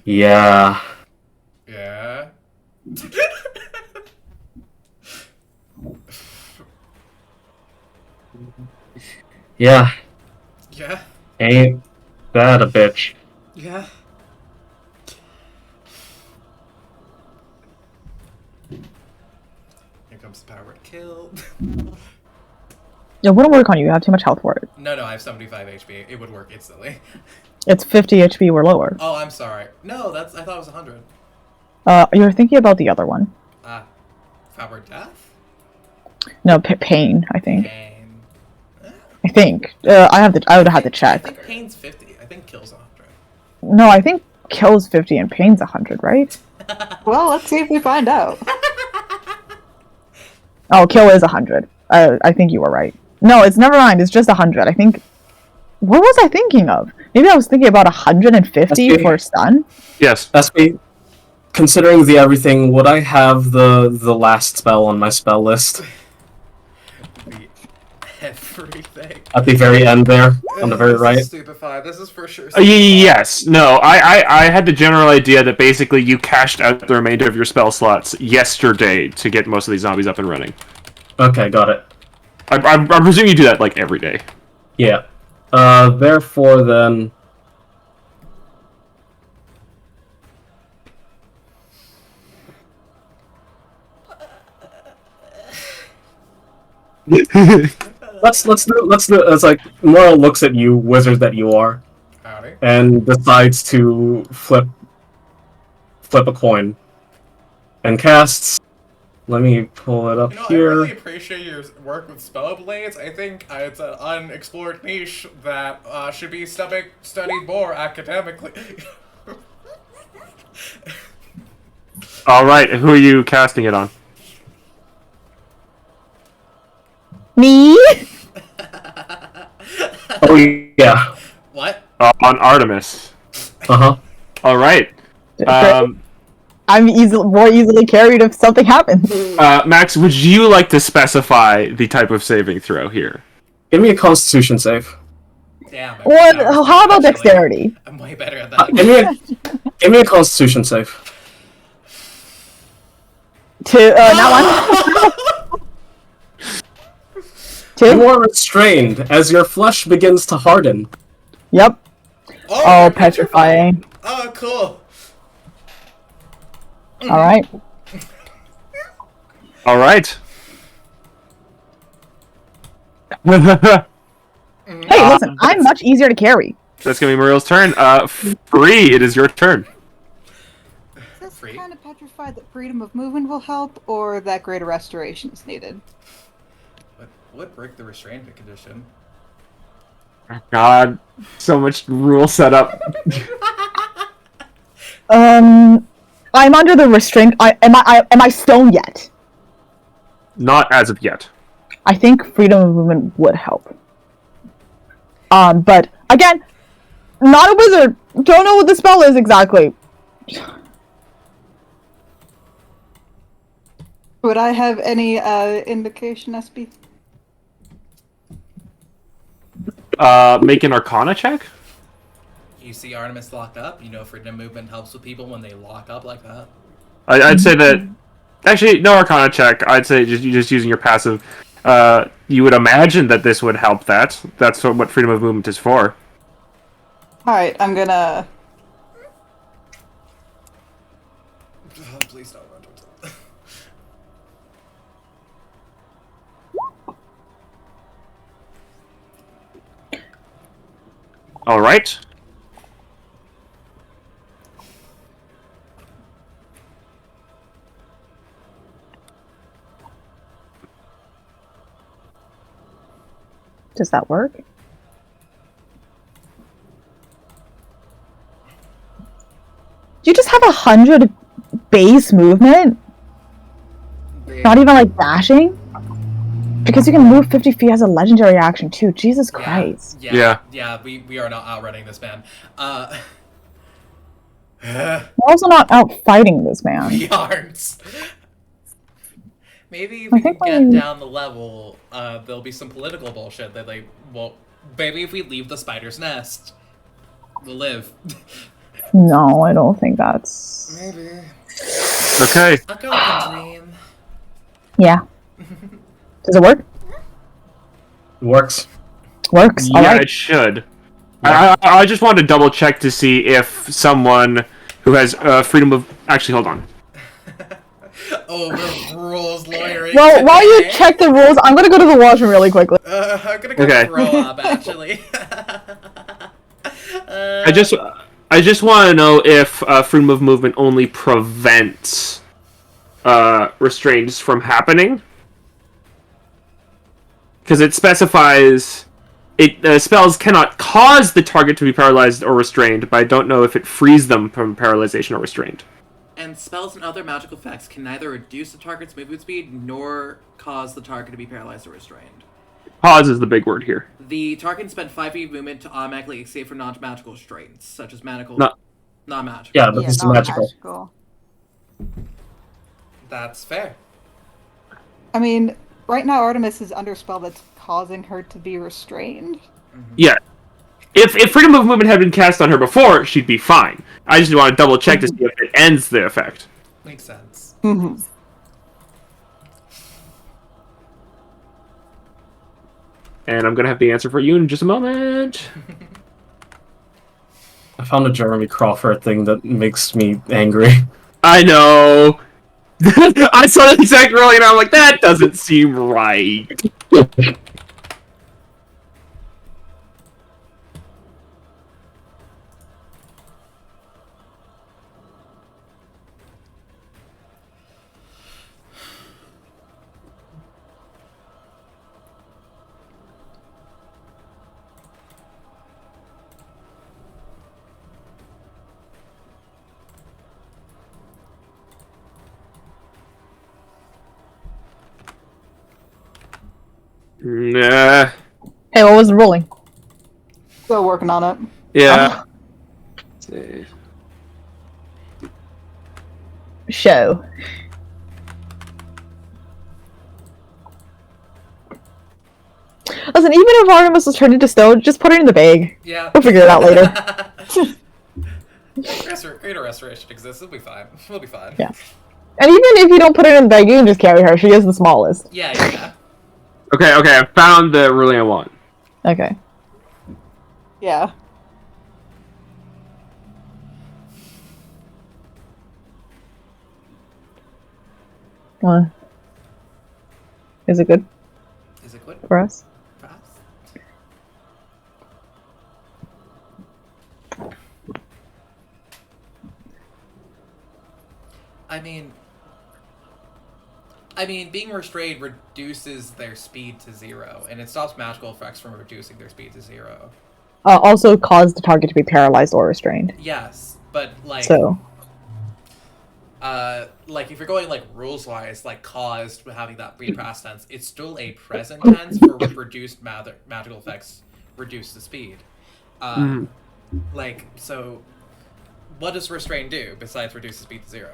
Yeah. yeah. Yeah. Yeah. Ain't that a bitch? Yeah. Here comes the power to kill. It wouldn't work on you. You have too much health for it. No, I have 75 HP. It would work instantly. It's 50 HP or lower. Oh, I'm sorry. No, I thought it was 100. You're thinking about the other one. Ah. Power death? No, pain. I think. Pain. I think. I would have to I check. think pain's 50. I think kill's 100. No, I think kills 50 and pain's 100, right? Well, let's see if we find out. Oh, kill is 100. I think you were right. No, it's never mind. It's just 100. I think. What was I thinking of? Maybe I was thinking about 150 That's for stun. Yes. SP, considering the everything, would I have the last spell on my spell list? Everything. At the very end there, on the very This right? is Stupefy. This is for sure. Yes. No. I had the general idea that basically you cashed out the remainder of your spell slots yesterday to get most of these zombies up and running. Okay, got it. I presume you do that like every day. Yeah. Therefore then... let's do it's like Moral looks at you, wizard that you are, Howdy. and decides to flip a coin and casts. Let me pull it up You know, here. I really appreciate your work with Spellblades. I think it's an unexplored niche that should be studied more academically. All right. Who are you casting it on? Me? Oh yeah. What? On Artemis. Uh-huh. All right. I'm more easily carried if something happens. Max, would you like to specify the type of saving throw here? Give me a constitution save. Damn. What? that was How about actually- dexterity? I'm way better at that. Give me a constitution save. Not one. Two. You are restrained as your flesh begins to harden. Yep. Oh, Oh, petrifying. Oh, cool. All right. All right. Hey, listen. I'm much easier to carry. That's gonna be Muriel's turn. Free, it is your turn. Is this Free? kind of petrified that freedom of movement will help, or that greater restoration is needed? What break the restraint condition? God, so much rule setup. I'm under the restraint. Am I stoned yet? Not as of yet. I think freedom of movement would help. But again, not a wizard. Don't know what the spell is exactly. Would I have any indication, SB? Make an Arcana check. You see Artemis locked up. You know, freedom of movement helps with people when they lock up like that. I'd say that. Actually, no Arcana check. I'd say just using your passive. You would imagine that this would help that. That's what freedom of movement is for. Alright, I'm gonna... Please don't run towards it. All right. Does that work? Do you just have 100 base movement? Not even like dashing? Because you can move 50 feet as a legendary action too. Jesus Christ. Yeah. We are not outrunning this man. We're also not out fighting this man. We aren't. Maybe if we can get down the level, there'll be some political bullshit that they won't. Maybe if we leave the spider's nest, we'll live. No, I don't think that's... Maybe. Okay. I'll go with the dream. Yeah. Does it work? It works. Works. Yeah, Alright. it should. I just wanted to double check to see if someone who has freedom of... Actually, hold on. Oh, the rules lawyer. Well, while you check the rules, I'm gonna go to the washroom really quickly. I'm gonna go Okay. throw up, actually. I just want to know if freedom of movement only prevents restraints from happening. Because it specifies spells cannot cause the target to be paralyzed or restrained, but I don't know if it frees them from paralyzation or restraint. And spells and other magical effects can neither reduce the target's movement speed nor cause the target to be paralyzed or restrained. Pause is the big word here. The target can spend 5 feet of movement to automatically escape from non-magical restraints, such as non-magical. Yeah, but this is magical. That's fair. I mean, right now Artemis is under spell that's causing her to be restrained. Yeah. If freedom of movement had been cast on her before, she'd be fine. I just want to double check to see if it ends the effect. Makes sense. Mm-hmm. And I'm gonna have the answer for you in just a moment. I found a Jeremy Crawford thing that makes me angry. I know. I saw the exact rolling and I'm like, that doesn't seem right. Nah. Hey, what was the ruling? Still working on it. Yeah. Show. Listen, even if Artemis was turned into stone, just put her in the bag. Yeah. We'll figure it out later. Greater restoration exists. It'll be fine. We'll be fine. Yeah. And even if you don't put her in the bag, you can just carry her. She is the smallest. Yeah. Okay, I found the ruling I want. Okay. Yeah. Is it good Is it good for us? for us? I mean, being restrained reduces their speed to 0, and it stops magical effects from reducing their speed to 0. Also cause the target to be paralyzed or restrained. Yes, but like, So. like if you're going like rules wise, like caused having that be past tense, it's still a present tense for reduced magical effects, reduce the speed. Like so, what does restrain do besides reduce the speed to 0?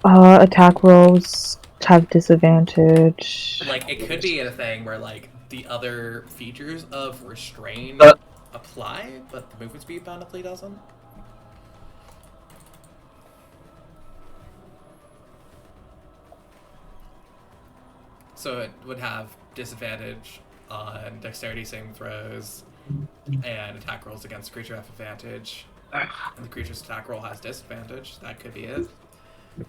Attack rolls have disadvantage. Like it could be a thing where like the other features of restrain apply, but the movement speed bountifully doesn't. So it would have disadvantage on dexterity saving throws and attack rolls against the creature have advantage. And the creature's attack roll has disadvantage. That could be it.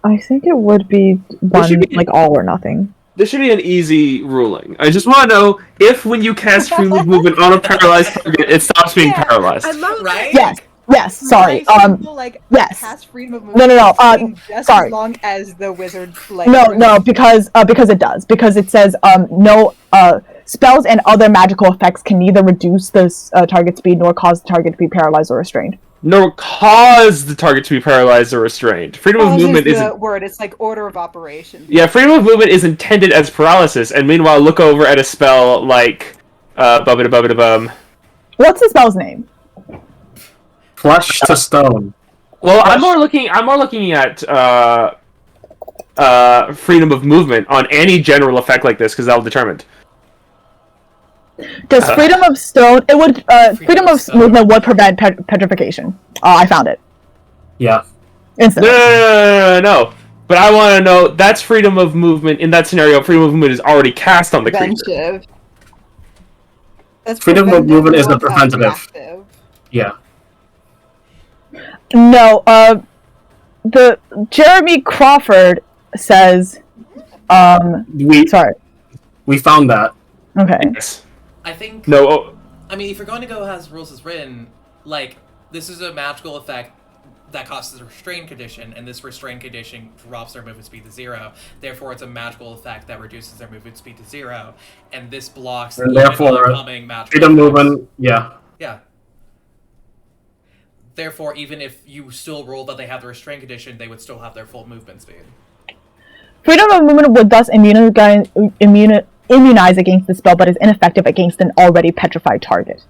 I think it would be one, like all or nothing. This should be an easy ruling. I just want to know if when you cast free movement on a paralyzed target, it stops being paralyzed. I love Right? Yes, sorry. Like yes. cast freedom of movement. No. Just Sorry. as long as the wizard. Like, No, because it does. Because it says no spells and other magical effects can neither reduce the target speed nor cause the target to be paralyzed or restrained. Nor cause the target to be paralyzed or restrained. Freedom of movement is isn't. the word. It's like order of operations. Yeah, freedom of movement is intended as paralysis, and meanwhile, look over at a spell like bum. What's the spell's name? Flesh to stone. Well, I'm more looking at freedom of movement on any general effect like this because that'll determine. Does freedom of stone? It would freedom of movement would prevent petrification. I found it. Yeah. Instantly. No. But I want to know that's freedom of movement in that scenario. Freedom of movement is already cast on the creature. Preventive. That's Freedom of movement is the preventive, not preventative. reactive. Yeah. No. The Jeremy Crawford says. Sorry. We found that. Okay. Yes. I think. No. I mean, if you're going to go as rules is written, like this is a magical effect that causes a restrained condition, and this restrained condition drops their movement speed to 0. Therefore, it's a magical effect that reduces their movement speed to 0, and this blocks And the therefore, incoming magical freedom effects. movement. Yeah. Yeah. Therefore, even if you still roll that they have the restrained condition, they would still have their full movement speed. Freedom of movement would thus immunize against the spell, but is ineffective against an already petrified target.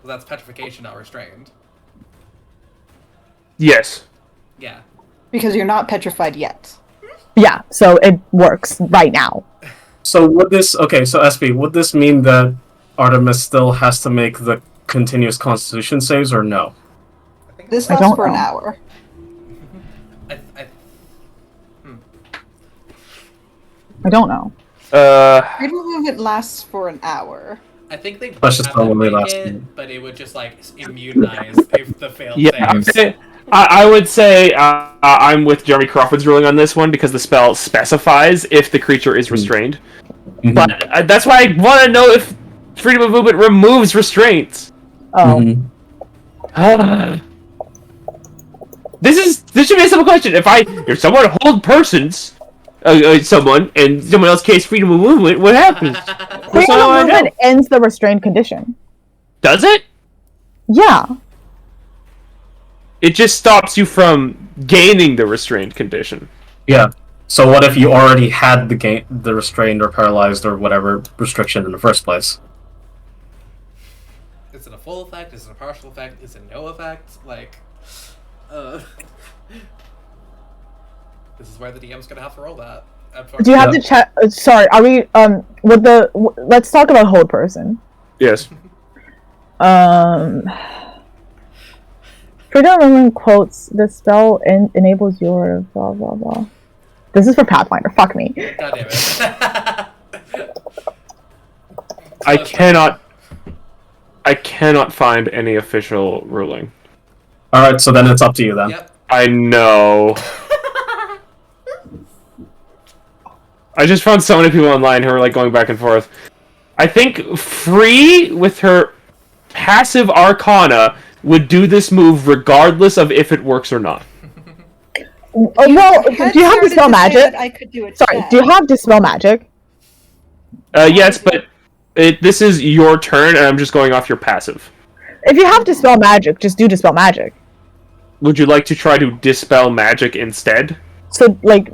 Well, that's petrification, not restrained. Yes. Yeah. Because you're not petrified yet. Yeah, so it works right now. So would this? Okay, so SB, would this mean that Artemis still has to make the continuous Constitution saves, or no? This I lasts don't for an know. hour. I don't know. Freedom of movement lasts for an hour. I think they Let's just have to probably make last it, minute. but it would just like immunize if the failed Yeah. saves. I would say I'm with Jeremy Crawford's ruling on this one because the spell specifies if the creature is restrained. Mhm. But that's why I want to know if freedom of movement removes restraints. Oh. Mhm. This should be a simple question. If someone hold persons someone and someone else casts freedom of movement, what happens? That's Freedom all I of know. movement ends the restrained condition. Does it? Yeah. It just stops you from gaining the restrained condition. Yeah. So what if you already had the restrained or paralyzed or whatever restriction in the first place? Is it a full effect? Is it a partial effect? Is it no effect? Like, this is where the DM's gonna have to roll that. Do you have to check? Sorry, are we with the? Let's talk about hold person. Yes. Freedom of movement quotes the spell enables your blah blah blah. This is for Pathfinder. Fuck me. God damn it. I cannot find any official ruling. All right, so then it's up to you then. Yep. I know. I just found so many people online who are like going back and forth. I think Free with her passive Arcana would do this move regardless of if it works or not. Well, do you have Dispel Magic? I could do it. Sorry, do you have Dispel Magic? Yes, but this is your turn, and I'm just going off your passive. If you have Dispel Magic, just do Dispel Magic. would you like to try to dispel magic instead? So, like,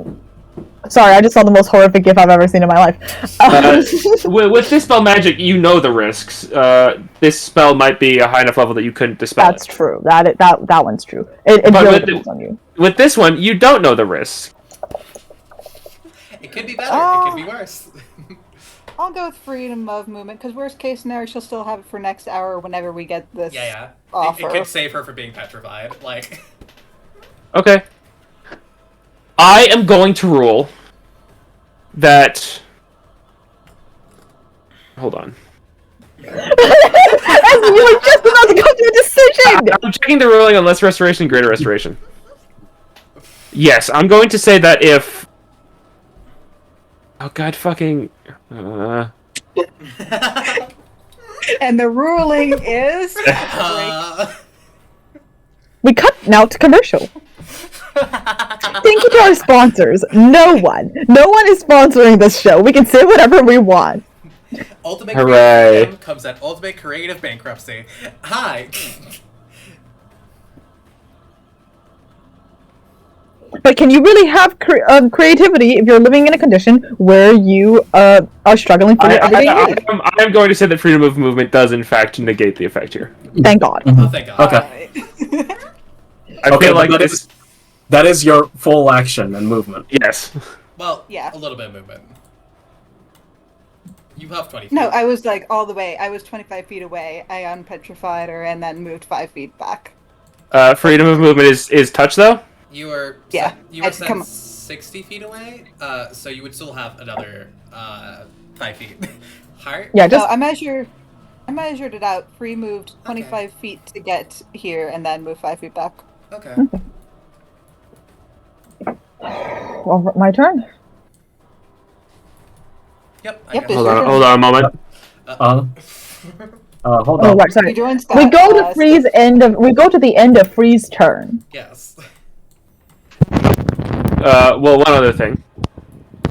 sorry, I just saw the most horrific gif I've ever seen in my life. With dispel magic, you know the risks. This spell might be a high enough level that you couldn't dispel That's it. true. That one's true. It But really with depends on you. With this one, you don't know the risks. It could be better. It could be worse. I'll go with freedom of movement, because worst case scenario, she'll still have it for next hour whenever we get this Yeah. offer. It could save her from being petrified. Like. Okay. I am going to rule that. Hold on. As you were just about to come to a decision! I'm checking the ruling on less restoration, greater restoration. Yes, I'm going to say that if. Oh god, fucking. And the ruling is... We cut now to commercial. Thank you to our sponsors. No one is sponsoring this show. We can say whatever we want. Ultimate Hooray. creative freedom comes at ultimate creative bankruptcy. Hi. But can you really have creativity if you're living in a condition where you are struggling for your everyday needs? I am going to say that freedom of movement does in fact negate the effect here. Thank God. Oh, thank God. Okay. I Okay, feel like but this. that is your full action and movement. Yes. Well, Yeah. a little bit of movement. You have 20 feet. No, I was like all the way. I was 25 feet away. I unpetrified her and then moved 5 feet back. Freedom of movement is touch though. You were Yeah, you were I'd come- sent 60 feet away, so you would still have another 5 feet. Heart? Yeah, No, just I measured it out. Free moved 25 feet to get here and then moved 5 feet back. Okay. well, my turn. Yep. I Yep, guess. it's Hold your on, turn. hold on a moment. Hold Oh, on. right, sorry. You joined We go to Spellcast. We go to the end of Free's turn. Yes. Well, one other thing.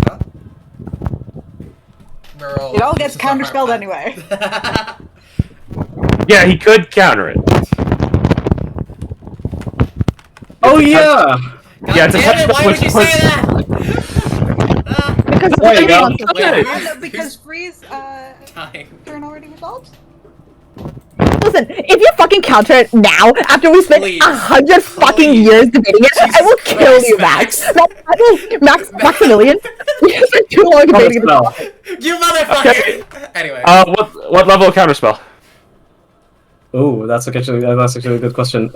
Huh? Merle It all gets uses the heart counterspelled path. anyway. Yeah, he could counter it. Oh yeah! God Yeah, it's a damn touch it, why spell would you with say that? Because There you Free go. wants to- Wait, Because Free's Dying. turn already resolved? Listen, if you fucking counter it now, after we spent Please. 100 fucking Please. years debating it, I will Jesus kill Christ, you, Max. Max. Maximilian. You spent too long debating it. Spell. You motherfucker! Okay. Anyway. What level of counterspell? Ooh, that's actually a good question.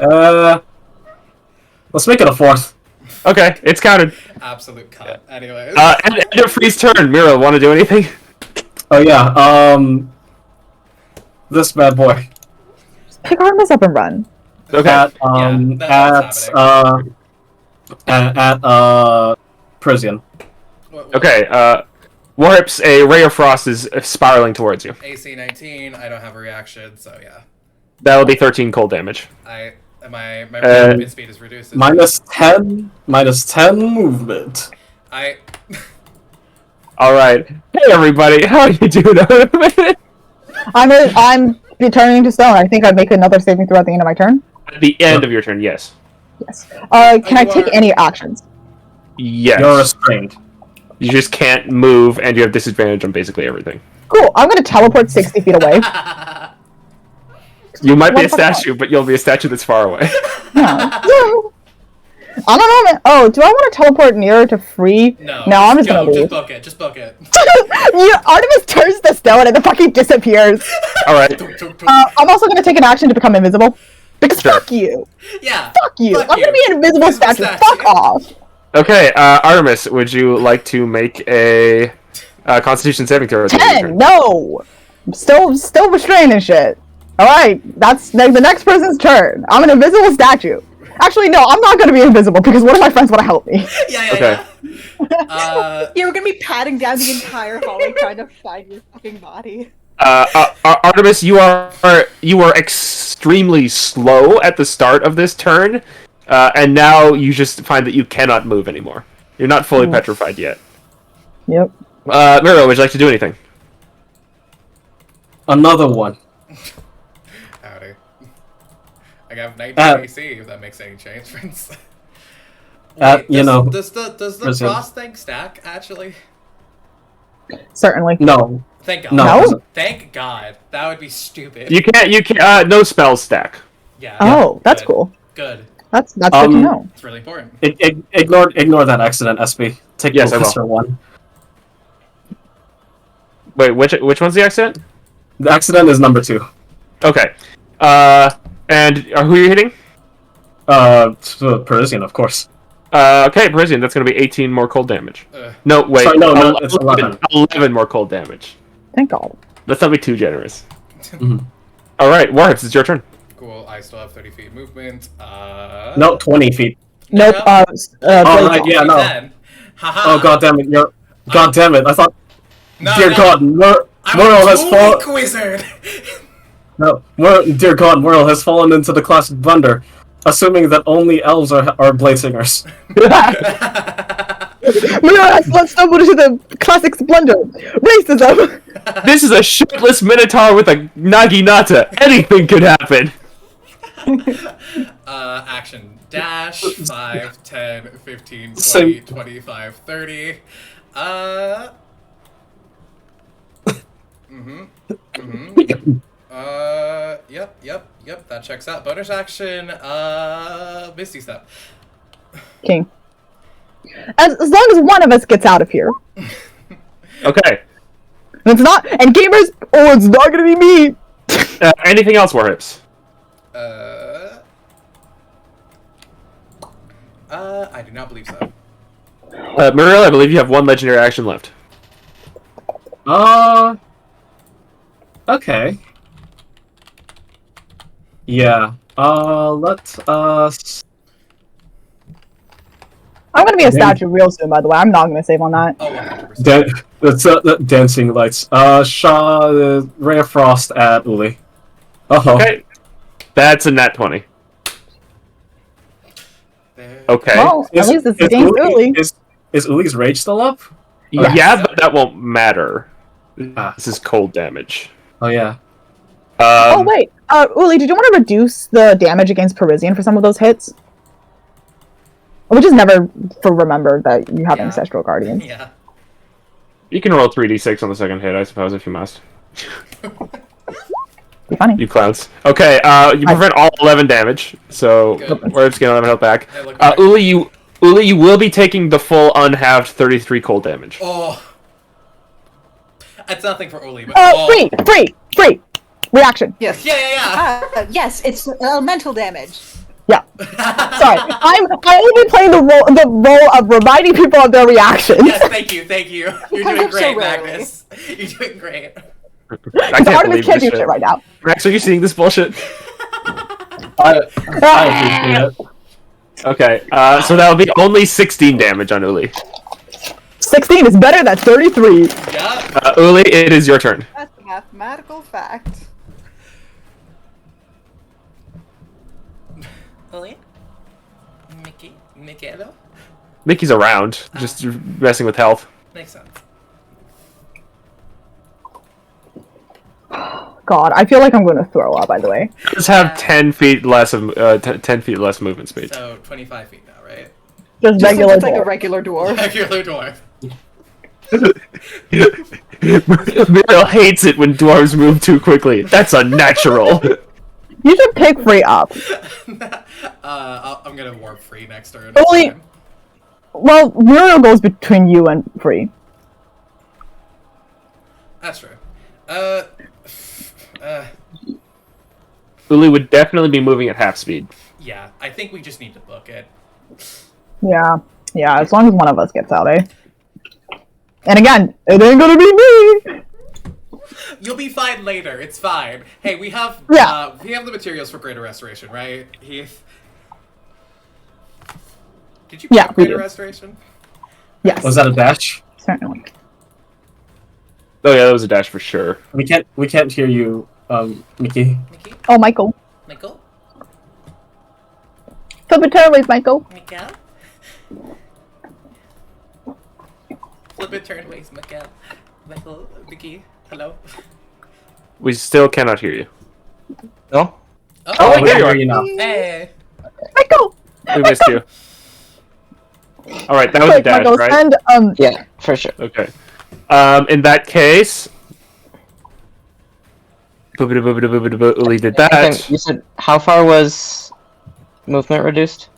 Let's make it a 4th. Okay, it's counted. Absolute cunt. Anyways. End of Free's turn. Mira, want to do anything? Oh yeah. This bad boy. Pick Artemis up and run. Okay. At that's happening. Prisian. Okay. Okay. Warhips, a ray of frost is spiraling towards you. AC 19. I don't have a reaction, so yeah. That'll be 13 cold damage. My movement speed is reduced. Minus 10 movement. All right. Hey everybody, how are you doing? I'm returning to stone. I think I'd make another saving throw at the end of my turn. At the end of your turn, yes. Yes. Can I you take are- any actions? Yes. You're restrained. You just can't move, and you have disadvantage on basically everything. Cool. I'm gonna teleport 60 feet away. You might be a What the fuck? statue, but you'll be a statue that's far away. I don't know, man. Oh, do I want to teleport nearer to Free? No. No, I'm just go, gonna leave. Just book it. Just book it. Artemis turns the stone and then fucking disappears. All right. I'm also gonna take an action to become invisible. Because Sure. fuck you. Yeah. Fuck you. Fuck I'm gonna be an invisible Invisible statue. statue. Fuck off. Okay, Artemis, would you like to make a Constitution saving throw? at the end of your 10. turn? No. I'm still restrained and shit. Alright, that's the next person's turn. I'm an invisible statue. Actually, no, I'm not gonna be invisible because one of my friends wanna help me. Yeah. Okay. Yeah, we're gonna be patting down the entire hallway trying to find your fucking body. Artemis, you are extremely slow at the start of this turn, and now you just find that you cannot move anymore. You're not fully petrified yet. Yep. Miro, would you like to do anything? Another one. Howdy. I have 19 AC, if that makes any change, friends. Wait, you know, does the frost thing stack, actually? Certainly. No. Thank God. No? Thank God. That would be stupid. You can't, no spells stack. Yeah. Oh, that's good. cool. Good. That's good to know. It's really important. Ignore that accident, SB. Take Yes, I will. Professor 1. Wait, which one's the accident? The accident is number 2. Okay. And who are you hitting? Parisian, of course. Okay, Parisian, that's going to be 18 more cold damage. No, wait. Sorry, no, it's 11. 11 more cold damage. Thank God. Let's not be too generous. Mhm. Alright, Warps, it's your turn. Cool. I still have 30 feet movement. No, 20 feet. Nope. Oh, Blade yeah, no. Haha. Oh, god damn it, God damn it, I thought... No, Dear no. God, Murl has fallen... Wizard. No, dear God, Murl has fallen into the classic blunder, assuming that only elves are blade singers. Let's stumble into the classic blunder. Racism. This is a shirtless minotaur with a naginata. Anything could happen. Action. Dash. 5, 10, 15, 20, Same. 25, 30. Yep, that checks out. Bonus action, Misty Step. King. As long as one of us gets out of here. Okay. It's not, and gamers, it's not gonna be me. Anything else, Warhips? I do not believe so. Muriel, I believe you have one legendary action left. Okay. Yeah. Let us... I'm gonna be a statue real soon, by the way. I'm not gonna save on that. Oh, 100%. That's dancing lights. Ray of Frost at Uli. Uh-oh. Okay. That's a nat 20. Okay. Well, at least it's against Uli. Is Uli's rage still up? Yeah, but that won't matter. Ah. This is cold damage. Oh, yeah. Oh, wait. Uli, did you want to reduce the damage against Parisian for some of those hits? We just never remembered that you have Ancestral Guardians. Yeah. You can roll 3d6 on the second hit, I suppose, if you must. Be funny. You clowns. Okay, you prevent all 11 damage, so Warhips gain 11 health back. Uli, you will be taking the full unhalved 33 cold damage. Oh. That's nothing for Uli, but Free! Reaction. Yes. Yeah. Yes, it's elemental damage. Yeah. Sorry. I only playing the role of reminding people of their reactions. Yes, thank you. You're doing up so great, rarely. Magnus. You're doing great. I The Artemis believe can't this do shit right now. Max, are you seeing this bullshit? I appreciate it. Okay, so that'll be only 16 damage on Uli. 16 is better than 33. Yeah. Uli, it is your turn. That's a mathematical fact. Uli? Michaelo? Mickey's around, just messing with health. Makes sense. God, I feel like I'm going to throw up, by the way. Just have 10 feet less of 10 feet less movement speed. So 25 feet now, right? Just regular. It's like a regular dwarf. Regular dwarf. Muriel hates it when dwarves move too quickly. That's unnatural. You should pick Free up. I'm gonna warp free next turn. Only. Well, Muriel goes between you and Free. That's true. Uli would definitely be moving at half speed. Yeah, I think we just need to book it. Yeah, as long as one of us gets out, eh? And again, it ain't gonna be me! You'll be fine later. It's fine. Hey, we have we have the materials for Greater Restoration, right, Heath? Did you pick up we Greater do. Restoration? Yes. Was that a dash? Certainly. Oh yeah, that was a dash for sure. We can't hear you, Mickey. Mickey? Oh, Michael. Michael? Flip it turn ways, Michael. Mikael? Flip it turn ways, Mikael. Michael? Mickey? Hello? We still cannot hear you. No? Oh, wait, we there can you hear are. you now. Hey. Michael! We missed you. All right, that was a Quick, dash, Michael, right? send, Yeah, for sure. Okay. In that case, Uli did Okay, that. you said how far was movement reduced?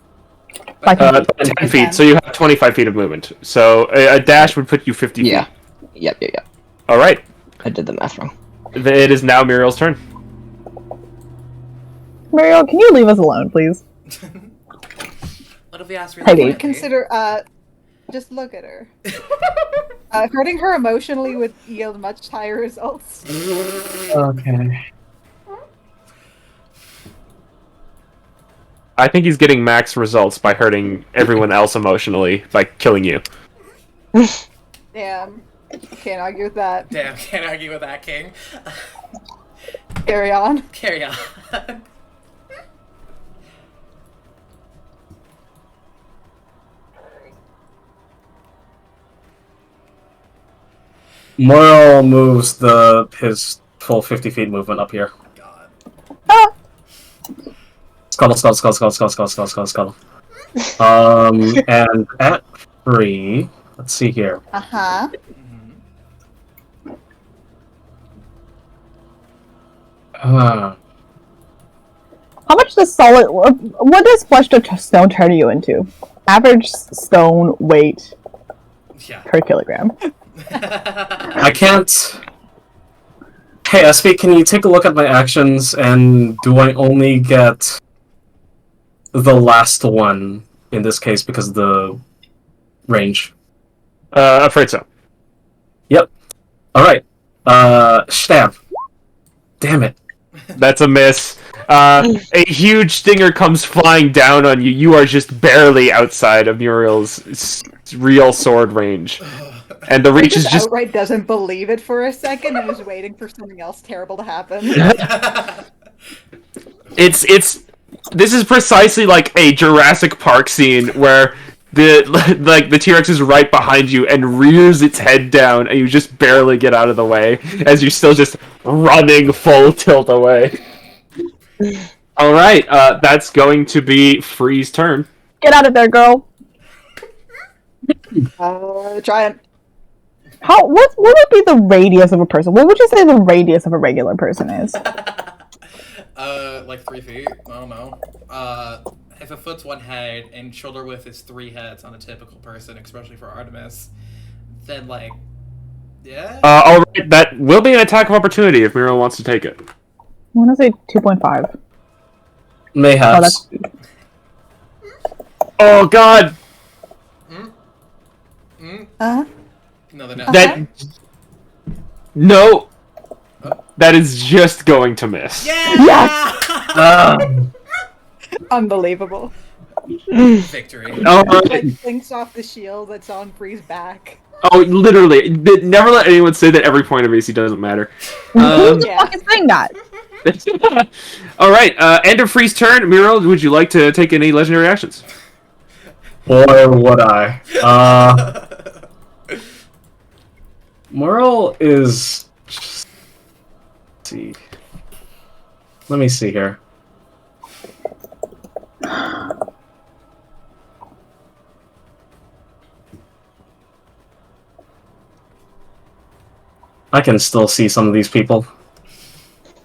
10 feet, so you have 25 feet of movement. So a dash would put you 50 Yeah. feet. Yep. All right. I did the math wrong. It is now Muriel's turn. Muriel, can you leave us alone, please? What if we ask her? Hey, Can you Wait. consider, just look at her. Hurting her emotionally would yield much higher results. Okay. I think he's getting max results by hurting everyone else emotionally by killing you. Damn. Can't argue with that. Damn, can't argue with that, King. Carry on. Carry on. Moral moves his full 50 feet movement up here. God. Scuttle. And at 3, let's see here. Uh-huh. Uh, How much does what does flesh to stone turn you into? Average stone weight Yeah. per kilogram. I can't. Hey, SP, can you take a look at my actions, and do I only get the last one in this case because of the range? Afraid so. Yep. Alright. Stab. Damn it. That's a miss. A huge stinger comes flying down on you. You are just barely outside of Muriel's real sword range. And the reach is just... outright doesn't believe it for a second and is waiting for something else terrible to happen. This is precisely like a Jurassic Park scene where the T-Rex is right behind you and rears its head down, and you just barely get out of the way as you're still just running full tilt away. All right, that's going to be Free's turn. Get out of there, girl. Try it. What would be the radius of a person? What would you say the radius of a regular person is? Like 3 feet. I don't know. If a foot's 1 head and shoulder width is 3 heads on a typical person, especially for Artemis, then like, yeah. All right, that will be an attack of opportunity if Muriel wants to take it. I want to say 2.5. Mayhaps. Oh God! No, they're not. That no. That is just going to miss. Yeah! Unbelievable. Victory. All Like right. thinks off the shield that's on Free's back. Oh, literally. Never let anyone say that every point of AC doesn't matter. Who's fucking saying that? All right. End of Free's turn. Muriel, would you like to take any legendary actions? Boy, would I. Moral is... Let's see. Let me see here. I can still see some of these people.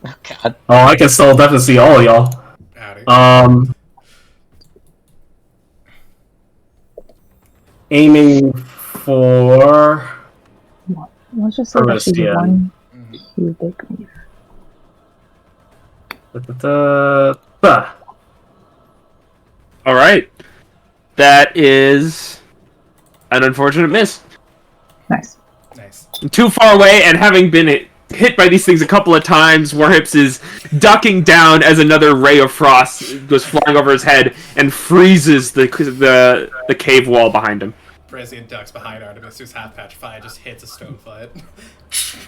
Oh God. Oh, I can still definitely see all of y'all. Howdy. Aiming for... Let's just say that she's Parisian. one cubic meter. Bah. All right. That is an unfortunate miss. Nice. Nice. Too far away, and having been hit by these things a couple of times, Warhips is ducking down as another ray of frost goes flying over his head and freezes the cave wall behind him. Brazian ducks behind Artemis, who's half petrified, just hits a stone foot.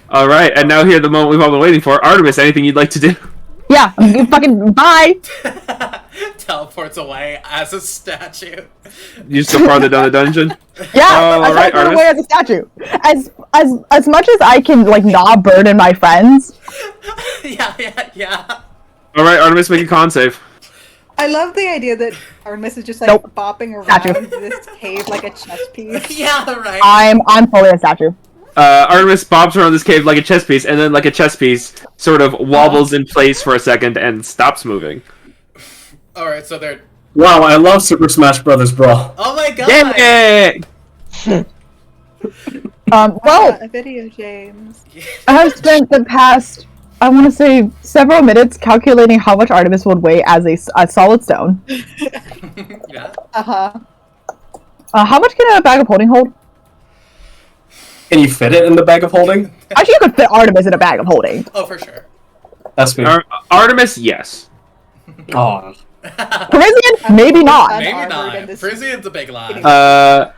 All right, and now here the moment we've all been waiting for. Artemis, anything you'd like to do? Yeah, you fucking bye. Teleports away as a statue. You still farther down the dungeon? Yeah, Oh, I alright, run Artemis. away as a statue. As much as I can like not burden my friends, Yeah. All right, Artemis, make a con save. I love the idea that Artemis is just like Nope. bopping around Statue. this cave like a chess piece. Yeah, right. I'm fully a statue. Artemis bobs around this cave like a chess piece, and then like a chess piece, sort of wobbles in place for a second and stops moving. All right, so they're. Wow, I love Super Smash Brothers Brawl. Oh my god! Yay! Well, Video James. I have spent the past, I want to say, several minutes calculating how much Artemis would weigh as a solid stone. Yeah. Uh-huh. How much can a bag of holding hold? Can you fit it in the bag of holding? Actually, you could fit Artemis in a bag of holding. Oh, for sure. That's me. Artemis, yes. Oh. Parisian? Maybe not. Maybe Unarmored not. in this- Frisian's a big lie.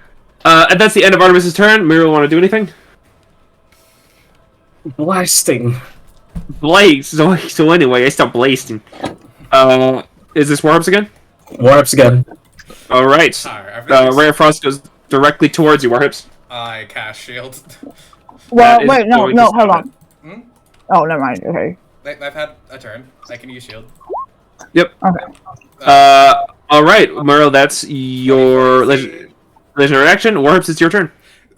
And that's the end of Artemis's turn. Muriel, want to do anything? Blasting. Blaze. So anyway, I start blasting. Is this Warhorse again? Warps again. All right. Sorry, I've never Ray of Frost goes directly towards you, Warhips. I cast shield. Well, That is wait, no, going no, to hold stop on. Hmm? Oh, never mind. Okay. I've had a turn. I can use shield. Yep. Okay. All right, Muriel, that's your legendary action. Warhips, it's your turn.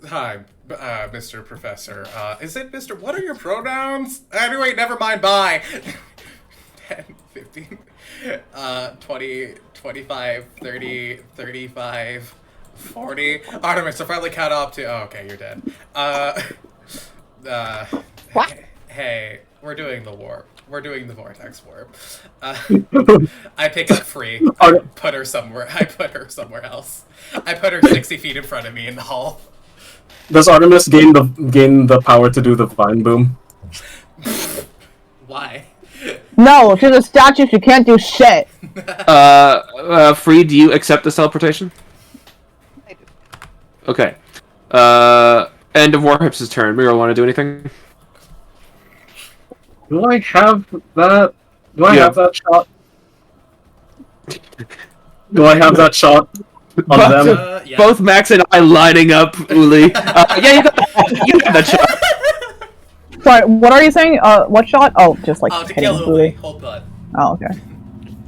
Hi, Mr. Professor. Is it Mr. What are your pronouns? Anyway, never mind. Bye. 10, 15, 20, 25, 30, 35, 40. Artemis, I finally count up to. Oh, okay, you're dead. What? Hey, we're doing the warp. We're doing the vortex warp. I pick up Free. Put her somewhere. I put her somewhere else. I put her 60 feet in front of me in the hall. Does Artemis gain the power to do the Vine Boom? Why? No, she's a statue. She can't do shit. Free, do you accept this teleportation? I do. Okay. End of Warhips' turn. Muriel, want to do anything? Do I have that? Do I Yeah. have that shot? Do I have that shot on them? Yeah. Both Max and I lining up, Uli. Yeah, you got that shot. Sorry, what are you saying? What shot? Oh, just like Oh, to hitting kill Uli. Uli. Hold bud. Oh, okay.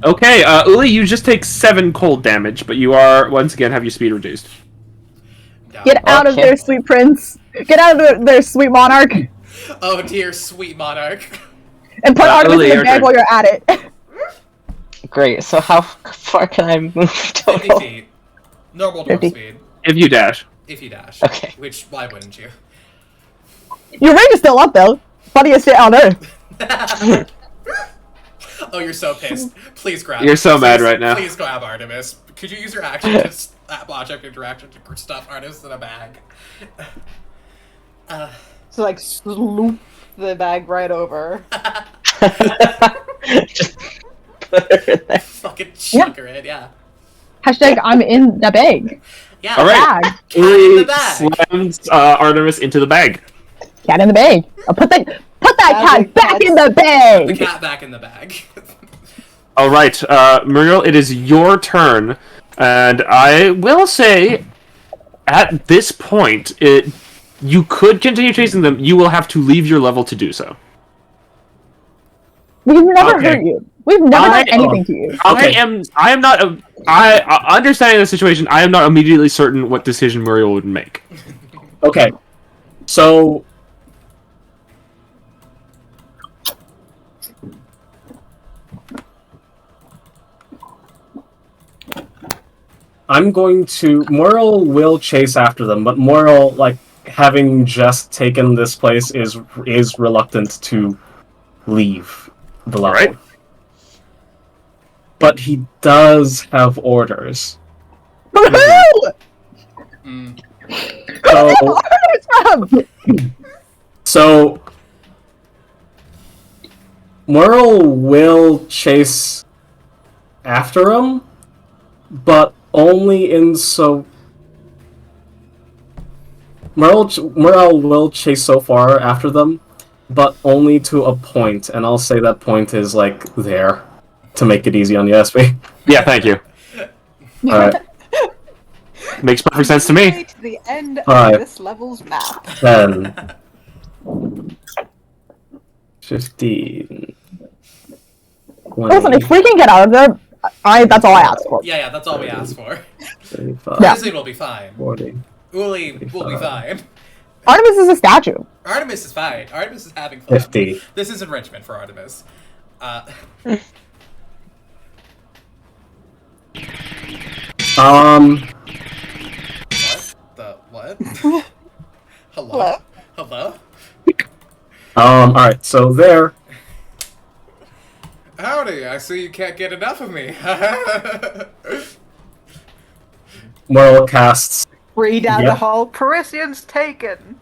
Okay, Uli, you just take 7 cold damage, but you are, once again, have your speed reduced. Get out of Okay. there, sweet prince. Get out of there, sweet monarch. Oh dear, sweet monarch. And put Artemis Uli, in the your bag turn. while you're at it. Great. So how far can I move 50 total? feet. Normal dwarf 50. speed. If you dash. If you dash. Okay. Which, why wouldn't you? Your range is still up, though. Funniest shit on earth. Oh, you're so pissed. Please grab You're so please- mad right now. Please grab Artemis. Could you use your action to object interaction to stuff Artemis in a bag? So like sloop the bag right over. Just put her in there. Fucking chuck her in, yeah. Hashtag I'm in the bag. Yeah. All right. Bag. Cat in Uli the bag. slams Artemis into the bag. Cat in the bag. Put that Bag, cat back in the The bag. cat back in the bag. All right, Muriel, it is your turn, and I will say, at this point, you could continue chasing them. You will have to leave your level to do so. We've never Okay. hurt you. We've never I- done anything to you. Okay. I am not. Understanding the situation, I am not immediately certain what decision Muriel would make. Okay. So Moral will chase after them, but Moral, like, having just taken this place, is reluctant to leave the level. Alright. But he does have orders. Woohoo! Mm. So Artemis from? So, Merle will chase after him, but only in so. Merle will chase so far after them, but only to a point, and I'll say that point is like there to make it easy on the SB. Yeah, thank you. Alright, Makes perfect sense to me. Way to the end Alright. of this level's map. 10, 15, Listen, if we can get out of there, that's all I ask for. Yeah, that's all we ask for. 35, Yeah. Frisian will be fine. 40. Uli will be fine. Artemis is a statue. Artemis is fine. Artemis is having fun. 50. This is enrichment for Artemis. What? Hello? Hello? Alright, so there. Howdy, I see you can't get enough of me. Merle casts. Free down Yep. the hall. Parisian's taken.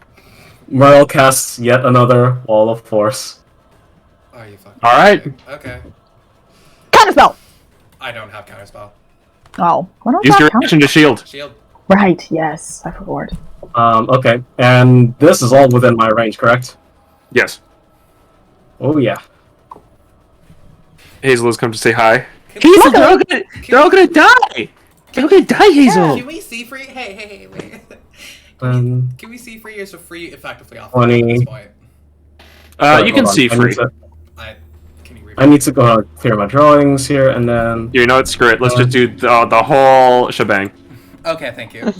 Merle casts yet another Wall of Force. Are you fucking Alright. kidding? Okay. Counterspell! I don't have counterspell. Oh, why don't Use I your count? action to shield. Shield. Right, yes, I forgot. Okay. And this is all within my range, correct? Yes. Oh, yeah. Hazel has come to say hi. Can Hazel, we, they're all gonna die! They're all gonna die, Hazel! can we see free? Hey, wait. Um, Can we see free or so free effectively off 20. at this point? sorry, You can hold on. see free. Can you read? I need to go clear my drawings here, and then... You know what, screw it. Let's just do the whole shebang. Okay, thank you.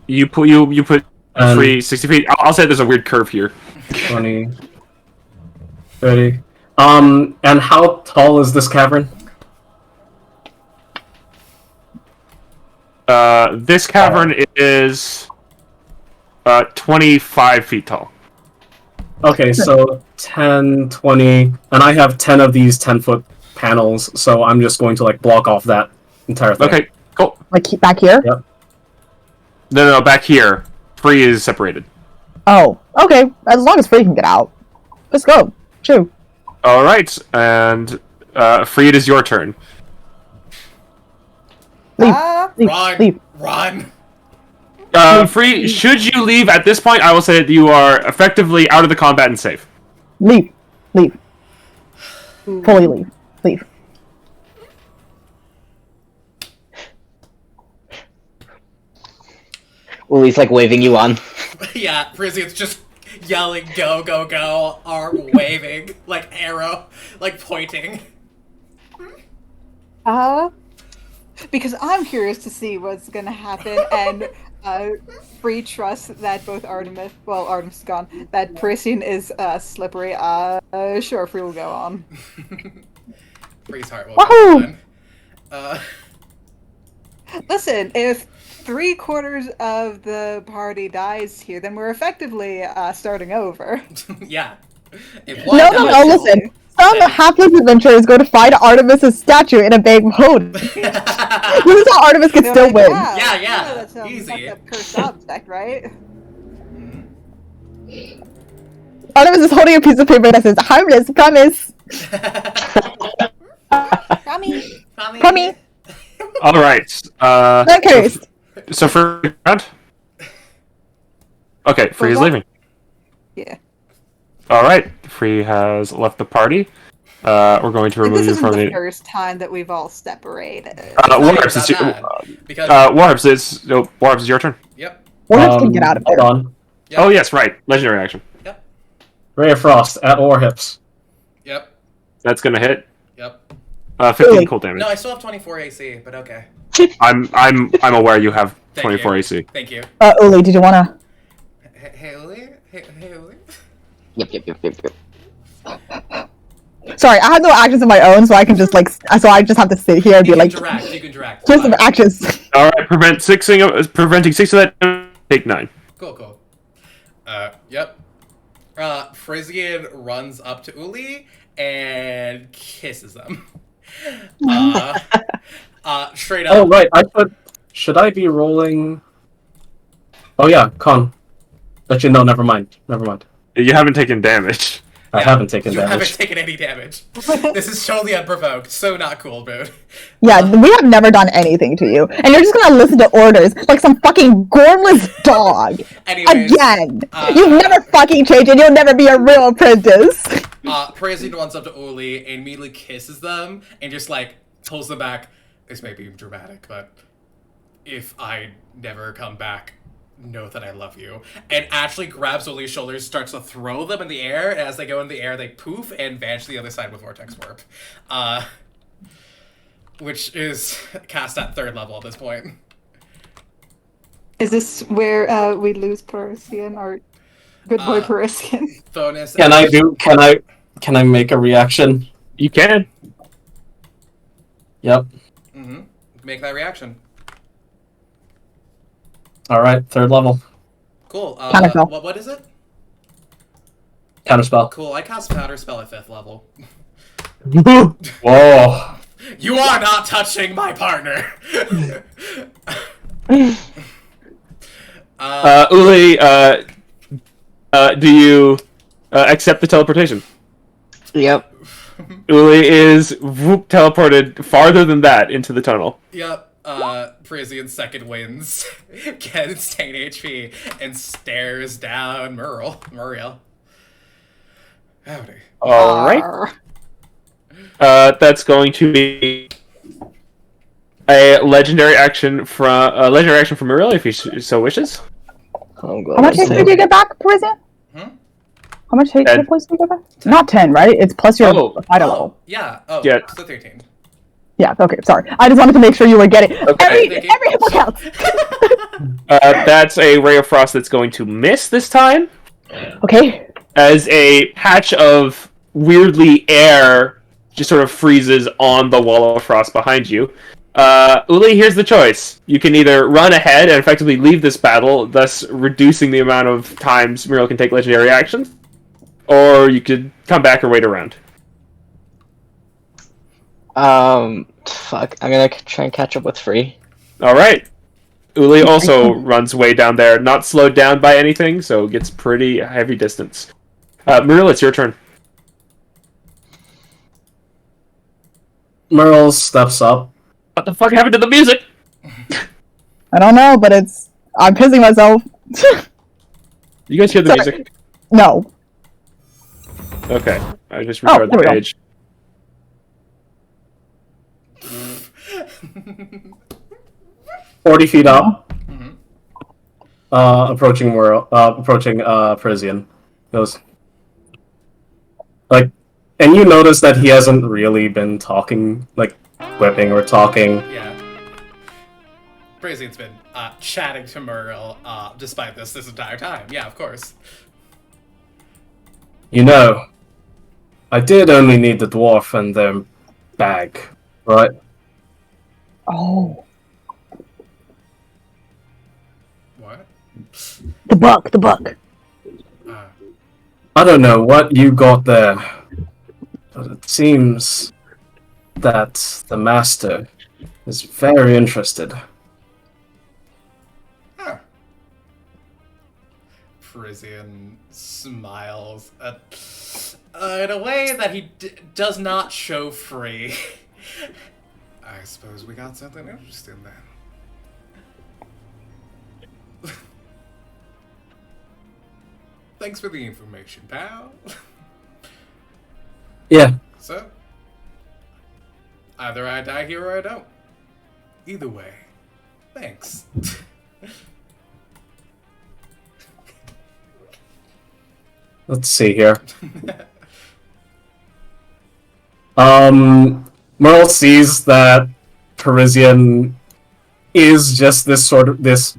You put free 60 feet. I'll say there's a weird curve here. 20, 30. And how tall is this cavern? This cavern is 25 feet tall. Okay, so 10, 20, and I have 10 of these 10-foot panels, so I'm just going to, like, block off that entire thing. Okay, cool. Like, keep back here? Yep. No, back here. Free is separated. Oh, okay. As long as Free can get out. Let's go. True. Alright, and Free, it is your turn. Leave. Leave. Run! Leave. Run! Free, should you leave at this point, I will say that you are effectively out of the combat and safe. Leave. Leave. Fully leave. Leave. Uli's like waving you on. Yeah, Frisian's just yelling, go, go, go, arm waving, like arrow, like pointing. Because I'm curious to see what's gonna happen, and Free trust that both Artemis is gone, that Parisian is slippery. Sure, Free will go on. Free's heart will Woohoo! go on. Listen, if 3/4 of the party dies here, then we're effectively starting over. Yeah. If one No, dies- listen. Some hapless adventurers go to find Artemis' statue in a big moat. This is how Artemis can They're still like, win. Yeah, you know that's easy. fucked up cursed object, right? Artemis is holding a piece of paper that says, harmless, promise. Crummy. Alright. Not cursed. So Free round? Okay, Free is leaving. Yeah. Alright, Free has left the party. We're going to remove This you isn't from the the... first time that we've all separated. Warps, Not it's bad, because Warps, Warps, is your turn. yep, Warheads can get out of Hold there. on. Yep. Oh, yes, right. Legendary action. Ray of Frost at Warhips. yep, That's gonna hit. yep. 15 Really? cold damage. No, I still have 24 AC, but okay. I'm aware you have Thank 24 you. AC. Thank you. Uli, did you wanna? Hey, Uli? Hey, Uli? Yep. Sorry, I have no actions of my own, so I can just so I just have to sit here and be You can like, direct, you can direct. here's some actions. Alright, preventing 6 of that, take 9. Cool. Yep. Frisian runs up to Uli and kisses them. Straight up. Oh, right. Should I be rolling... Oh, yeah, con. Actually, no, never mind. You haven't taken damage. I haven't taken You damage. haven't taken any damage. This is totally unprovoked. So not cool, dude. Yeah, we have never done anything to you, and you're just gonna listen to orders like some fucking gormless dog. Anyways, Again, you've never fucking changed, and you'll never be a real apprentice. Parisian runs up to Uli and immediately kisses them and just like pulls them back. This may be dramatic, but if I never come back, know that I love you. And actually grabs Uli's shoulders, starts to throw them in the air, and as they go in the air, they poof and vanish to the other side with Vortex Warp. Which is cast at 3rd level at this point. Is this where we lose Parisian or good boy Parisian? Bonus. Can I make a reaction? You can. Yep. Mm-hmm. Make that reaction. Alright, 3rd level. Cool. Counterspell. What is it? Counterspell. Cool. I cast Counterspell at 5th level. Whoa. You are not touching my partner. Uli, do you accept the teleportation? Yep. Uli is teleported farther than that into the tunnel. Yep. Parisian's second wins. Gets 10 HP and stares down Muriel. Howdy. All right. Arr. That's going to be a legendary action from Muriel, if he so wishes. I'm glad How much I HP saved. do you get back, Parisian? Hmm? How much HP 10. points do you get back? Not 10, right? It's plus your fighter Oh, level. yeah. Oh, Yeah. so 13. Yeah, okay, sorry. I just wanted to make sure you were getting Okay. every hit point counts. That's a ray of frost that's going to miss this time, Okay. as a patch of weirdly air just sort of freezes on the wall of frost behind you. Uli, here's the choice. You can either run ahead and effectively leave this battle, thus reducing the amount of times Muriel can take legendary actions, or you could come back or wait around. Fuck. I'm gonna try and catch up with Free. All right. Uli also runs way down there, not slowed down by anything, so gets pretty heavy distance. Muriel, it's your turn. Merle steps up. What the fuck happened to the music? I don't know, but I'm pissing myself. You guys hear the Sorry. music? No. Okay. I just restarted there we the go. page. 40 feet up. Mhm. Approaching Merle. Approaching Parisian. Goes. Like, and you notice that he hasn't really been talking, like, whipping or talking. Yeah. Parisian's been chatting to Muriel despite this entire time. Yeah, of course. You know, I did only need the dwarf and their bag, right? Oh. What? The buck. I don't know what you got there, but it seems that the master is very interested. Huh. Parisian smiles in a way that he does not show free. I suppose we got something interesting then. Thanks for the information, pal. Yeah, So, either I die here or I don't. Either way, thanks. let's see here. Merle sees that Parisian is just this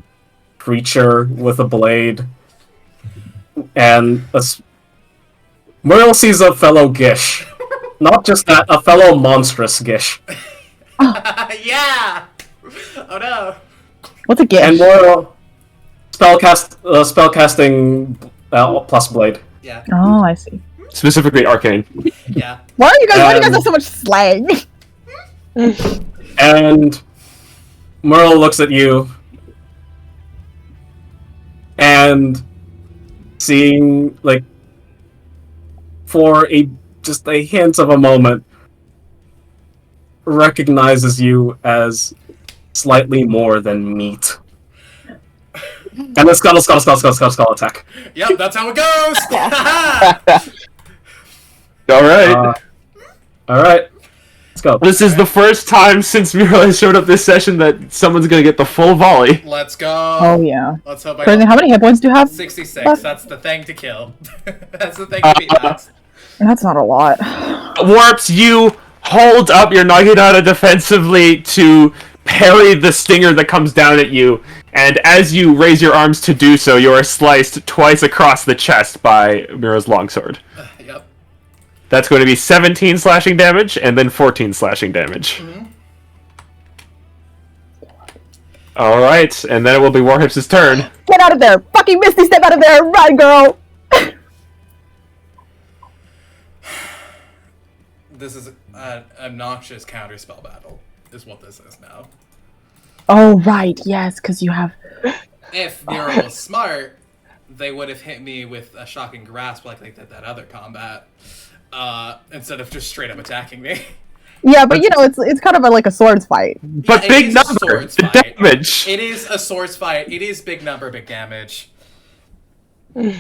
creature with a blade, and Merle sees a fellow Gish. Not just that, a fellow monstrous Gish. Yeah! Oh no! What's a And gift? Merle spellcasting plus blade. Yeah, Oh, I see. Specifically arcane. yeah. Why do you guys Um, have so much slang? And Merle looks at you, and seeing, like, for just a hint of a moment, recognizes you as slightly more than meat. And then skull attack. Yep, that's how it goes! All right. Alright. Let's go. This is the first time since Miro has showed up this session that someone's gonna get the full volley. Let's go. Oh yeah. Let's hope I Kristen, how many hit points do you have? 66. That's the thing to kill. That's the thing to beat Max. That's not a lot. Warps, you hold up your Naginata defensively to parry the stinger that comes down at you, and as you raise your arms to do so, you are sliced twice across the chest by Miro's longsword. Yep. That's going to be 17 slashing damage, and then 14 slashing damage. Mm-hmm. Alright, and then it will be Warhips' turn. Get out of there! Fucking Misty, step out of there! Run, girl! This is an obnoxious counterspell battle, is what this is now. Oh, right, yes, because you have... If Miro was smart, they would have hit me with a shocking grasp like they did that other combat, instead of just straight up attacking me. Yeah, but you know, it's kind of like a swords fight. But Yeah, big it is a number! swords The fight. damage! It is a swords fight. It is big number, big damage. You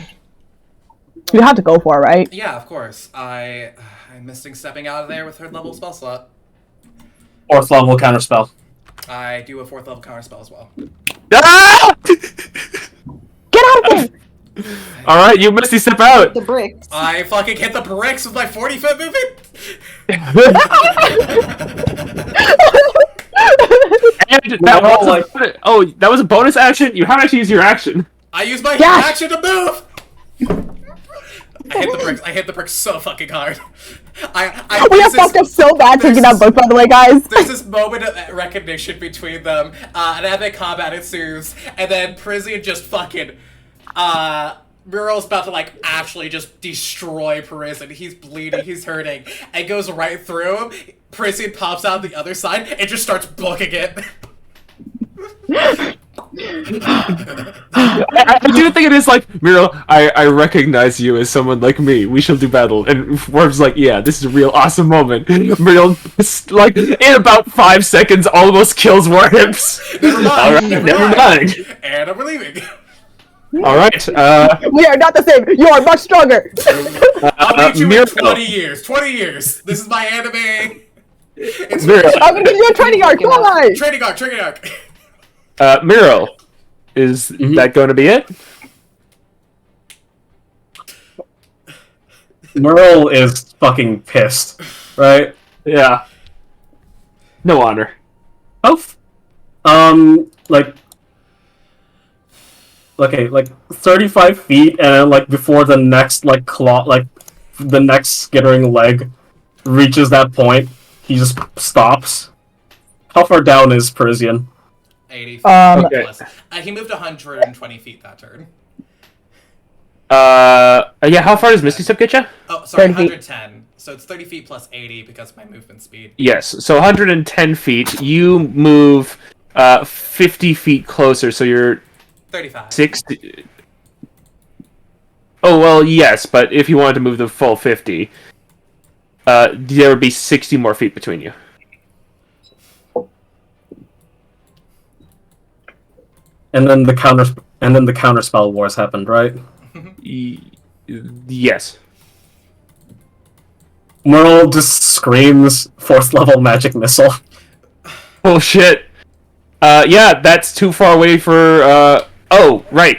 have to go for it, right? Yeah, of course. I'm missing stepping out of there with 3rd level spell slot. 4th level counterspell. I do a 4th level counter spell as well. Ah! Get out of there! Alright, you Misty step out! The bricks. I fucking hit the bricks with my 40-foot movement! And that that was a bonus action? You haven't actually used your action. I use my Yes! action to move! I hit the bricks so fucking hard. We are fucked up so bad taking that book, by the way, guys. There's this moment of recognition between them, an epic combat ensues, and then Parisian just fucking, Muro's about to, like, actually just destroy Parisian. He's bleeding, he's hurting, and goes right through him. Parisian pops out the other side and just starts booking it. I do think it is like, Miro, I recognize you as someone like me. We shall do battle. And Worm's like, yeah, this is a real awesome moment. Miro, like, in about 5 seconds, almost kills Warhips. Never mind. Alright, never mind. And I'm leaving. Alright, We are not the same. You are much stronger. I'll beat you Miro. in 20 years. 20 years. This is my anime. It's Miro. I'm gonna give you a training arc. Come on. Training arc, training arc. Miro, is that going to be it? Merle is fucking pissed, right? Yeah. No honor. Like, okay, like 35 feet, and then like before the next like claw, like the next skittering leg reaches that point, he just stops. How far down is Parisian? 80 feet. Okay. Plus. He moved 120 feet that turn. Yeah, how far does Misty Step get you? Oh, sorry, 30 feet. 110. So it's 30 feet plus 80 because of my movement speed. Yes, so 110 feet. You move 50 feet closer, so you're 35. 60. Oh, well, yes, but if you wanted to move the full 50, there would be 60 more feet between you. And then the counterspell wars happened, right? Yes. Merle just screams 4th level magic missile. Oh, shit. Yeah, that's too far away for, oh, right.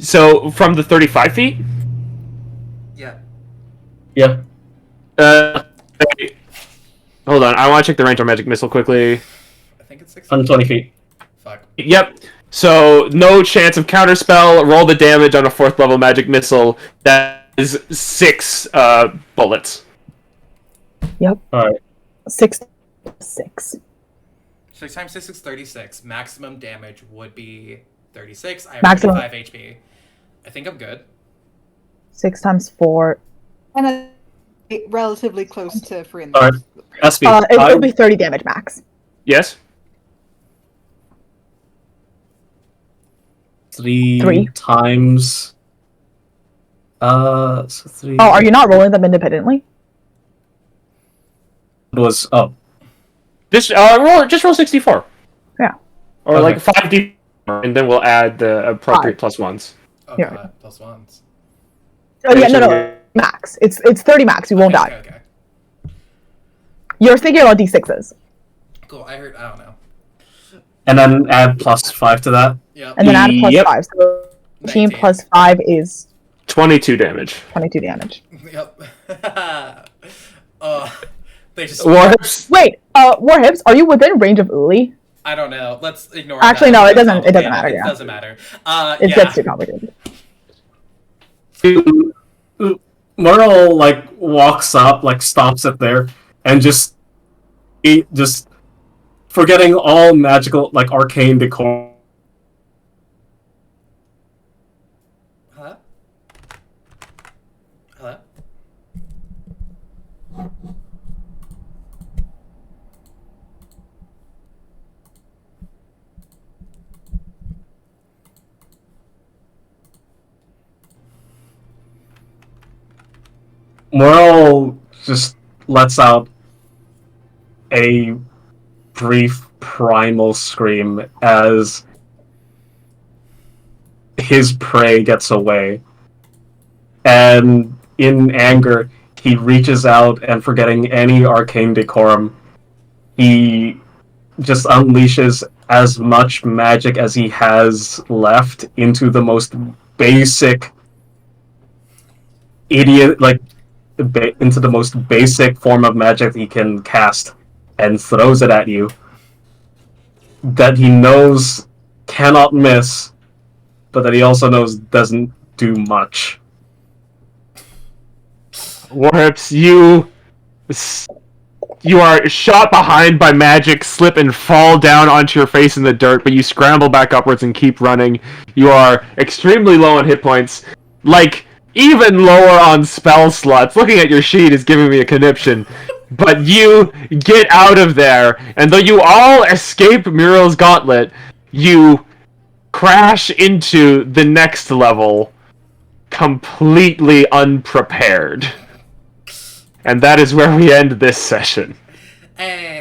So, from the 35 feet? Yeah. Yeah. Hold on, I want to check the range on magic missile quickly. I think it's 60. 120 feet. Fuck. Yep. So, no chance of counterspell. Roll the damage on a 4th level magic missile. That is 6 bullets. Yep. Alright. 6. 6 times 6 is 36. Maximum damage would be 36. I have Maximum. 35 HP. I think I'm good. 6 times 4. And relatively close to free. Alright. SP. It'll be 30 damage max. Yes? 3 times. So 3. Oh, are you not rolling them independently? It was Just roll 64. Yeah. Or Okay. like 5d, and then we'll add the appropriate plus ones. Oh, Yeah. God. Plus ones. Oh yeah, so no, we're- max. It's 30 max. You won't Okay, die. okay. You're thinking about d6s. Cool. I heard. I don't know. And then add +5 to that. Yep. And then add a plus Yep. 5. So 19 19. plus 5 is 22 damage. 22 damage. Yep. They just. Warhips. Wait, Warhips, are you within range of Uli? I don't know. Let's ignore. Actually, that. no, it It's doesn't- it doesn't complicated. matter, It yeah. doesn't matter. It Yeah. gets too complicated. Merle like walks up, like stops it there, and just forgetting all magical, like arcane decor. Hello. Hello. Merle just lets out a brief primal scream as his prey gets away. And in anger, he reaches out and, forgetting any arcane decorum, he just unleashes as much magic as he has left into the most basic into the most basic form of magic he can cast, and throws it at you. That he knows cannot miss, but that he also knows doesn't do much. Warhips, you are shot behind by magic, slip and fall down onto your face in the dirt, but you scramble back upwards and keep running. You are extremely low on hit points. Like, even lower on spell slots. Looking at your sheet is giving me a conniption. But you get out of there, and though you all escape Muriel's gauntlet, you crash into the next level completely unprepared. And that is where we end this session. And